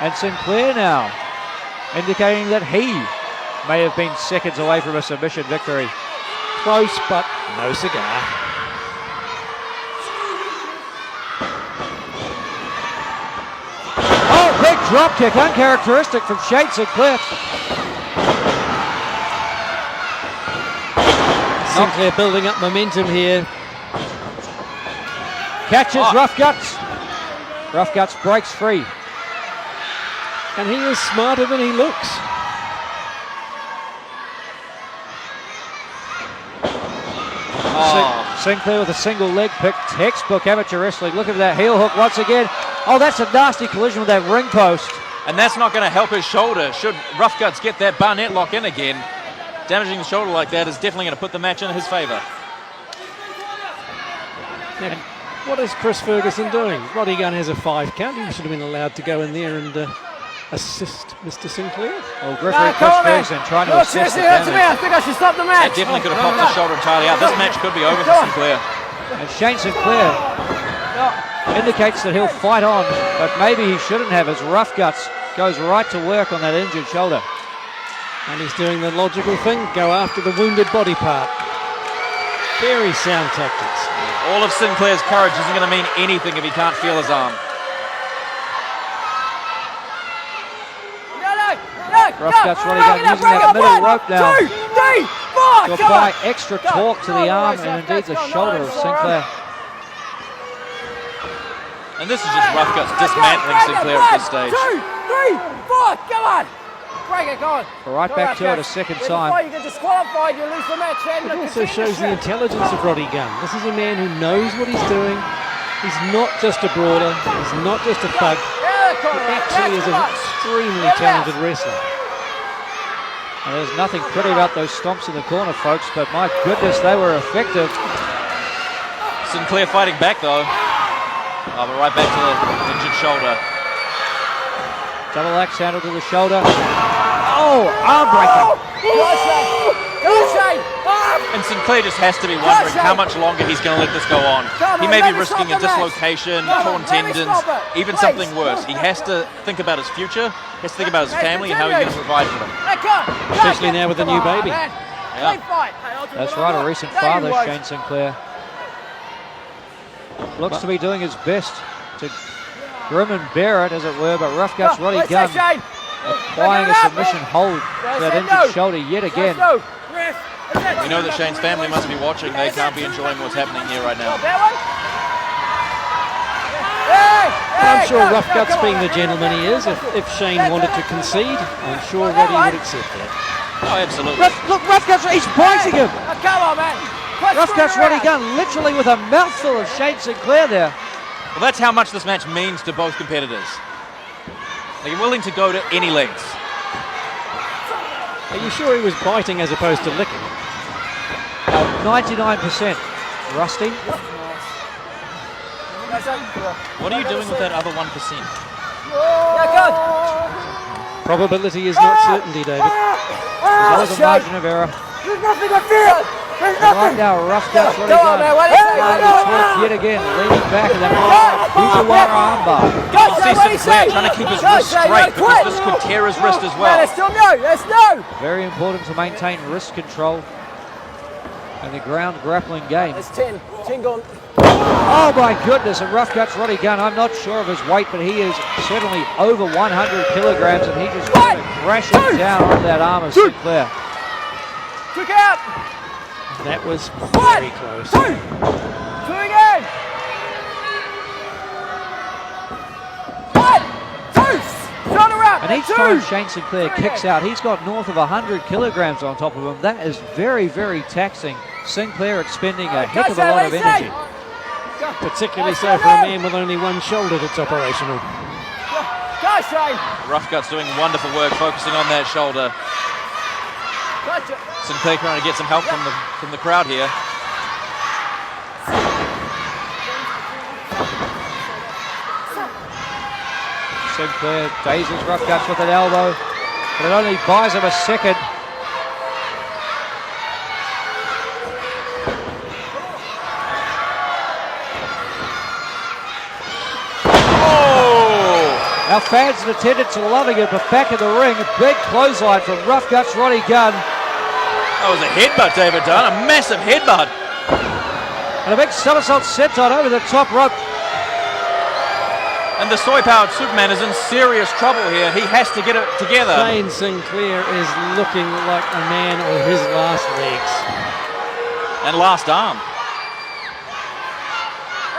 And Sinclair now indicating that he may have been seconds away from a submission victory. Close, but no cigar. Oh, big drop kick, uncharacteristic from Shane Sinclair. Sinclair building up momentum here. Catches Rufguts. Rufguts breaks free. And he is smarter than he looks. Sinclair with a single leg pick, textbook amateur wrestling. Look at that heel hook once again. Oh, that's a nasty collision with that ring post. And that's not going to help his shoulder. Should Rufguts get that Barnett lock in again, damaging the shoulder like that is definitely going to put the match in his favour. Now, what is Chris Ferguson doing? Roddy Gunn has a 5 count. He should have been allowed to go in there and assist Mr. Sinclair. Well, referee Chris Ferguson trying to assist the damage. I think I should stop the match. That definitely could have popped the shoulder entirely out. This match could be over for Sinclair. And Shane Sinclair indicates that he'll fight on, but maybe he shouldn't have, as Rufguts goes right to work on that injured shoulder. And he's doing the logical thing, go after the wounded body part. Very sound tactics. All of Sinclair's courage isn't going to mean anything if he can't feel his arm. Rufguts really using that middle rope now 2, 3, 4, to apply extra torque to the arm and indeed the shoulder of Sinclair. And this is just Rufguts dismantling Sinclair at this stage. 2, 3, 4, come on. Break it, go on. Right back to it a second time. You get disqualified, you lose the match. It also shows the intelligence of Roddy Gunn. This is a man who knows what he's doing. He's not just a brawler. He's not just a thug. He actually is an extremely talented wrestler. And there's nothing pretty about those stomps in the corner, folks, but my goodness, they were effective. Sinclair fighting back, though. Oh, but right back to the injured shoulder. Double axe handle to the shoulder. Oh, arm breaker. And Sinclair just has to be wondering how much longer he's going to let this go on. He may be risking a dislocation, torn tendons, even something worse. He has to think about his future, he has to think about his family and how he's going to provide for them. Especially now with a new baby. Yeah. That's right, a recent father, Shane Sinclair. Looks to be doing his best to grim and bear it, as it were, but Rufguts Roddy Gunn applying a submission hold to that injured shoulder yet again. We know that Shane's family must be watching. They can't be enjoying what's happening here right now. I'm sure Rufguts, being the gentleman he is, if Shane wanted to concede, I'm sure Roddy would accept that. Oh, absolutely. Look, Rufguts, he's biting him. Come on, man. Rufguts Roddy Gunn literally with a mouthful of Shane Sinclair there. Well, that's how much this match means to both competitors. They're willing to go to any lengths. Are you sure he was biting as opposed to licking? 99%. Rusty? What are you doing with that other 1%? Probability is not certainty, David. There's always a margin of error. There's nothing to fear. There's Right now, Rufguts Roddy Gunn. Yet again, leaning back and then Fujiwara armbar. You see Sinclair trying to keep his wrist straight because this could tear his wrist as well. There's still no. Very important to maintain wrist control. in the ground grappling game. It's 10. 10 gone. Oh my goodness, and Rufguts Roddy Gunn, I'm not sure of his weight, but he is certainly over 100 kilograms, and he just crashes down on that arm of Sinclair. Took out. That was very close. 2 again. 1, 2. Shoulder up. And each time Shane Sinclair kicks out, he's got north of 100 kilograms on top of him. That is very, very taxing. Sinclair expending a heck of a lot of energy. Particularly so for a man with only one shoulder that's operational. Go, Shane. Rufguts doing wonderful work, focusing on that shoulder. Gotcha. Sinclair trying to get some help from the crowd here. Sinclair dazes Rufguts with an elbow, but it only buys him a second. Our fans in attendance are loving it, but back in the ring, a big clothesline from Rufguts Roddy Gunn. That was a headbutt, David Dunn, a massive headbutt. And a big somersault senton over the top rope. And the soy-powered Superman is in serious trouble here. He has to get it together. Shane Sinclair is looking like a man on his last legs. And last arm.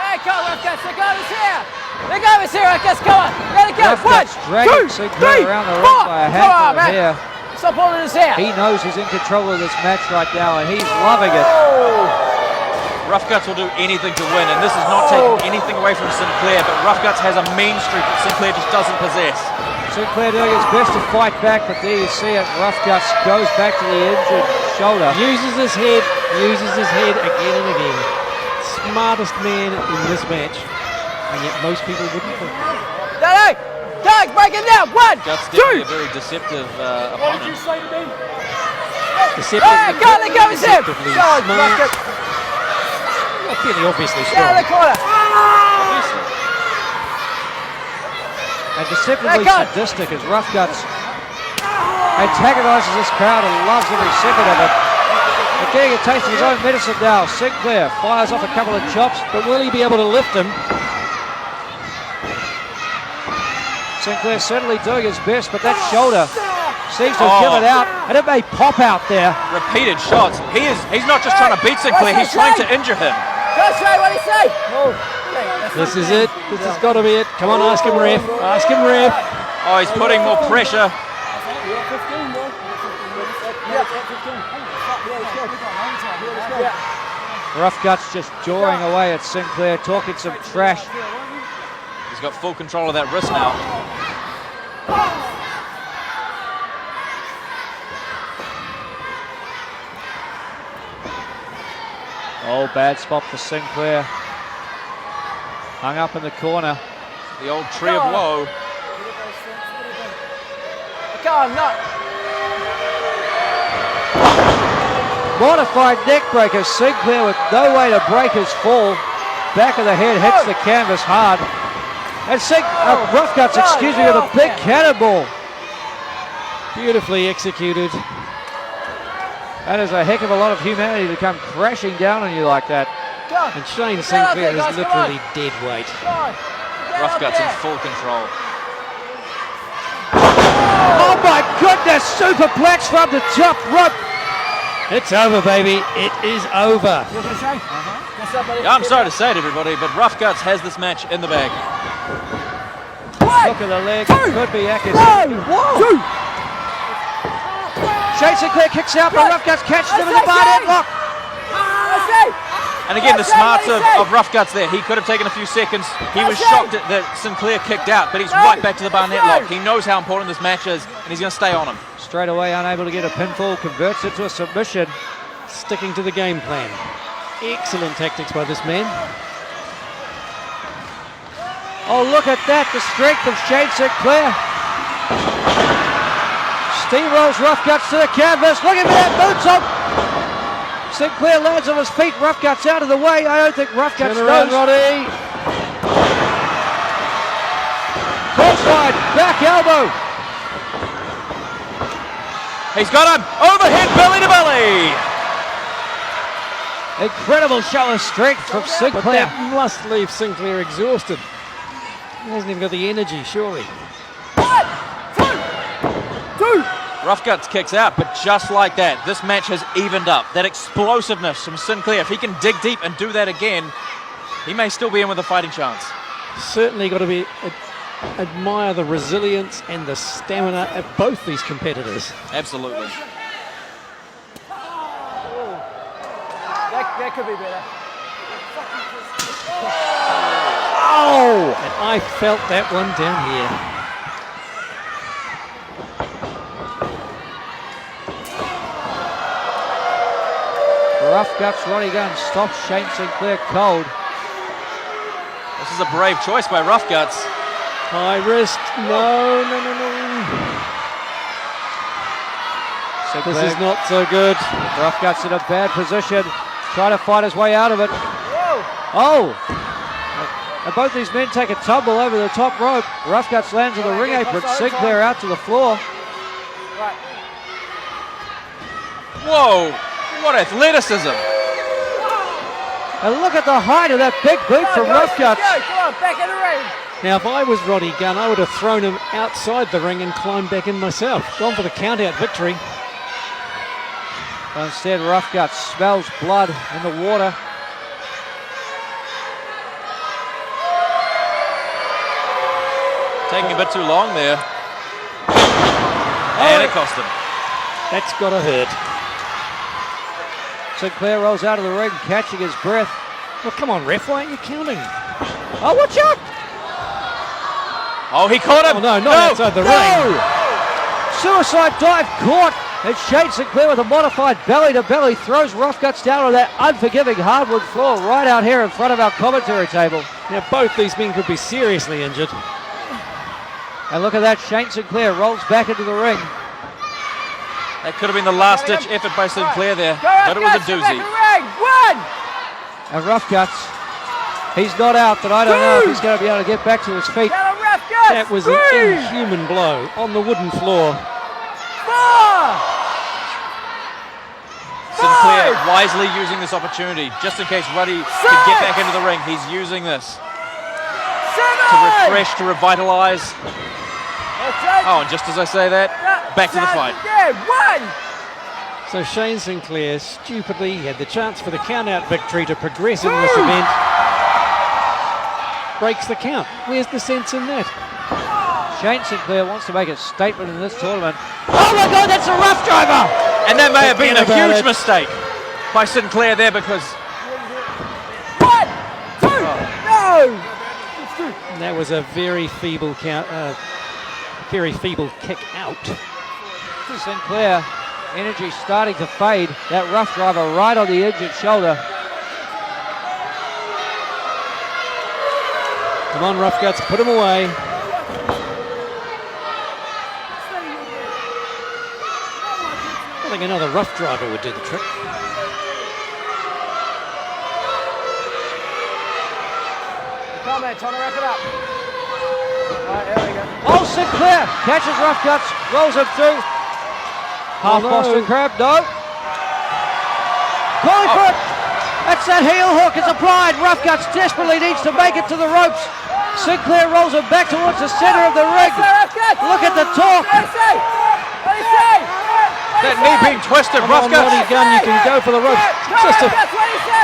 Hey, go, Rufguts. Look over here. Look over here, Rufguts. Come on. Let it go. Rufguts dragging Sinclair around the ring by a handful of hair. Stop holding his hair. He knows he's in control of this match right now, and he's loving it. Rufguts will do anything to win, and this is not taking anything away from Sinclair, but Rufguts has a mean streak that Sinclair just doesn't possess. Sinclair doing his best to fight back, but there you see it. Rufguts goes back to the injured shoulder. Uses his head again and again. Smartest man in this match, and yet most people wouldn't think. Doug, break it down. 1, Guts 2. definitely a very deceptive opponent. What did you say to me? Deceptively, Hey, go, let go of his hip. deceptively Go, smart. Rufguts. Well, fairly obviously Down strong. the corner. And deceptively sadistic as Rufguts antagonises this crowd and loves every second of it. And getting a taste of his own medicine now. Sinclair fires off a couple of chops. But will he be able to lift him? Sinclair certainly doing his best, but that shoulder seems to have given out, and it may pop out there. Repeated shots. He's not just trying to beat Sinclair, he's trying to injure him. Go, Shane, what do you say? This is it. This has got to be it. Come on, ask him, ref. Ask him, ref. Oh, he's putting more pressure. Rufguts just jawing away at Sinclair, talking some trash. He's got full control of that wrist now. Oh, bad spot for Sinclair. Hung up in the corner. The old tree of woe. Go on, no. Modified neck breaker. Sinclair with no way to break his fall. Back of the head hits the canvas hard. And Rufguts, excuse me, with a big cannonball. Beautifully executed. That is a heck of a lot of humanity to come crashing down on you like that. And Shane Sinclair is literally dead weight. Rufguts in full control. Oh my goodness, superplex from the top rope. It's over, baby. It is over. Yeah, I'm sorry to say it, everybody, but Rufguts has this match in the bag. Look at the leg, could be accurate. Shane Sinclair kicks out, but Rufguts catches him in the barnet lock. And again, the smarts of Rufguts there. He could have taken a few seconds. He was shocked that Sinclair kicked out, but he's right back to the barnet lock. He knows how important this match is, and he's going to stay on him. Straight away, unable to get a pinfall, converts it to a submission. Sticking to the game plan. Excellent tactics by this man. Oh, look at that, the strength of Shane Sinclair. Steamrolls Rufguts to the canvas. Look at that moonsault. Sinclair lands on his feet. Rufguts out of the way. I don't think Rufguts knows. Roddy. Crossline, back elbow. He's got him. Overhead belly to belly. Incredible show of strength from But Sinclair. that must leave Sinclair exhausted. He hasn't even got the energy, surely. Rufguts kicks out, but just like that, this match has evened up. That explosiveness from Sinclair, if he can dig deep and do that again, he may still be in with a fighting chance. Certainly got to admire the resilience and the stamina of both these competitors. Absolutely. That could be better. Oh! And I felt that one down here. Rufguts, Roddy Gunn stops Shane Sinclair cold. This is a brave choice by Rufguts. High risk. No. This is not so good. Rufguts in a bad position, trying to fight his way out of it. Oh! And both these men take a tumble over the top rope. Rufguts lands on the ring apron, Sinclair out to the floor. Whoa! What athleticism! And look at the height of that big boot from Rufguts. Come on, back in the ring. Now, if I was Roddy Gunn, I would have thrown him outside the ring and climbed back in myself. Gone for the count-out victory. But instead, Rufguts smells blood in the water. Taking a bit too long there. And it cost him. That's got to hurt. Sinclair rolls out of the ring, catching his breath. Well, come on, ref, why aren't you counting? Oh, watch out! Oh, he caught him! Oh, no, not outside the ring. Suicide dive caught, and Shane Sinclair with a modified belly-to-belly throws Rufguts down on that unforgiving hardwood floor right out here in front of our commentary table. Now, both these men could be seriously injured. And look at that, Shane Sinclair rolls back into the ring. That could have been the last-ditch effort by Sinclair there, but it was a doozy. And Rufguts, he's not out, but I don't know if he's going to be able to get back to his feet. That was an inhuman blow on the wooden floor. Sinclair wisely using this opportunity, just in case Roddy could get back into the ring. He's using this to refresh, to revitalize. Oh, and just as I say that, back to the fight. So Shane Sinclair stupidly had the chance for the count-out victory to progress in this event. Breaks the count. Where's the sense in that? Shane Sinclair wants to make a statement in this tournament. Oh my God, that's a rough driver! And that may have been a huge mistake by Sinclair there because... And that was a very feeble count, very feeble kick out. Sinclair, energy starting to fade. That rough driver right on the injured shoulder. Come on, Rufguts, put him away. I think another rough driver would do the trick. Come on, trying to wrap it up. Alright, there we go. Oh, Sinclair catches Rufguts, rolls him through. Half Boston Crab, no. Calling for it. That's that heel hook is applied. Rufguts desperately needs to make it to the ropes. Sinclair rolls him back towards the center of the ring. Look at the torque. That knee being twisted, Come on, Roddy Gunn, you can go for the ropes. Just a,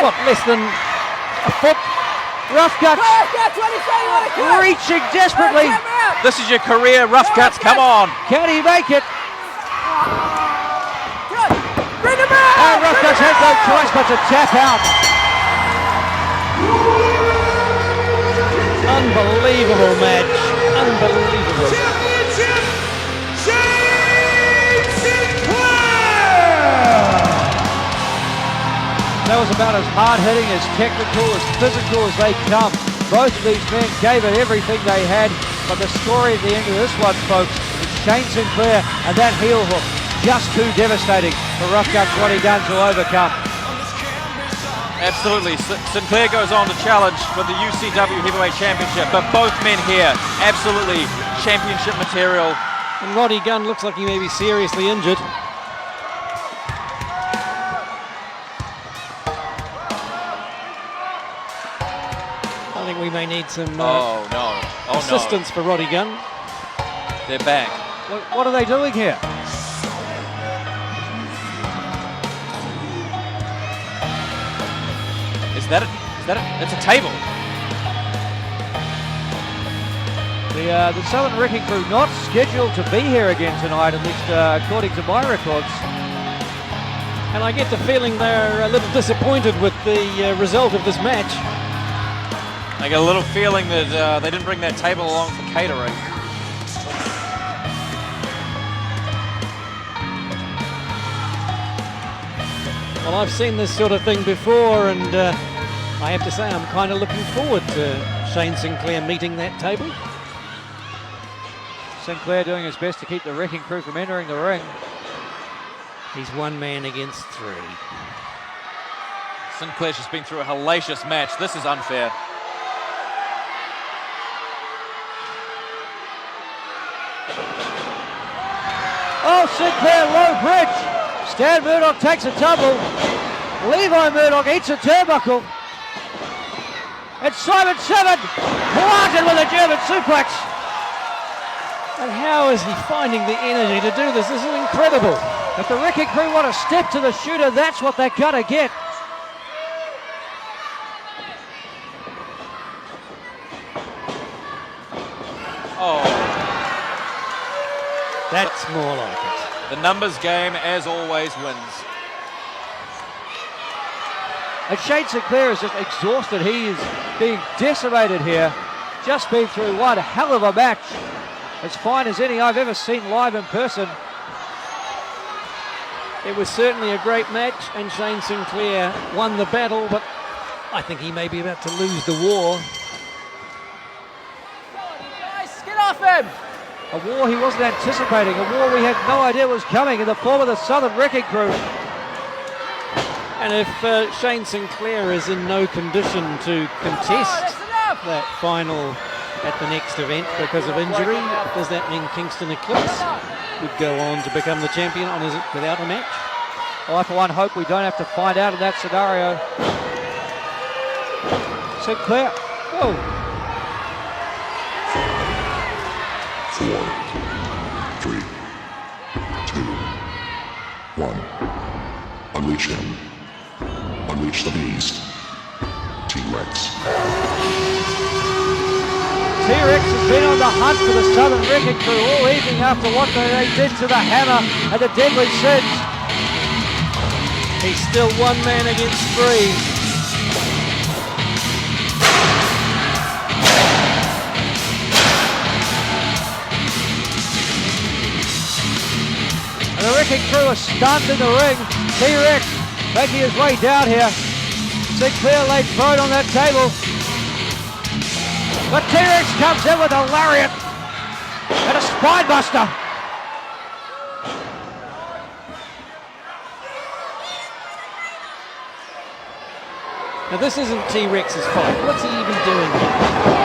what, less than a foot? Rufguts reaching desperately. This is your career, Rufguts, come on. Can he make it? And Rufguts has no choice but to tap out. Unbelievable match. Unbelievable. That was about as hard-hitting, as technical, as physical as they come. Both of these men gave it everything they had, but the story at the end of this one, folks, is Shane Sinclair and that heel hook. Just too devastating for Rufguts Roddy Gunn to overcome. Absolutely. Sinclair goes on to challenge for the UCW Heavyweight Championship, but both men here, absolutely championship material. And Roddy Gunn looks like he may be seriously injured. I think we may need some assistance for Roddy Gunn. They're back. What are they doing here? Is that it? It's a table. The Southern Wrecking Crew not scheduled to be here again tonight, at least according to my records. And I get the feeling they're a little disappointed with the result of this match. I get a little feeling that they didn't bring that table along for catering. Well, I've seen this sort of thing before, and I have to say I'm kind of looking forward to Shane Sinclair meeting that table. Sinclair doing his best to keep the Wrecking Crew from entering the ring. He's one man against three. Sinclair's just been through a hellacious match. This is unfair. Oh, Sinclair, low bridge. Stan Murdoch takes a tumble. Levi Murdoch eats a turnbuckle. And Simon Seven planted with a German suplex. And how is he finding the energy to do this? This is incredible. If the Wrecking Crew want to step to the shooter, that's what they gotta get. Oh. That's more like it. The numbers game, as always, wins. And Shane Sinclair is just exhausted. He is being decimated here. Just been through one hell of a match. As fine as any I've ever seen live in person. It was certainly a great match, and Shane Sinclair won the battle, but I think he may be about to lose the war. Guys, get off him! A war he wasn't anticipating, a war we had no idea was coming in the form of the Southern Wrecking Crew. And if Shane Sinclair is in no condition to contest that final at the next event because of injury, does that mean Kingston Eclipse would go on to become the champion without a match? I, for one, hope we don't have to find out in that scenario. Sinclair, whoa. 4, 3, 2, 1. Unleash him. Unleash the beast. T-Rex. T-Rex has been on the hunt for the Southern Wrecking Crew all evening after what they did to the Hammer and the Deadly Sins. He's still one man against three. And the Wrecking Crew are stunned in the ring. T-Rex making his way down here. Sinclair laid prone on that table. But T-Rex comes in with a lariat and a spine buster. Now this isn't T-Rex's fault. What's he even doing here?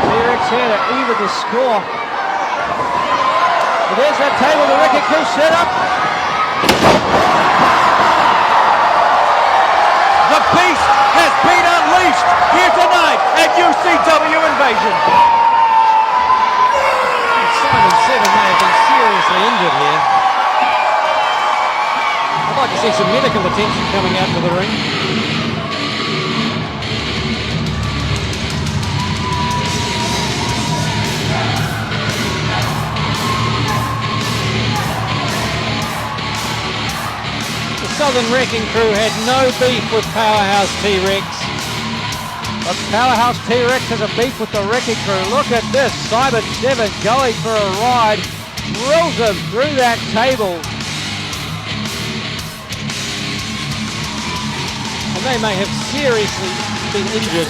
T-Rex here to even the score. And there's that table the Wrecking Crew set up. The beast has been unleashed here tonight at UCW Invasion. Simon Seven may have been seriously injured here. I'd like to see some medical attention coming out to the ring. Southern Wrecking Crew had no beef with Powerhouse T-Rex. But Powerhouse T-Rex has a beef with the Wrecking Crew. Look at this, Simon Seven going for a ride. Drills him through that table. And they may have seriously been injured.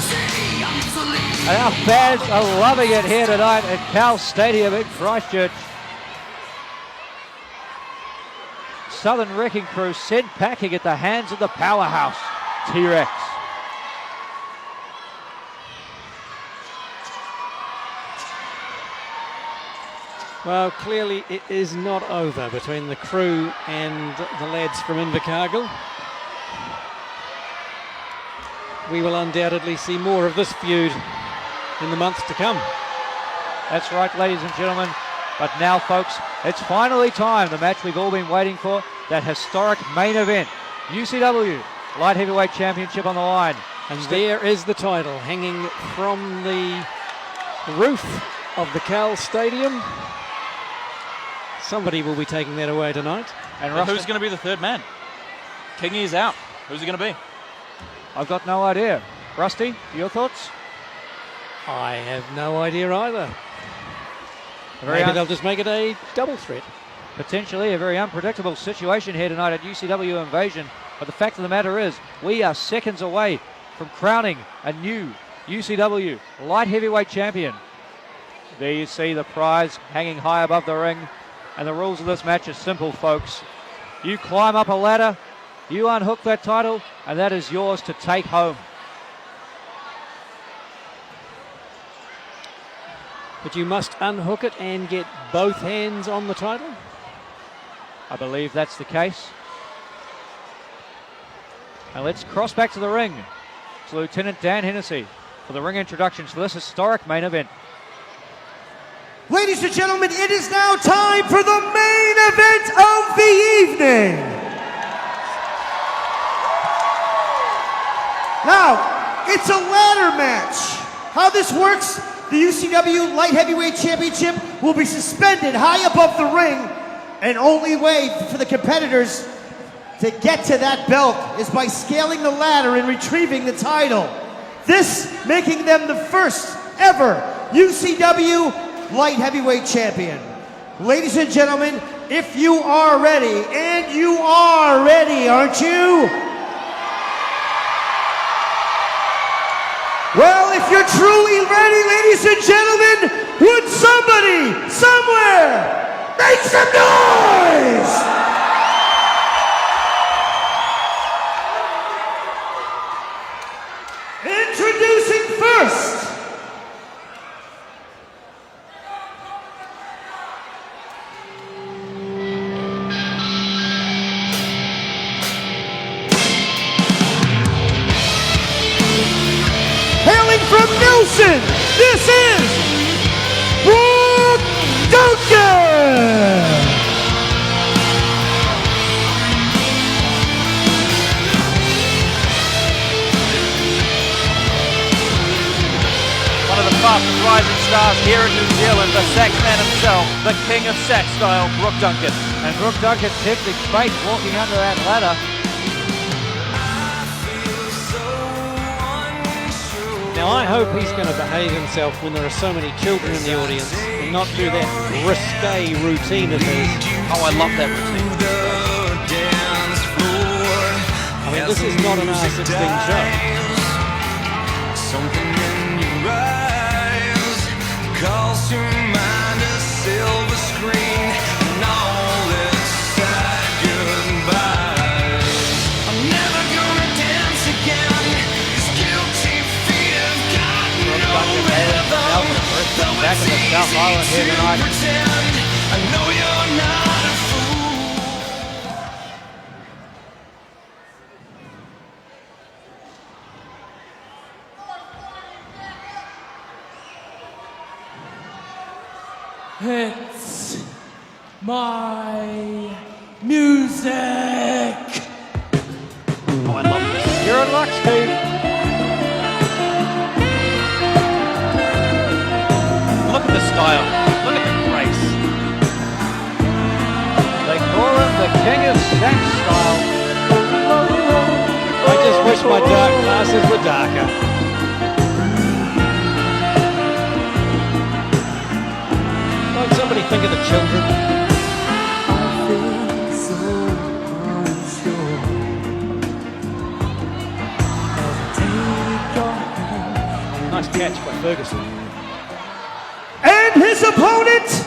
And our fans are loving it here tonight at Cowles Stadium in Christchurch. Southern Wrecking Crew sent packing at the hands of the Powerhouse T-Rex. Well, clearly it is not over between the crew and the lads from Invercargill. We will undoubtedly see more of this feud in the months to come. That's right, ladies and gentlemen. But now, folks, it's finally time. The match we've all been waiting for. That historic main event. UCW Light Heavyweight Championship on the line. And there is the title hanging from the roof of the Cowles Stadium. Somebody will be taking that away tonight. And who's going to be the third man? Kingy is out. Who's it going to be? I've got no idea. Rusty, your thoughts? I have no idea either. Very Maybe they'll just make it a double threat. Potentially a very unpredictable situation here tonight at UCW Invasion. But the fact of the matter is, we are seconds away from crowning a new UCW Light Heavyweight Champion. There you see the prize hanging high above the ring. And the rules of this match are simple, folks. You climb up a ladder, you unhook that title, and that is yours to take home. But you must unhook it and get both hands on the title? I believe that's the case. And let's cross back to the ring. It's Lieutenant Dan Hennessy for the ring introductions for this historic main event. Ladies and gentlemen, it is now time for the main event of the evening. Now, it's a ladder match. How this works, the UCW Light Heavyweight Championship will be suspended high above the ring, and only way for the competitors to get to that belt is by scaling the ladder and retrieving the title. This making them the first ever UCW Light Heavyweight Champion. Ladies and gentlemen, if you are ready, and you are ready, aren't you? Well, if you're truly ready, ladies and gentlemen, would somebody, somewhere, make some noise? Introducing first, from Nelson, this is Brook Duncan! One of the fastest rising stars here in New Zealand, the sax man himself, the king of sax style, Brook Duncan. And Brook Duncan tempting fate walking under that ladder. Now I hope he's going to behave himself when there are so many children in the audience and not do that risque routine of his. Oh, I love that routine. I mean, this is not an R16 show. Something in your eyes calls to mind a silver screen and all this sad goodbyes. I'm never gonna dance again. These guilty feet have got no rhythm. Back in the South Island here tonight. I know you're not a fool. It's my music. Oh, I love this. You're in luck, Steve. Look at the style. Look at the grace. They call him the king of sax style. I just wish my dark glasses were darker. Won't somebody think of the children? Nice catch by Ferguson. and his opponent,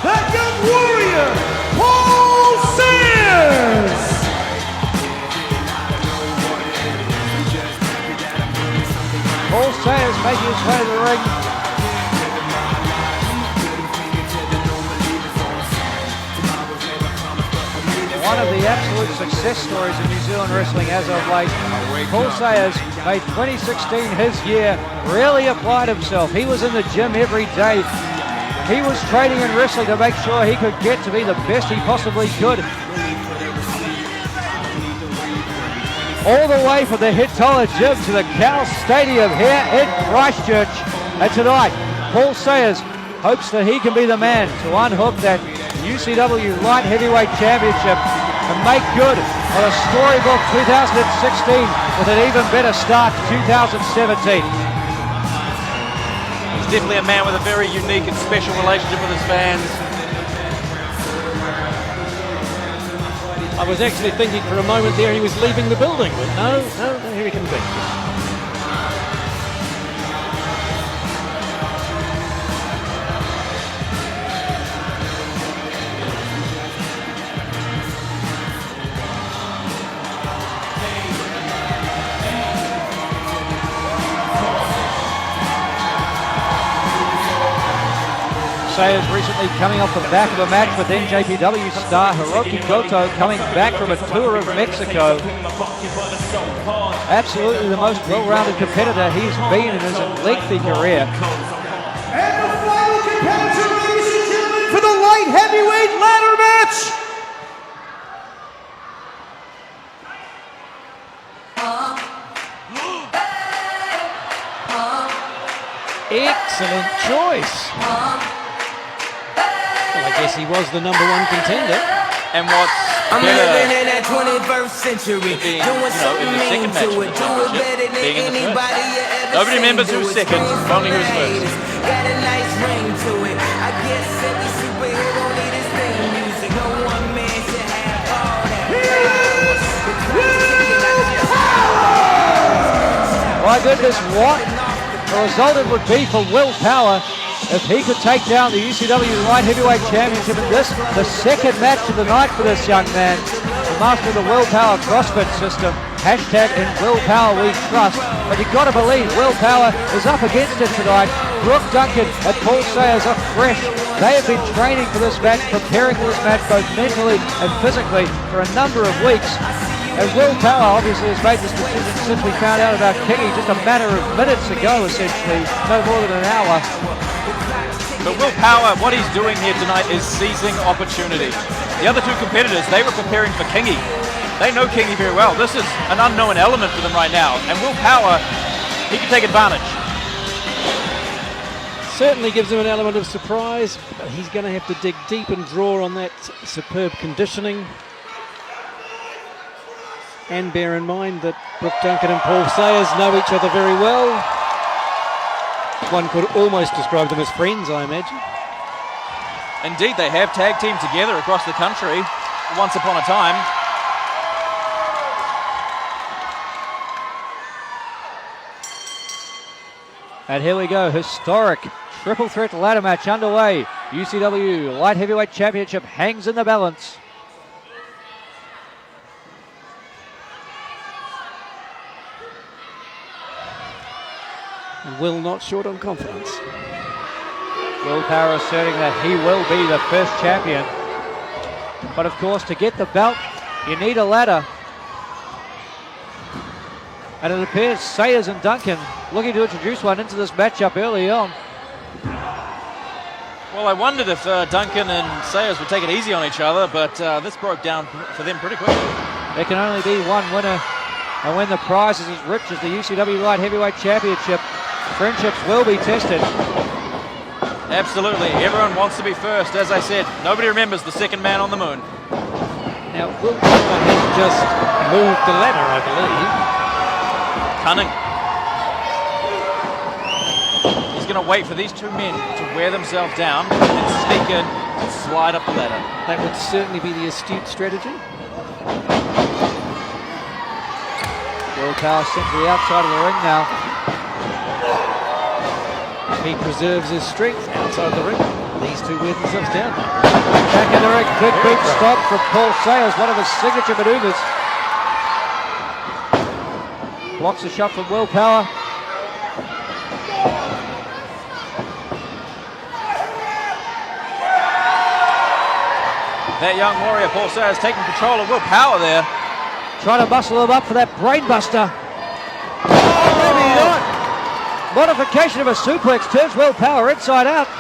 that young warrior, Cowles Stadium. Cowles Stadium making his way to the ring. one of the absolute success stories in New Zealand wrestling as of late. Paul Sayers made 2016 his year, really applied himself. He was in the gym every day. He was training and wrestling to make sure he could get to be the best he possibly could. All the way from the Hitola gym to the Cowles Stadium here in Christchurch. And tonight, Paul Sayers hopes that he can be the man to unhook that UCW Light Heavyweight Championship and make good on a storybook 2016 with an even better start to 2017. He's definitely a man with a very unique and special relationship with his fans. I was actually thinking for a moment there he was leaving the building, but no, here he can be. Sayers recently coming off the back of a match with NJPW star Hiroki Goto, coming back from a tour of Mexico. Absolutely the most well-rounded competitor he's been in his lengthy career. And the final competitor, ladies and gentlemen, for the light heavyweight ladder match. Excellent choice. Well, I guess he was the #1 contender. And what's I'm better living in that 21st century, being, doing something in the mean second match to of it, the do it better championship, than being in the anybody you first. ever Nobody seen. remembers who's Do it second, scream only from who's the first. haters. Got a nice ring to it. I guess every superhero need his theme music. No one man should have all that. My goodness, what the result it would be for Will Power if he could take down the UCW Light Heavyweight Championship in this, the second match of the night for this young man. The master of the Will Power CrossFit system. Hashtag in Will Power we trust. But you've got to believe Will Power is up against it tonight. Brook, Duncan and Paul Sayers are fresh. They have been training for this match, preparing for this match both mentally and physically for a number of weeks. And Will Power obviously has made this decision since we found out about Kingy just a matter of minutes ago, essentially, no more than an hour. But Will Power, what he's doing here tonight is seizing opportunity. The other two competitors, they were preparing for Kingy. They know Kingy very well. This is an unknown element for them right now. And Will Power, he can take advantage. Certainly gives him an element of surprise, but he's going to have to dig deep and draw on that superb conditioning. And bear in mind that Brook, Duncan and Paul Sayers know each other very well. One could almost describe them as friends, I imagine. Indeed, they have tag teamed together across the country once upon a time. And here we go, historic triple threat ladder match underway. UCW Light Heavyweight Championship hangs in the balance. Will not short on confidence. Will Power asserting that he will be the first champion. But of course, to get the belt, you need a ladder. And it appears Sayers and Duncan looking to introduce one into this matchup early on. Well, I wondered if Duncan and Sayers would take it easy on each other, but this broke down for them pretty quickly. There can only be one winner, and when the prize is as rich as the UCW Light Heavyweight Championship, friendships will be tested. Absolutely. Everyone wants to be first. As I said, nobody remembers the second man on the moon. Now, Will Power has just moved the ladder, I believe. Cunning. He's going to wait for these two men to wear themselves down and sneak in and slide up the ladder. That would certainly be the astute strategy. Will Power sent to the outside of the ring now. He preserves his strength outside the ring. These two wear themselves down. Back in the ring, good boot stop from Paul Sayers, one of his signature maneuvers. Blocks the shot from Will Power. That young warrior, Paul Sayers, taking control of Will Power there. Trying to muscle him up for that brainbuster. Oh, maybe not. Modification of a suplex turns Will Power inside out.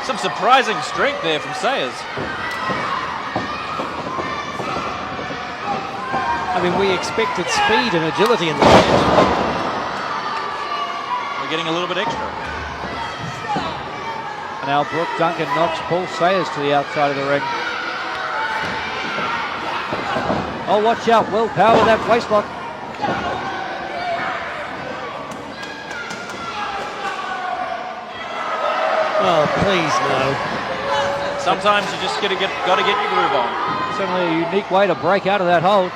Some surprising strength there from Sayers. I mean, we expected speed and agility in the match. We're getting a little bit extra. And now Brook Duncan knocks Paul Sayers to the outside of the ring. Oh, watch out, Will Power with that waistlock. Oh, please no. Sometimes you just got to get your groove on. Certainly a unique way to break out of that hold.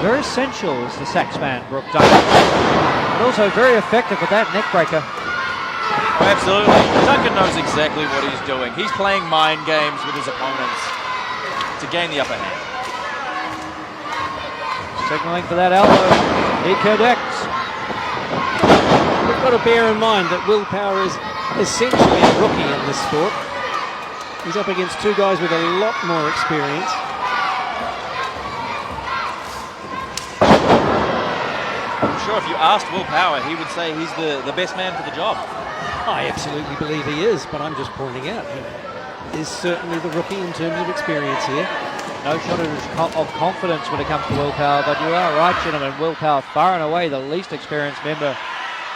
Very sensual is the sax man, Brook Duncan. But also very effective with that neck breaker. Oh, absolutely. Duncan knows exactly what he's doing. He's playing mind games with his opponents to gain the upper hand. Signaling for that elbow. He connects. We've got to bear in mind that Will Power is essentially a rookie in this sport. He's up against two guys with a lot more experience. I'm sure if you asked Will Power, he would say he's the best man for the job. I absolutely believe he is, but I'm just pointing out he is certainly the rookie in terms of experience here. No shortage of confidence when it comes to Will Power, but you are right, gentlemen. Will Power far and away the least experienced member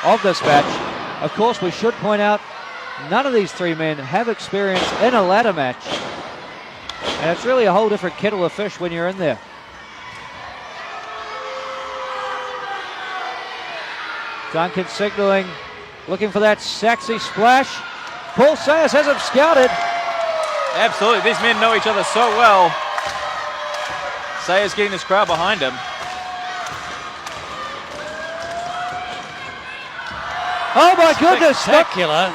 of this match. Of course, we should point out none of these three men have experience in a ladder match. And it's really a whole different kettle of fish when you're in there. Duncan signaling, looking for that sexy splash. Paul Sayers has him scouted. Absolutely, these men know each other so well. Sayers getting this crowd behind him. Oh my goodness! Spectacular.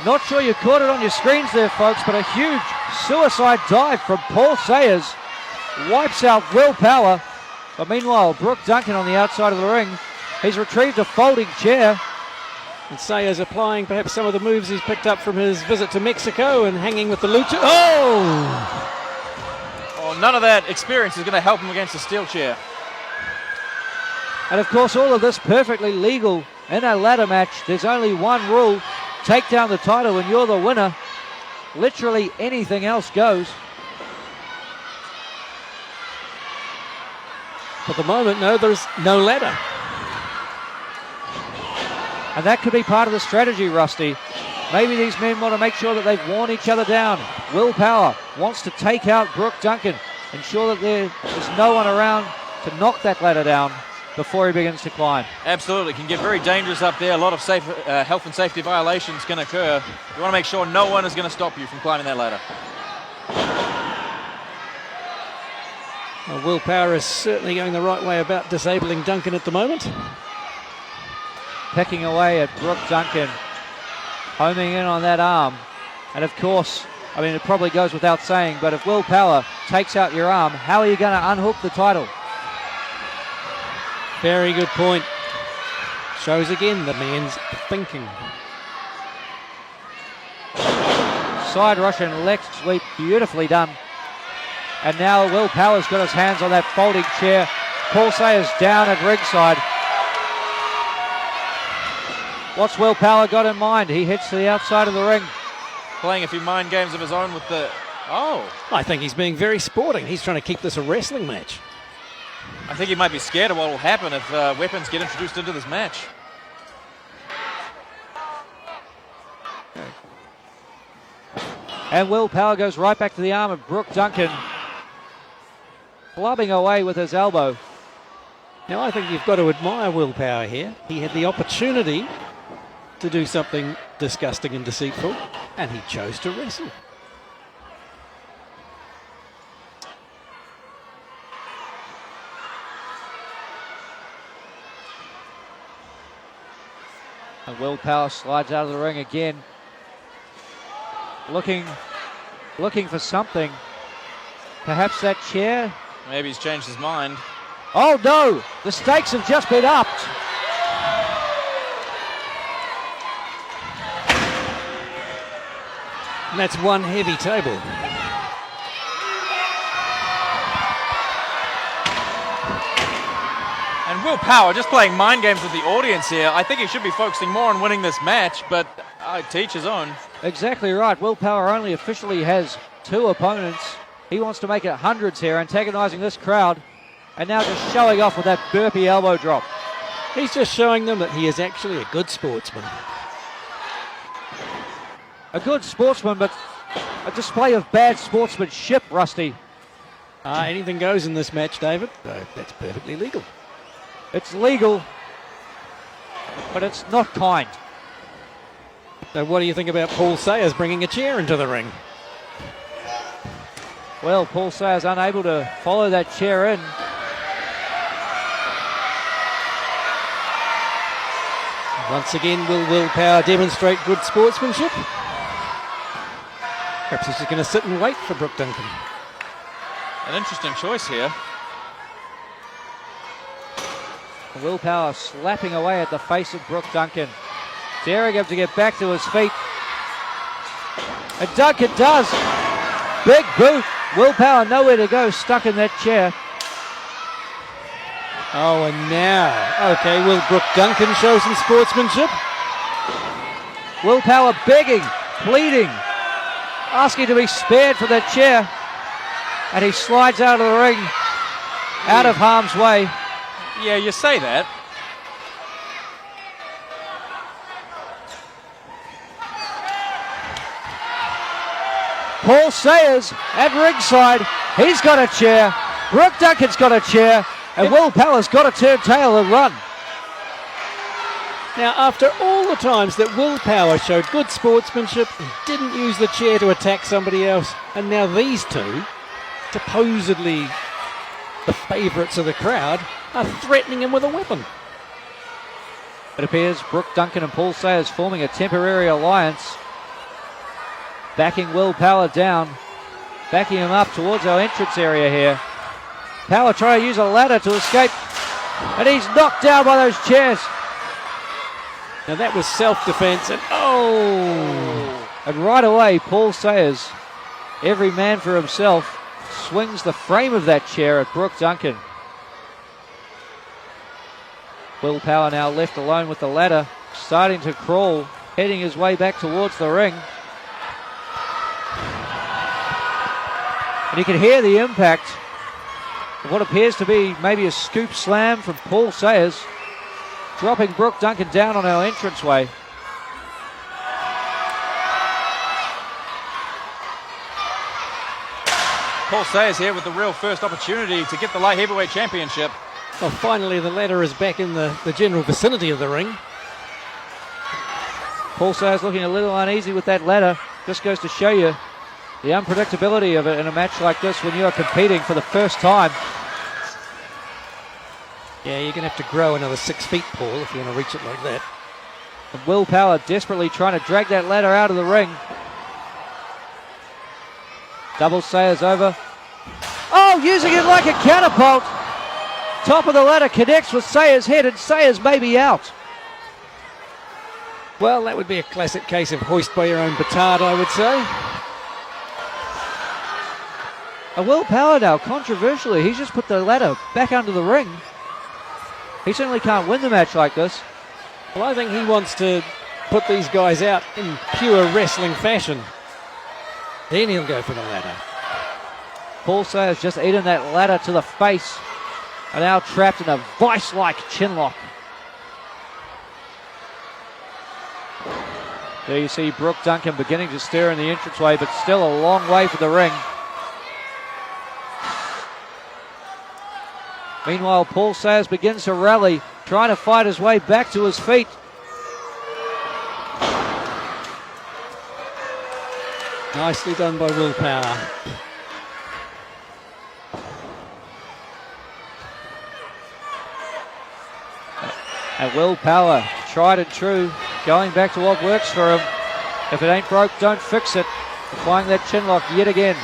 Not sure you caught it on your screens there, folks, but a huge suicide dive from Paul Sayers wipes out Will Power. But meanwhile, Brook Duncan on the outside of the ring. He's retrieved a folding chair. And Sayers applying perhaps some of the moves he's picked up from his visit to Mexico and hanging with the lucha. Oh! Oh, none of that experience is going to help him against a steel chair. And of course, all of this perfectly legal in a ladder match. There's only one rule. Take down the title and you're the winner. Literally anything else goes. At the moment, no, there's no ladder. And that could be part of the strategy, Rusty. Maybe these men want to make sure that they've worn each other down. Will Power wants to take out Brook Duncan, ensure that there is no one around to knock that ladder down before he begins to climb. Absolutely, can get very dangerous up there. A lot of health and safety violations can occur. You want to make sure no one is going to stop you from climbing that ladder. Well, Will Power is certainly going the right way about disabling Duncan at the moment. Pecking away at Brook Duncan, homing in on that arm. And of course, I mean, it probably goes without saying, but if Will Power takes out your arm, how are you going to unhook the title? Very good point. Shows again the man's thinking. Side Russian leg sweep, beautifully done. And now Will Power's got his hands on that folding chair. Paul Sayers down at ringside. What's Will Power got in mind? He heads to the outside of the ring. Playing a few mind games of his own with the... Oh! I think he's being very sporting. He's trying to keep this a wrestling match. I think he might be scared of what will happen if weapons get introduced into this match. And Will Power goes right back to the arm of Brook Duncan, clubbing away with his elbow. Now, I think you've got to admire Will Power here. He had the opportunity to do something disgusting and deceitful, and he chose to wrestle. And Will Power slides out of the ring again, looking for something. Perhaps that chair? Maybe he's changed his mind. Oh no, the stakes have just been upped. And that's one heavy table. And Will Power just playing mind games with the audience here. I think he should be focusing more on winning this match, but to each his own. Exactly right. Will Power only officially has 2 opponents. He wants to make it hundreds here, antagonizing this crowd, and now just showing off with that burpee elbow drop. He's just showing them that he is actually a good sportsman. A good sportsman, but a display of bad sportsmanship, Rusty. Anything goes in this match, David. That's perfectly legal. It's legal, but it's not kind. So what do you think about Paul Sayers bringing a chair into the ring? Well, Paul Sayers unable to follow that chair in. Once again, will Power demonstrate good sportsmanship? Perhaps he's just going to sit and wait for Brook Duncan. An interesting choice here. Will Power slapping away at the face of Brook Duncan, daring him to get back to his feet. And Duncan does. Big boot. Will Power nowhere to go, stuck in that chair. Oh, and now, okay, will Brook Duncan show some sportsmanship? Will Power begging, pleading, asking to be spared for that chair. And he slides out of the ring, out of harm's way. Yeah, you say that. Paul Sayers at ringside. He's got a chair. Brook Duncan's got a chair. And Will Power's got to turn tail and run. Now, after all the times that Will Power showed good sportsmanship, he didn't use the chair to attack somebody else, and now these two, supposedly the favourites of the crowd, are threatening him with a weapon. It appears Brook Duncan and Paul Sayers forming a temporary alliance, backing Will Power down, backing him up towards our entrance area here. Power trying to use a ladder to escape, and he's knocked down by those chairs. Now that was self-defense, and oh! And right away, Paul Sayers, every man for himself, swings the frame of that chair at Brook Duncan. Will Power now left alone with the ladder, starting to crawl, heading his way back towards the ring. And you can hear the impact of what appears to be maybe a scoop slam from Paul Sayers, dropping Brook Duncan down on our entranceway. Paul Sayers here with the real first opportunity to get the Light Heavyweight Championship. Well, finally the ladder is back in the general vicinity of the ring. Paul Sayers looking a little uneasy with that ladder. Just goes to show you the unpredictability of it in a match like this when you are competing for the first time. Yeah, you're going to have to grow another 6 feet, Paul, if you want to reach it like that. And Will Power desperately trying to drag that ladder out of the ring. Double Sayers over. Oh, using it like a catapult. Top of the ladder connects with Sayers' head, and Sayers may be out. Well, that would be a classic case of hoist by your own petard, I would say. And Will Power now, controversially, he's just put the ladder back under the ring. He certainly can't win the match like this. Well, I think he wants to put these guys out in pure wrestling fashion. Then he'll go for the ladder. Paul Sayers just eaten that ladder to the face, and now trapped in a vice-like chinlock. There you see Brook Duncan beginning to stir in the entranceway, but still a long way for the ring. Meanwhile, Paul Sayers begins to rally, trying to fight his way back to his feet. Nicely done by Will Power. And Will Power, tried and true, going back to what works for him. If it ain't broke, don't fix it. Applying that chinlock yet again,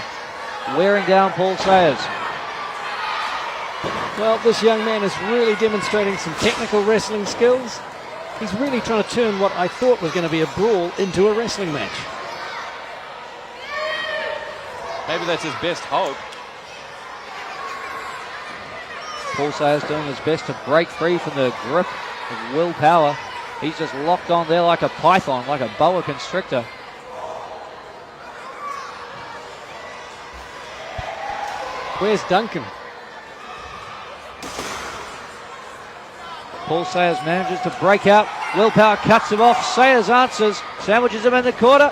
wearing down Paul Sayers. Well, this young man is really demonstrating some technical wrestling skills. He's really trying to turn what I thought was going to be a brawl into a wrestling match. Maybe that's his best hope. Paul Sayers doing his best to break free from the grip of Will Power. He's just locked on there like a python, like a boa constrictor. Where's Duncan? Paul Sayers manages to break out. Will Power cuts him off. Sayers answers, sandwiches him in the corner.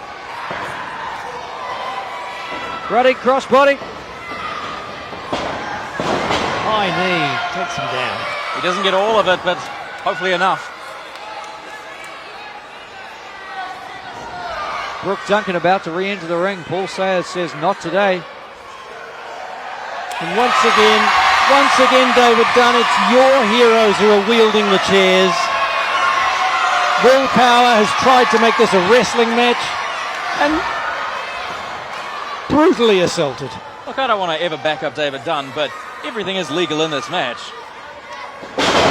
Roddy crossbody. High knee, takes him down. He doesn't get all of it, but hopefully enough. Brook Duncan about to re-enter the ring. Paul Sayers says not today. And once again, David Dunn, it's your heroes who are wielding the chairs. Will Power has tried to make this a wrestling match and brutally assaulted. Look, I don't want to ever back up David Dunn, but everything is legal in this match.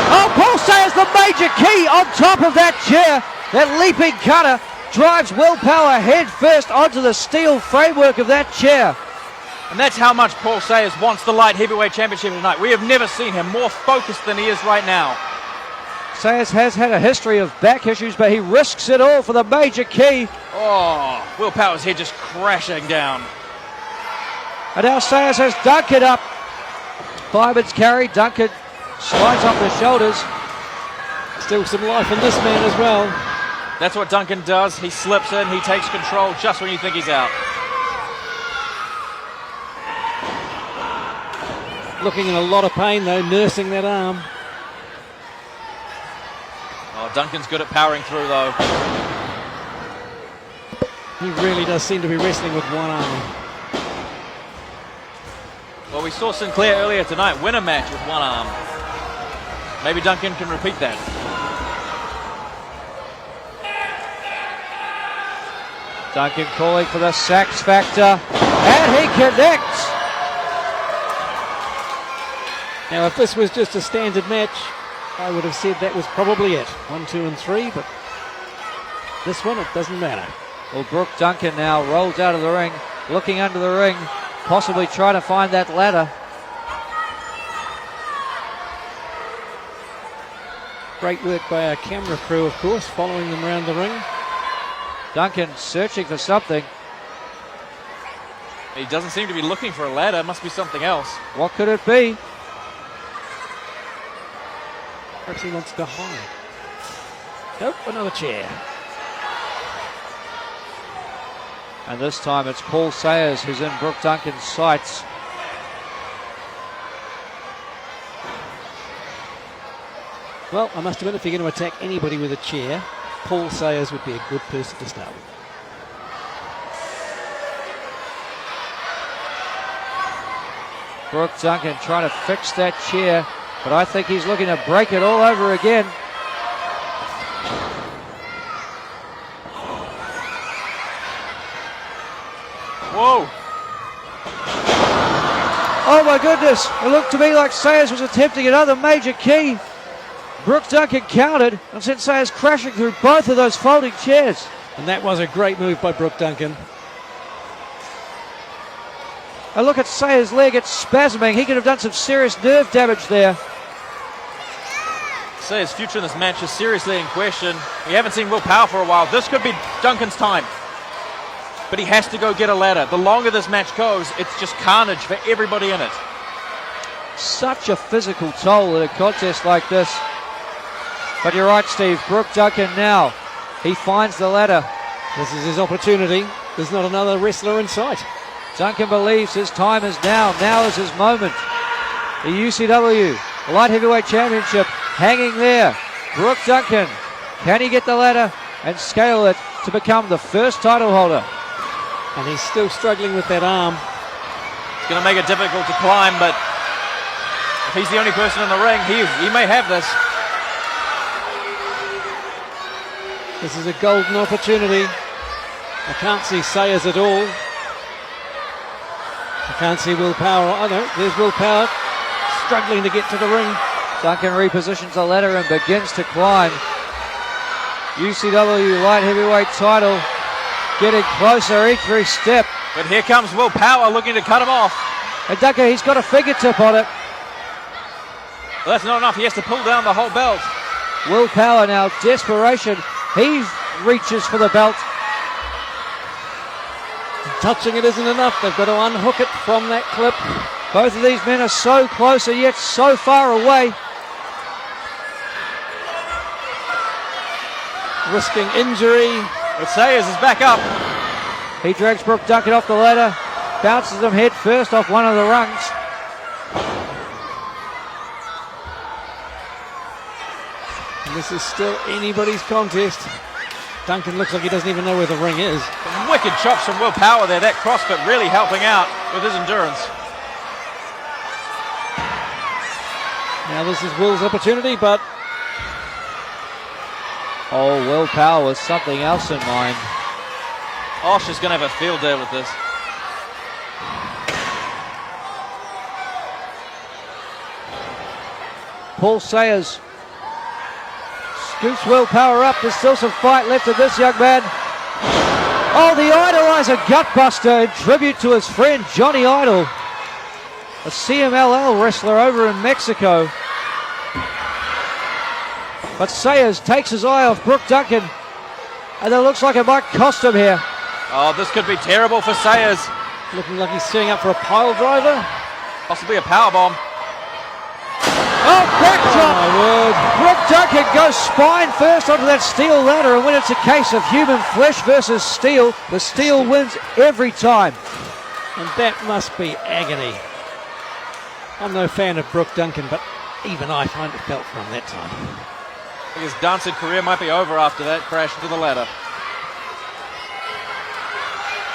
Oh, Paul Sayers, the major key on top of that chair. That leaping cutter drives Will Power head first onto the steel framework of that chair. And that's how much Paul Sayers wants the Light Heavyweight Championship tonight. We have never seen him more focused than he is right now. Sayers has had a history of back issues, but he risks it all for the major key. Oh, Will Power's head just crashing down. And now Sayers has Duncan up. Fireman's carry. Duncan slides off the shoulders. Still some life in this man as well. That's what Duncan does. He slips in, he takes control just when you think he's out. Looking in a lot of pain though, nursing that arm. Oh, Duncan's good at powering through though. He really does seem to be wrestling with one arm. Well, we saw Sinclair earlier tonight win a match with one arm. Maybe Duncan can repeat that. Duncan calling for the sax factor, and he connects. Now, if this was just a standard match, I would have said that was probably it. 1, 2, and 3, but this one, it doesn't matter. Well, Brook Duncan now rolls out of the ring, looking under the ring, possibly trying to find that ladder. Great work by our camera crew, of course, following them around the ring. Duncan searching for something. He doesn't seem to be looking for a ladder. It must be something else. What could it be? Perhaps he wants to hide. Nope, another chair. And this time it's Paul Sayers who's in Brook Duncan's sights. Well, I must admit, if you're going to attack anybody with a chair, Paul Sayers would be a good person to start with. Brook Duncan trying to fix that chair, but I think he's looking to break it all over again. Whoa! Oh my goodness, it looked to me like Sayers was attempting another major key. Brook Duncan countered and sent Sayers crashing through both of those folding chairs. And that was a great move by Brook Duncan. And look at Sayers' leg, it's spasming. He could have done some serious nerve damage there. Sayers' future in this match is seriously in question. We haven't seen Will Power for a while. This could be Duncan's time. But he has to go get a ladder. The longer this match goes, it's just carnage for everybody in it. Such a physical toll in a contest like this. But you're right, Steve. Brook Duncan now. He finds the ladder. This is his opportunity. There's not another wrestler in sight. Duncan believes his time is now. Now is his moment. The UCW Light Heavyweight Championship hanging there. Brook Duncan. Can he get the ladder and scale it to become the first title holder? And he's still struggling with that arm. It's going to make it difficult to climb, but if he's the only person in the ring, he may have this. This is a golden opportunity. I can't see Sayers at all. I can't see Will Power. Oh no, there's Will Power struggling to get to the ring. Duncan repositions the ladder and begins to climb. UCW Light Heavyweight title getting closer each step. But here comes Will Power looking to cut him off. And Duncan, he's got a fingertip on it. Well, that's not enough. He has to pull down the whole belt. Will Power now, desperation. He reaches for the belt. Touching it isn't enough. They've got to unhook it from that clip. Both of these men are so close and yet so far away. Risking injury. But Sayers is back up. He drags Brook Duncan off the ladder, bounces him head first off one of the rungs. And this is still anybody's contest. Duncan looks like he doesn't even know where the ring is. Some wicked chops from Will Power there. That CrossFit really helping out with his endurance. Now this is Will's opportunity, but... Oh, Will Power with something else in mind. Osh is going to have a field day with this. Paul Sayers scoops Will Power up. There's still some fight left of this young man. Oh, the Idolizer gutbuster in tribute to his friend Johnny Idol, a CMLL wrestler over in Mexico. But Sayers takes his eye off Brook Duncan, and it looks like it might cost him here. Oh, this could be terrible for Sayers. Looking like he's setting up for a pile driver. Possibly a powerbomb. Oh, backdrop! Brook Duncan goes spine first onto that steel ladder, and when it's a case of human flesh versus steel, the steel wins every time. And that must be agony. I'm no fan of Brook Duncan, but even I find it felt for him that time. I think his dancing career might be over after that crash into the ladder.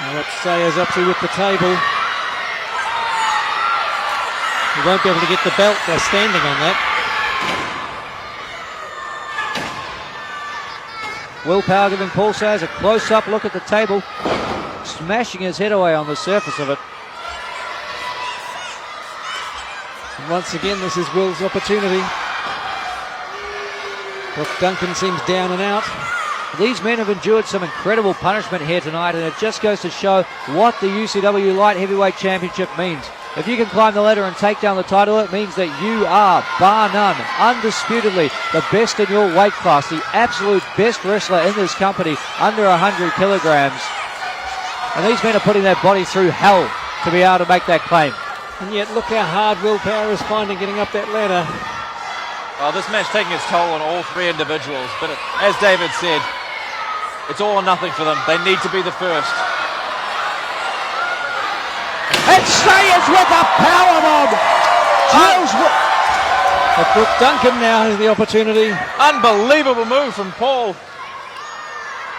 Now what's Sayers up to with the table? He won't be able to get the belt by standing on that. Will Power giving Paul Sayers a close-up look at the table, smashing his head away on the surface of it. And once again, this is Will's opportunity. Brook Duncan seems down and out. These men have endured some incredible punishment here tonight, and it just goes to show what the UCW Light Heavyweight Championship means. If you can climb the ladder and take down the title, it means that you are, bar none, undisputedly the best in your weight class, the absolute best wrestler in this company, under 100 kilograms. And these men are putting their body through hell to be able to make that claim. And yet look how hard Will Power is finding getting up that ladder. Oh, this match taking its toll on all three individuals, but as David said, it's all or nothing for them. They need to be the first. And Sayers with a powerbomb! But Brook Duncan now has the opportunity. Unbelievable move from Paul.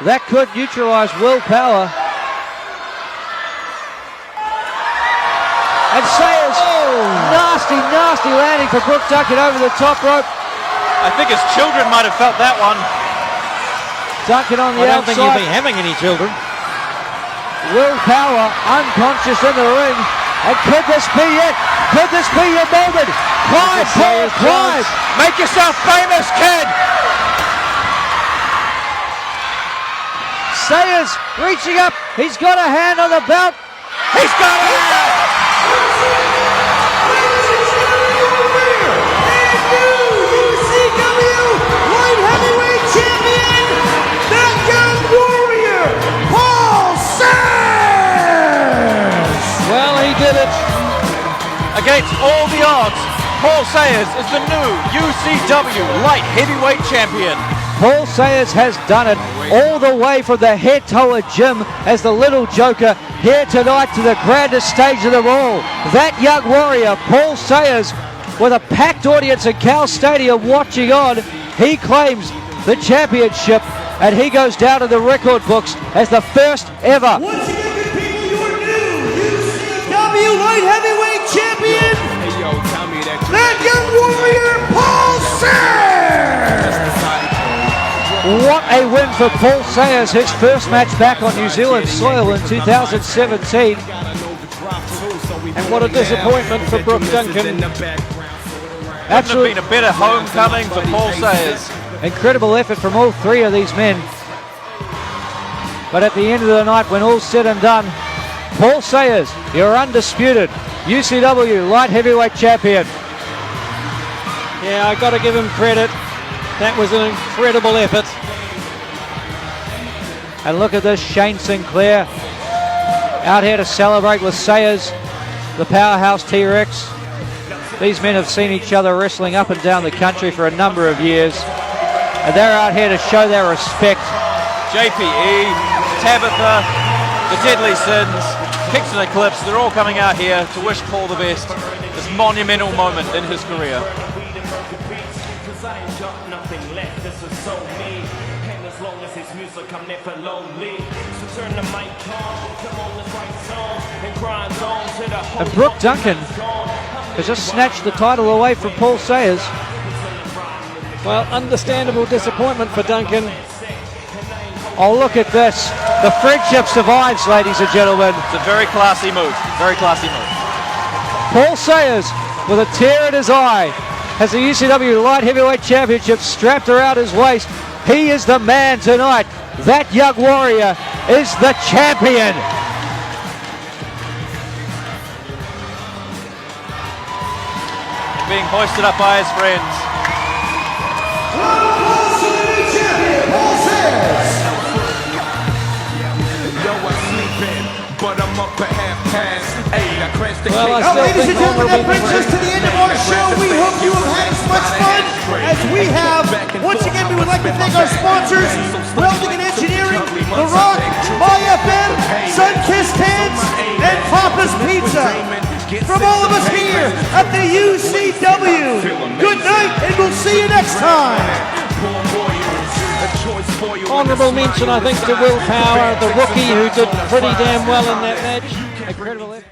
That could neutralize Will Power. And Sayers, nasty, nasty landing for Brook Duncan over the top rope. I think his children might have felt that one. Duncan on the outside. I don't think he'll be having any children. Will Power unconscious in the ring. And could this be it? Could this be your moment? Climb, Paul, climb! Make yourself famous, kid! Sayers reaching up. He's got a hand on the belt. He's got it! UCW Light Heavyweight Champion, the Young Warrior, Paul Sayers! Well, he did it. Against all the odds, Paul Sayers is the new UCW Light Heavyweight Champion. Paul Sayers has done it all the way from the head tower gym as the little joker here tonight to the grandest stage of them all. That young warrior, Paul Sayers, with a packed audience at Cowles Stadium watching on, he claims the championship and he goes down in the record books as the first ever. Once again, good people, your new UCW Light Heavyweight Champion, that young warrior, Paul Sayers! What a win for Paul Sayers, his first match back on New Zealand soil in 2017. And what a disappointment for Brook Duncan. Absolutely been a better homecoming for Paul Sayers. Incredible effort from all three of these men. But at the end of the night, when all's said and done, Paul Sayers, your undisputed UCW Light Heavyweight Champion. Yeah, I got to give him credit. That was an incredible effort. And look at this, Shane Sinclair out here to celebrate with Sayers, the powerhouse T-Rex. These men have seen each other wrestling up and down the country for a number of years, and they're out here to show their respect. JPE, Tabitha, the Deadly Sins, Kingston Eclipse, they're all coming out here to wish Paul the best. This monumental moment in his career. And Brook Duncan has just snatched the title away from Paul Sayers. Well, understandable disappointment for Duncan. Oh, look at this. The friendship survives, ladies and gentlemen. It's a very classy move. Very classy move. Paul Sayers, with a tear in his eye, has the UCW Light Heavyweight Championship strapped around his waist. He is the man tonight. That young warrior is the champion. Being hoisted up by his friends. Well, ladies and gentlemen, that brings us to the end of our show. We hope you have had as much fun as we have. Once again, we would like to thank our sponsors, Welding and Engineering, The Rock, My FM, Sunkissed Hands, and Papa's Pizza. From all of us here at the UCW, good night, and we'll see you next time. Honourable mention, I think, to Will Power, the rookie who did pretty damn well in that match. Incredible effort.